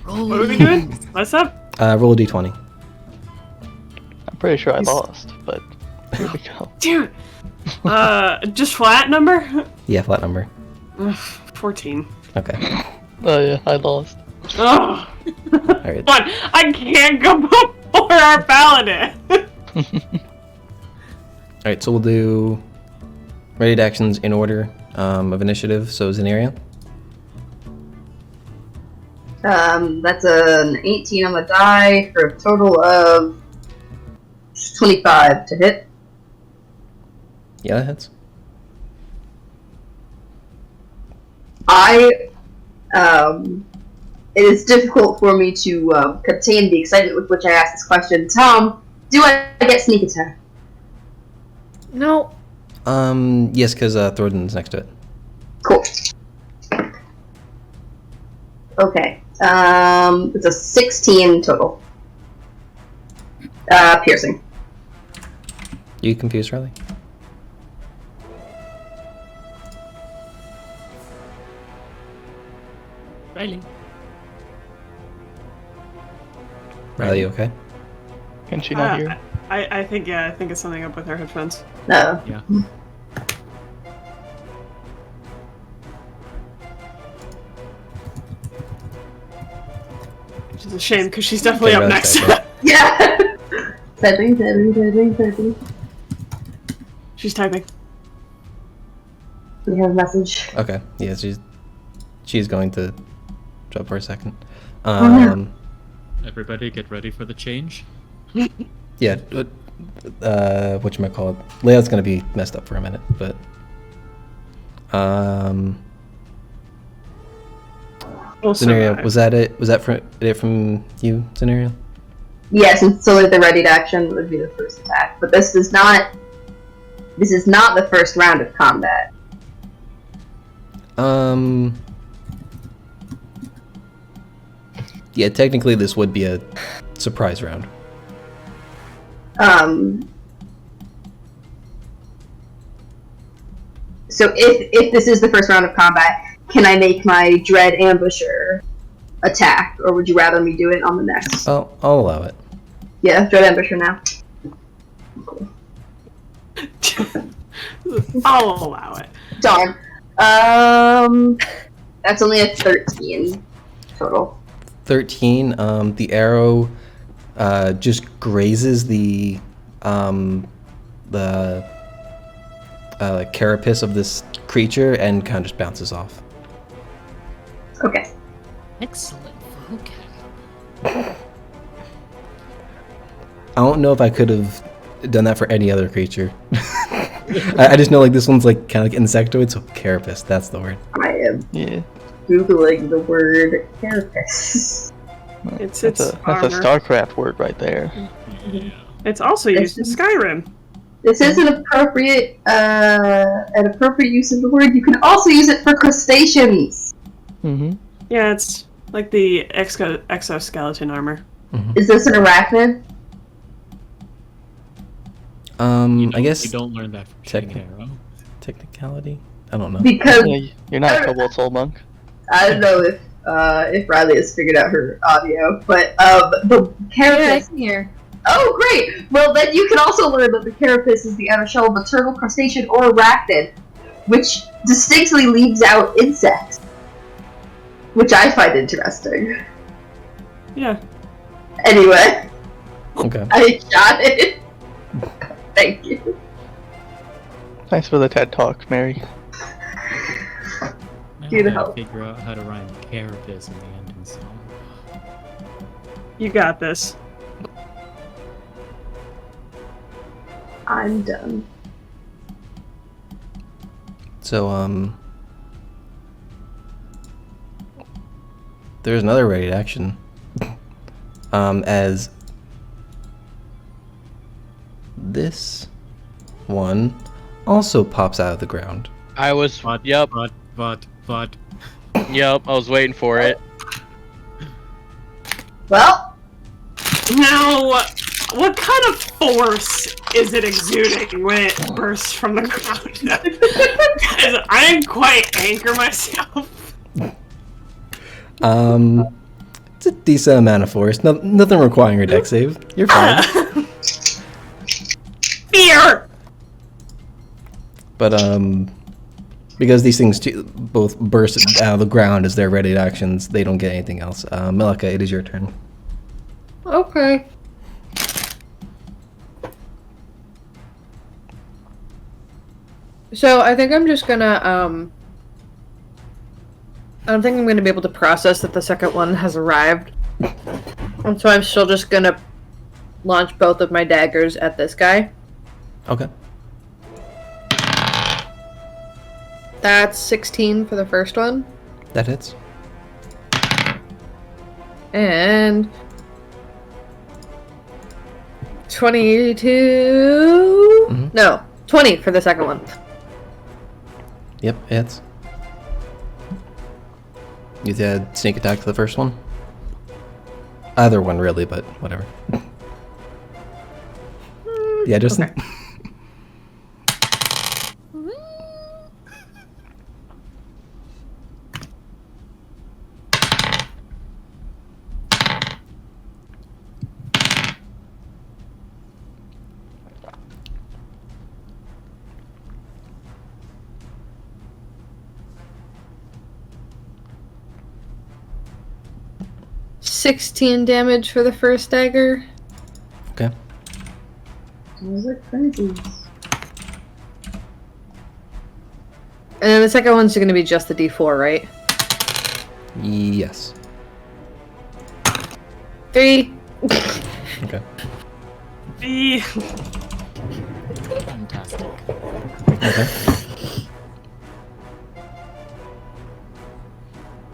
Rollies. What are we doing? What's up? Roll a d20. I'm pretty sure I lost, but here we go. Dude! Just flat number? Yeah, flat number. 14. Okay. Oh yeah, I lost. Ugh. Alright. But I can't go before our paladin! Alright, so we'll do ready actions in order of initiative. So Zenaria. That's an 18 on the die for a total of 25 to hit. Yeah, that hits. It is difficult for me to contain the excitement with which I ask this question. Tom, do I get sneak attack? No. Yes, because Thornton's next to it. Cool. Okay. It's a 16 total. Piercing. You confused, Riley? Riley. Riley, you okay? Can she not hear? I think it's something up with her headphones. No. Yeah. Which is a shame because she's definitely Okay, up Riley's next. typing. Yeah. Typing. She's typing. We have a message. Okay. Yeah, she's going to drop for a second. Everybody get ready for the change. Yeah. Whatchamacallit? Layout's gonna be messed up for a minute, but Scenario, was that it? Was that from you, Scenario? Yes, and so the ready to action would be the first attack. But this is not the first round of combat. Yeah, technically this would be a surprise round. So if this is the first round of combat, can I make my Dread Ambusher attack, or would you rather me do it on the next? I'll allow it. Yeah, Dread Ambusher now. I'll allow it. Darn. That's only a 13 total. 13. The arrow just grazes the carapace of this creature and kind of just bounces off. Okay. Excellent vocab. I don't know if I could have done that for any other creature. I just know like this one's like kind of like insectoid, so carapace, that's the word. I am Yeah. Googling the word carapace. It's That's a armor. StarCraft word right there. Yeah. It's also used in Skyrim. This is an appropriate use of the word. You can also use it for crustaceans. Mm-hmm. Yeah, it's like the exoskeleton armor. Is this an arachnid? I guess You don't learn that from shooting an arrow. technicality. I don't know. Because Yeah, you're not a Cobalt Soul Monk. I don't know if Riley has figured out her audio, but the carapace. can hear. Oh, great! Well, then you can also learn that the carapace is the outer shell of a turtle, crustacean, or arachnid, which distinctly leaves out insects, which I find interesting. Yeah. Anyway, Okay. I shot it. Thank you. Thanks for the TED Talk, Mary. Now Here to I gotta help. figure out how to rhyme carapace in the ending song. You got this. I'm done. So, there's another ready to action. As this one also pops out of the ground. I was. But, Yep. but. Yep. I was waiting for it. Well, Now, what kind of force is it exuding when it bursts from the ground? Because I didn't quite anchor myself. It's a decent amount of force. Nothing requiring a deck save. You're fine. Fear! But because these things both burst out of the ground as they're ready actions, they don't get anything else. Melika, it is your turn. Okay. So I think I'm just gonna I don't think I'm gonna be able to process that the second one has arrived. And so I'm still just gonna launch both of my daggers at this guy. Okay. That's 16 for the first one. That hits. And 22. Mhm. No, 20 for the second one. Yep, it hits. You had sneak attack to the first one? Either one, really, but whatever. Yeah, just. Okay. $16 damage for the first dagger. Okay. those are crazy. And then the second one's going to be just the D4, right? Yes. 3. Okay. The Fantastic. Okay.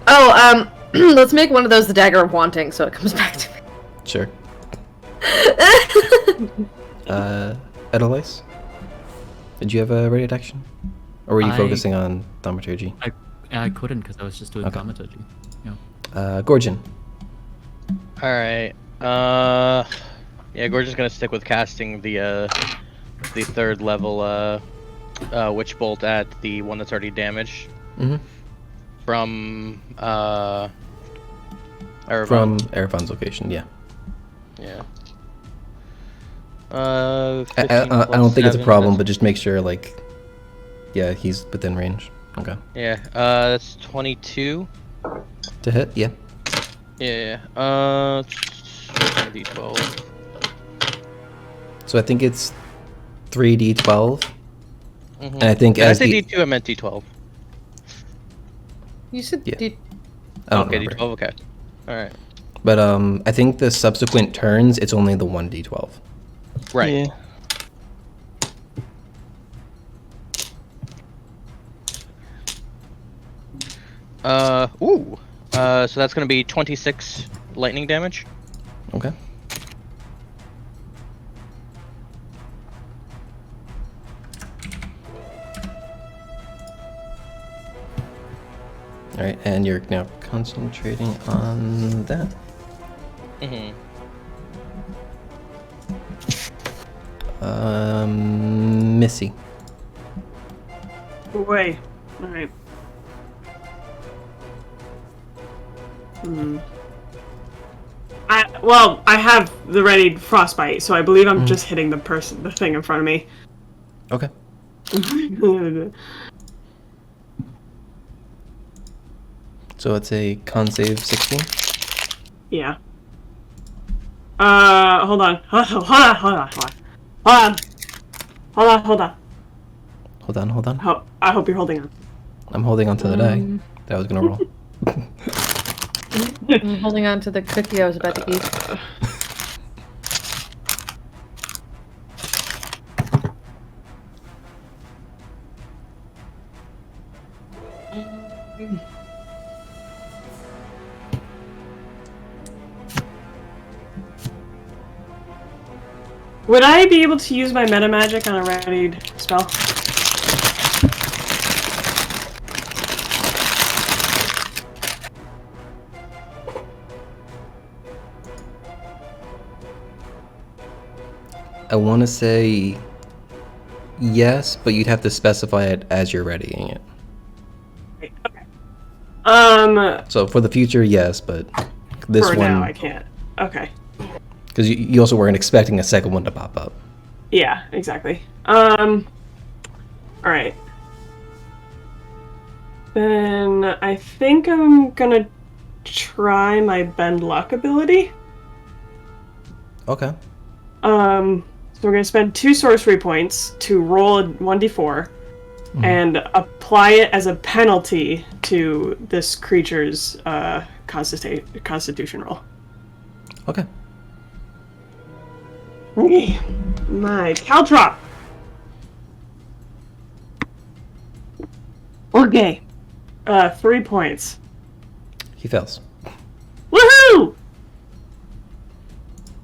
Oh, let's make one of those the dagger of wanting so it comes back to me. Sure. Edelweiss? Did you have a ready action? Or were you I- focusing on thaumaturgy? I couldn't because I was just doing Okay. thaumaturgy. Yeah. Gorgon. All right. Yeah, Gorge's gonna stick with casting the third level witch bolt at the one that's already damaged Mm-hmm. from Erebon. From Erebon's location, yeah. Yeah. I 15 don't think it's a plus problem, 7, but just make sure, like, yeah, he's within range. Okay. yeah, that's 22. To hit, yeah. Yeah. D12. So I think it's 3d12, Mhm. and I think Did I as say the D2? I meant D12. You said Yeah. D- I don't Okay, remember. D12. Okay. All right. But I think the subsequent turns, it's only the 1d12. Right. Yeah. Ooh. So that's gonna be 26 lightning damage. Okay. All right, and you're now concentrating on that. Missy. Wait. Alright. I have the ready frostbite, so I believe I'm just hitting the thing in front of me. Okay. So it's a con save 16. Yeah. Hold on. Hold on. I hope you're holding on. I'm holding on to the die that I was gonna roll. I'm holding on to the cookie I was about to eat. Would I be able to use my meta magic on a readied spell? I want to say yes, but you'd have to specify it as you're readying it. Okay. So for the future, yes, but this for one now I can't. Okay. because you also weren't expecting a second one to pop up. Yeah, exactly. All right. Then I think I'm gonna try my bend luck ability. Okay. So we're gonna spend 2 sorcery points to roll a 1d4 and apply it as a penalty to this creature's constitution roll. Okay. Okay. My caltrop. Okay. 3 points. He fails. Woohoo!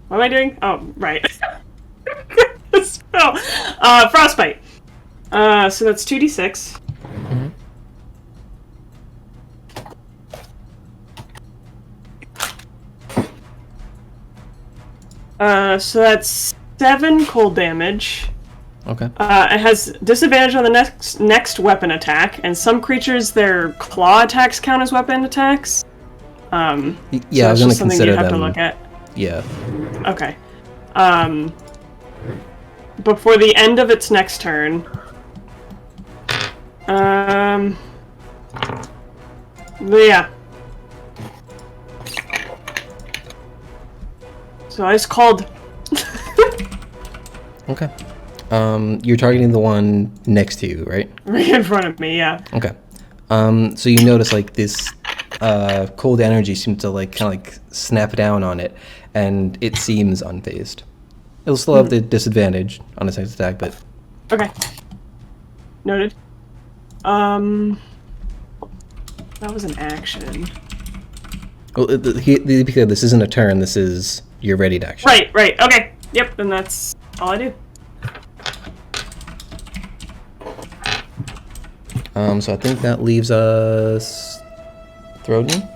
What am I doing? Oh, right. Spell. Frostbite. So that's 2d6. So that's 7 cold damage. Okay. It has disadvantage on the next weapon attack, and some creatures, their claw attacks count as weapon attacks. Yeah, so I was that's gonna just something consider you have them. to look at. Yeah. Okay. Before the end of its next turn. Yeah. So I just called. Okay. You're targeting the one next to you, right? Right in front of me, yeah. Okay. So you notice like this cold energy seems to like kind of like snap down on it, and it seems unfazed. It'll still have the disadvantage on its next attack, but Okay. Noted. That was an action. well, because this isn't a turn. This is your readied action. Right. Okay. Yep, and that's all I do. So I think that leaves us Throden.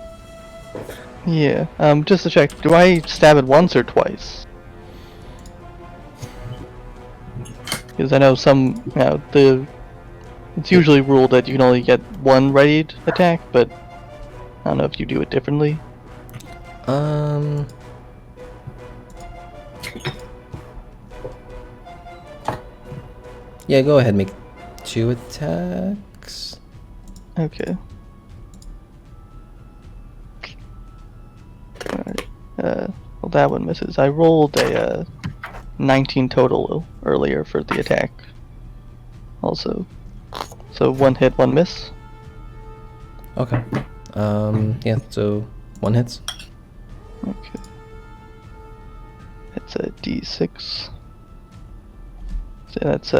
Yeah. Just to check, do I stab it once or twice? Because I know some, it's usually ruled that you can only get one readied attack, but I don't know if you do it differently. Yeah, go ahead, make 2 attacks. Okay. Alright. Well, that one misses. I rolled a 19 total earlier for the attack. Also. So 1 hit, 1 miss. Okay. Yeah, so 1 hits. Okay. It's a d6. So that's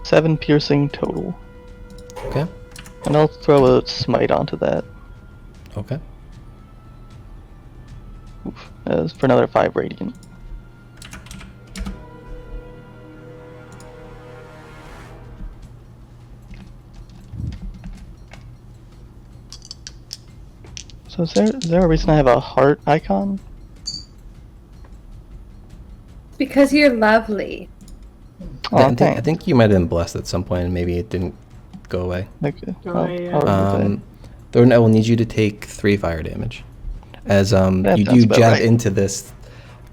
7 piercing total. Okay. And I'll throw a smite onto that. Okay. For another 5 radiant. So is there a reason I have a heart icon? Because you're lovely. Oh, I thanks. think you might have been blessed at some point, and maybe it didn't go away. Okay. Oh, yeah. I'll remove that. Thornton, I will need you to take 3 fire damage. As That you sounds do about jab right. into this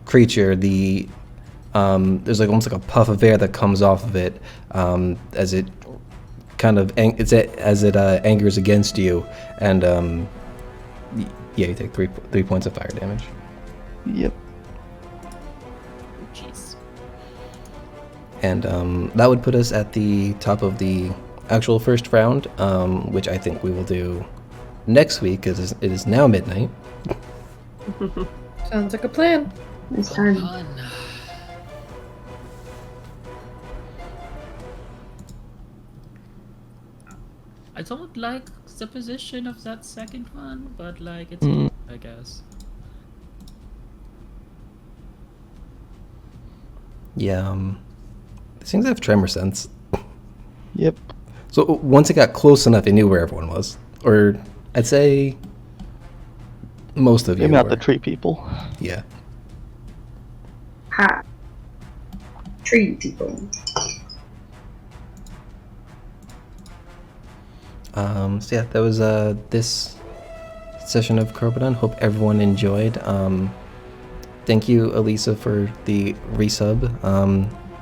creature, there's like almost like a puff of air that comes off of it as it kind of angers against you, and yeah, you take 3 points of fire damage. Yep. Jeez. And that would put us at the top of the actual first round, which I think we will do next week, because it is now midnight. Sounds like a plan. It's time. Fun. I don't like the position of that second one, but like it's Mm. I guess. Yeah, these things have tremor sense. Yep. So once it got close enough, it knew where everyone was. Or I'd say most of you Maybe not were. the tree people. Yeah. Ha. Tree people. So yeah, that was this session of Crobaton. Hope everyone enjoyed. Thank you, Elisa, for the resub.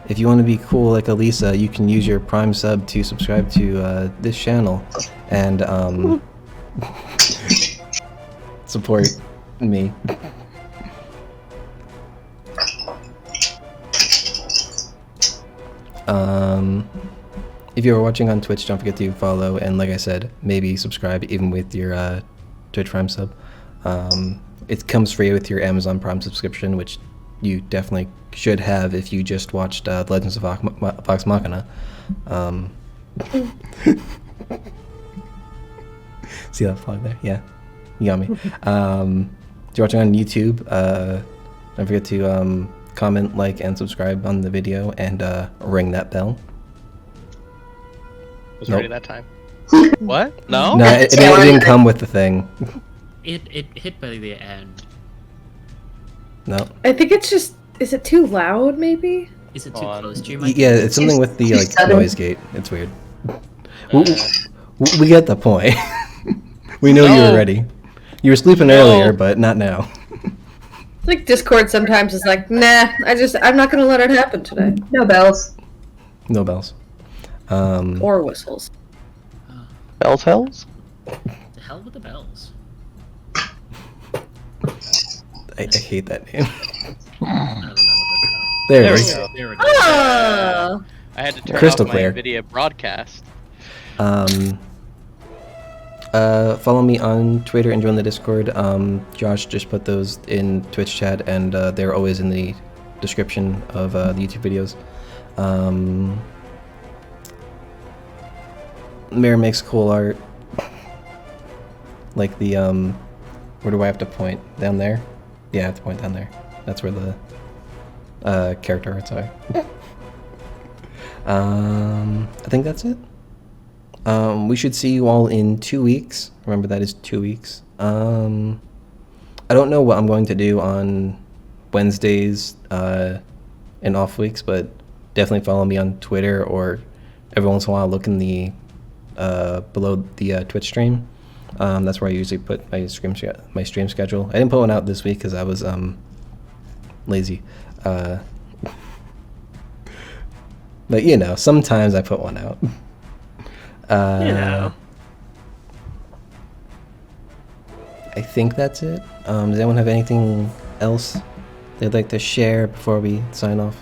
If you want to be cool like Elisa, you can use your Prime sub to subscribe to this channel and support me. If you are watching on Twitch, don't forget to follow and, like I said, maybe subscribe even with your Twitch Prime sub. It comes free with your Amazon Prime subscription, which you definitely should have if you just watched Legends of Vox Machina. See that flag there? Yeah, you got me. If you're watching on YouTube, don't forget to comment, like, and subscribe on the video, and ring that bell. Was Nope. ready that time. What? No? No, it didn't come with the thing. It hit by the end. No. I think it's just. Is it too loud, maybe? Is it too On. close to your mic? Yeah, it's something with the Too like sudden. noise gate. It's weird. We get the point. We know you No. were ready. You were sleeping No. earlier, but not now. It's like Discord sometimes is like, nah, I'm not gonna let it happen today. No bells. No bells. Or whistles. Bells hells? The hell with the bells. I hate that name. I don't know what that's about. There There it we is. go. There we go. Oh! I had to turn Crystal off clear. my NVIDIA broadcast. Follow me on Twitter and join the Discord. Josh just put those in Twitch chat, and they're always in the description of the YouTube videos. Mira makes cool art. Like the where do I have to point? Down there? Yeah, I have to point down there. That's where the character arts are. I think that's it. We should see you all in 2 weeks. Remember, that is 2 weeks. I don't know what I'm going to do on Wednesdays and off weeks, but definitely follow me on Twitter, or every once in a while look in the below the Twitch stream. That's where I usually put my stream schedule. I didn't put one out this week because I was lazy. But you know, sometimes I put one out. You know. I think that's it. Does anyone have anything else they'd like to share before we sign off?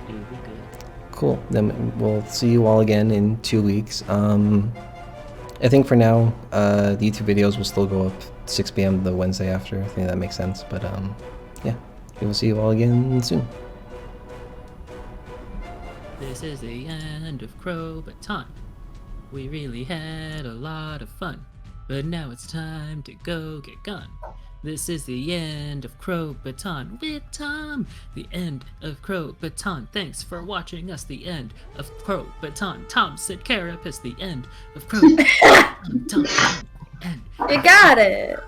Dude, we're good. Cool. Then we'll see you all again in 2 weeks. I think for now, the YouTube videos will still go up 6 p.m. the Wednesday after. I think that makes sense. But yeah, we will see you all again soon. This is the end of Crobaton. We really had a lot of fun, but now it's time to go get gone. This is the end of Crobaton with Tom. The end of Crobaton. Thanks for watching us. The end of Crobaton. Tom said carapace. The end of Crobaton. Tom. End. You got it.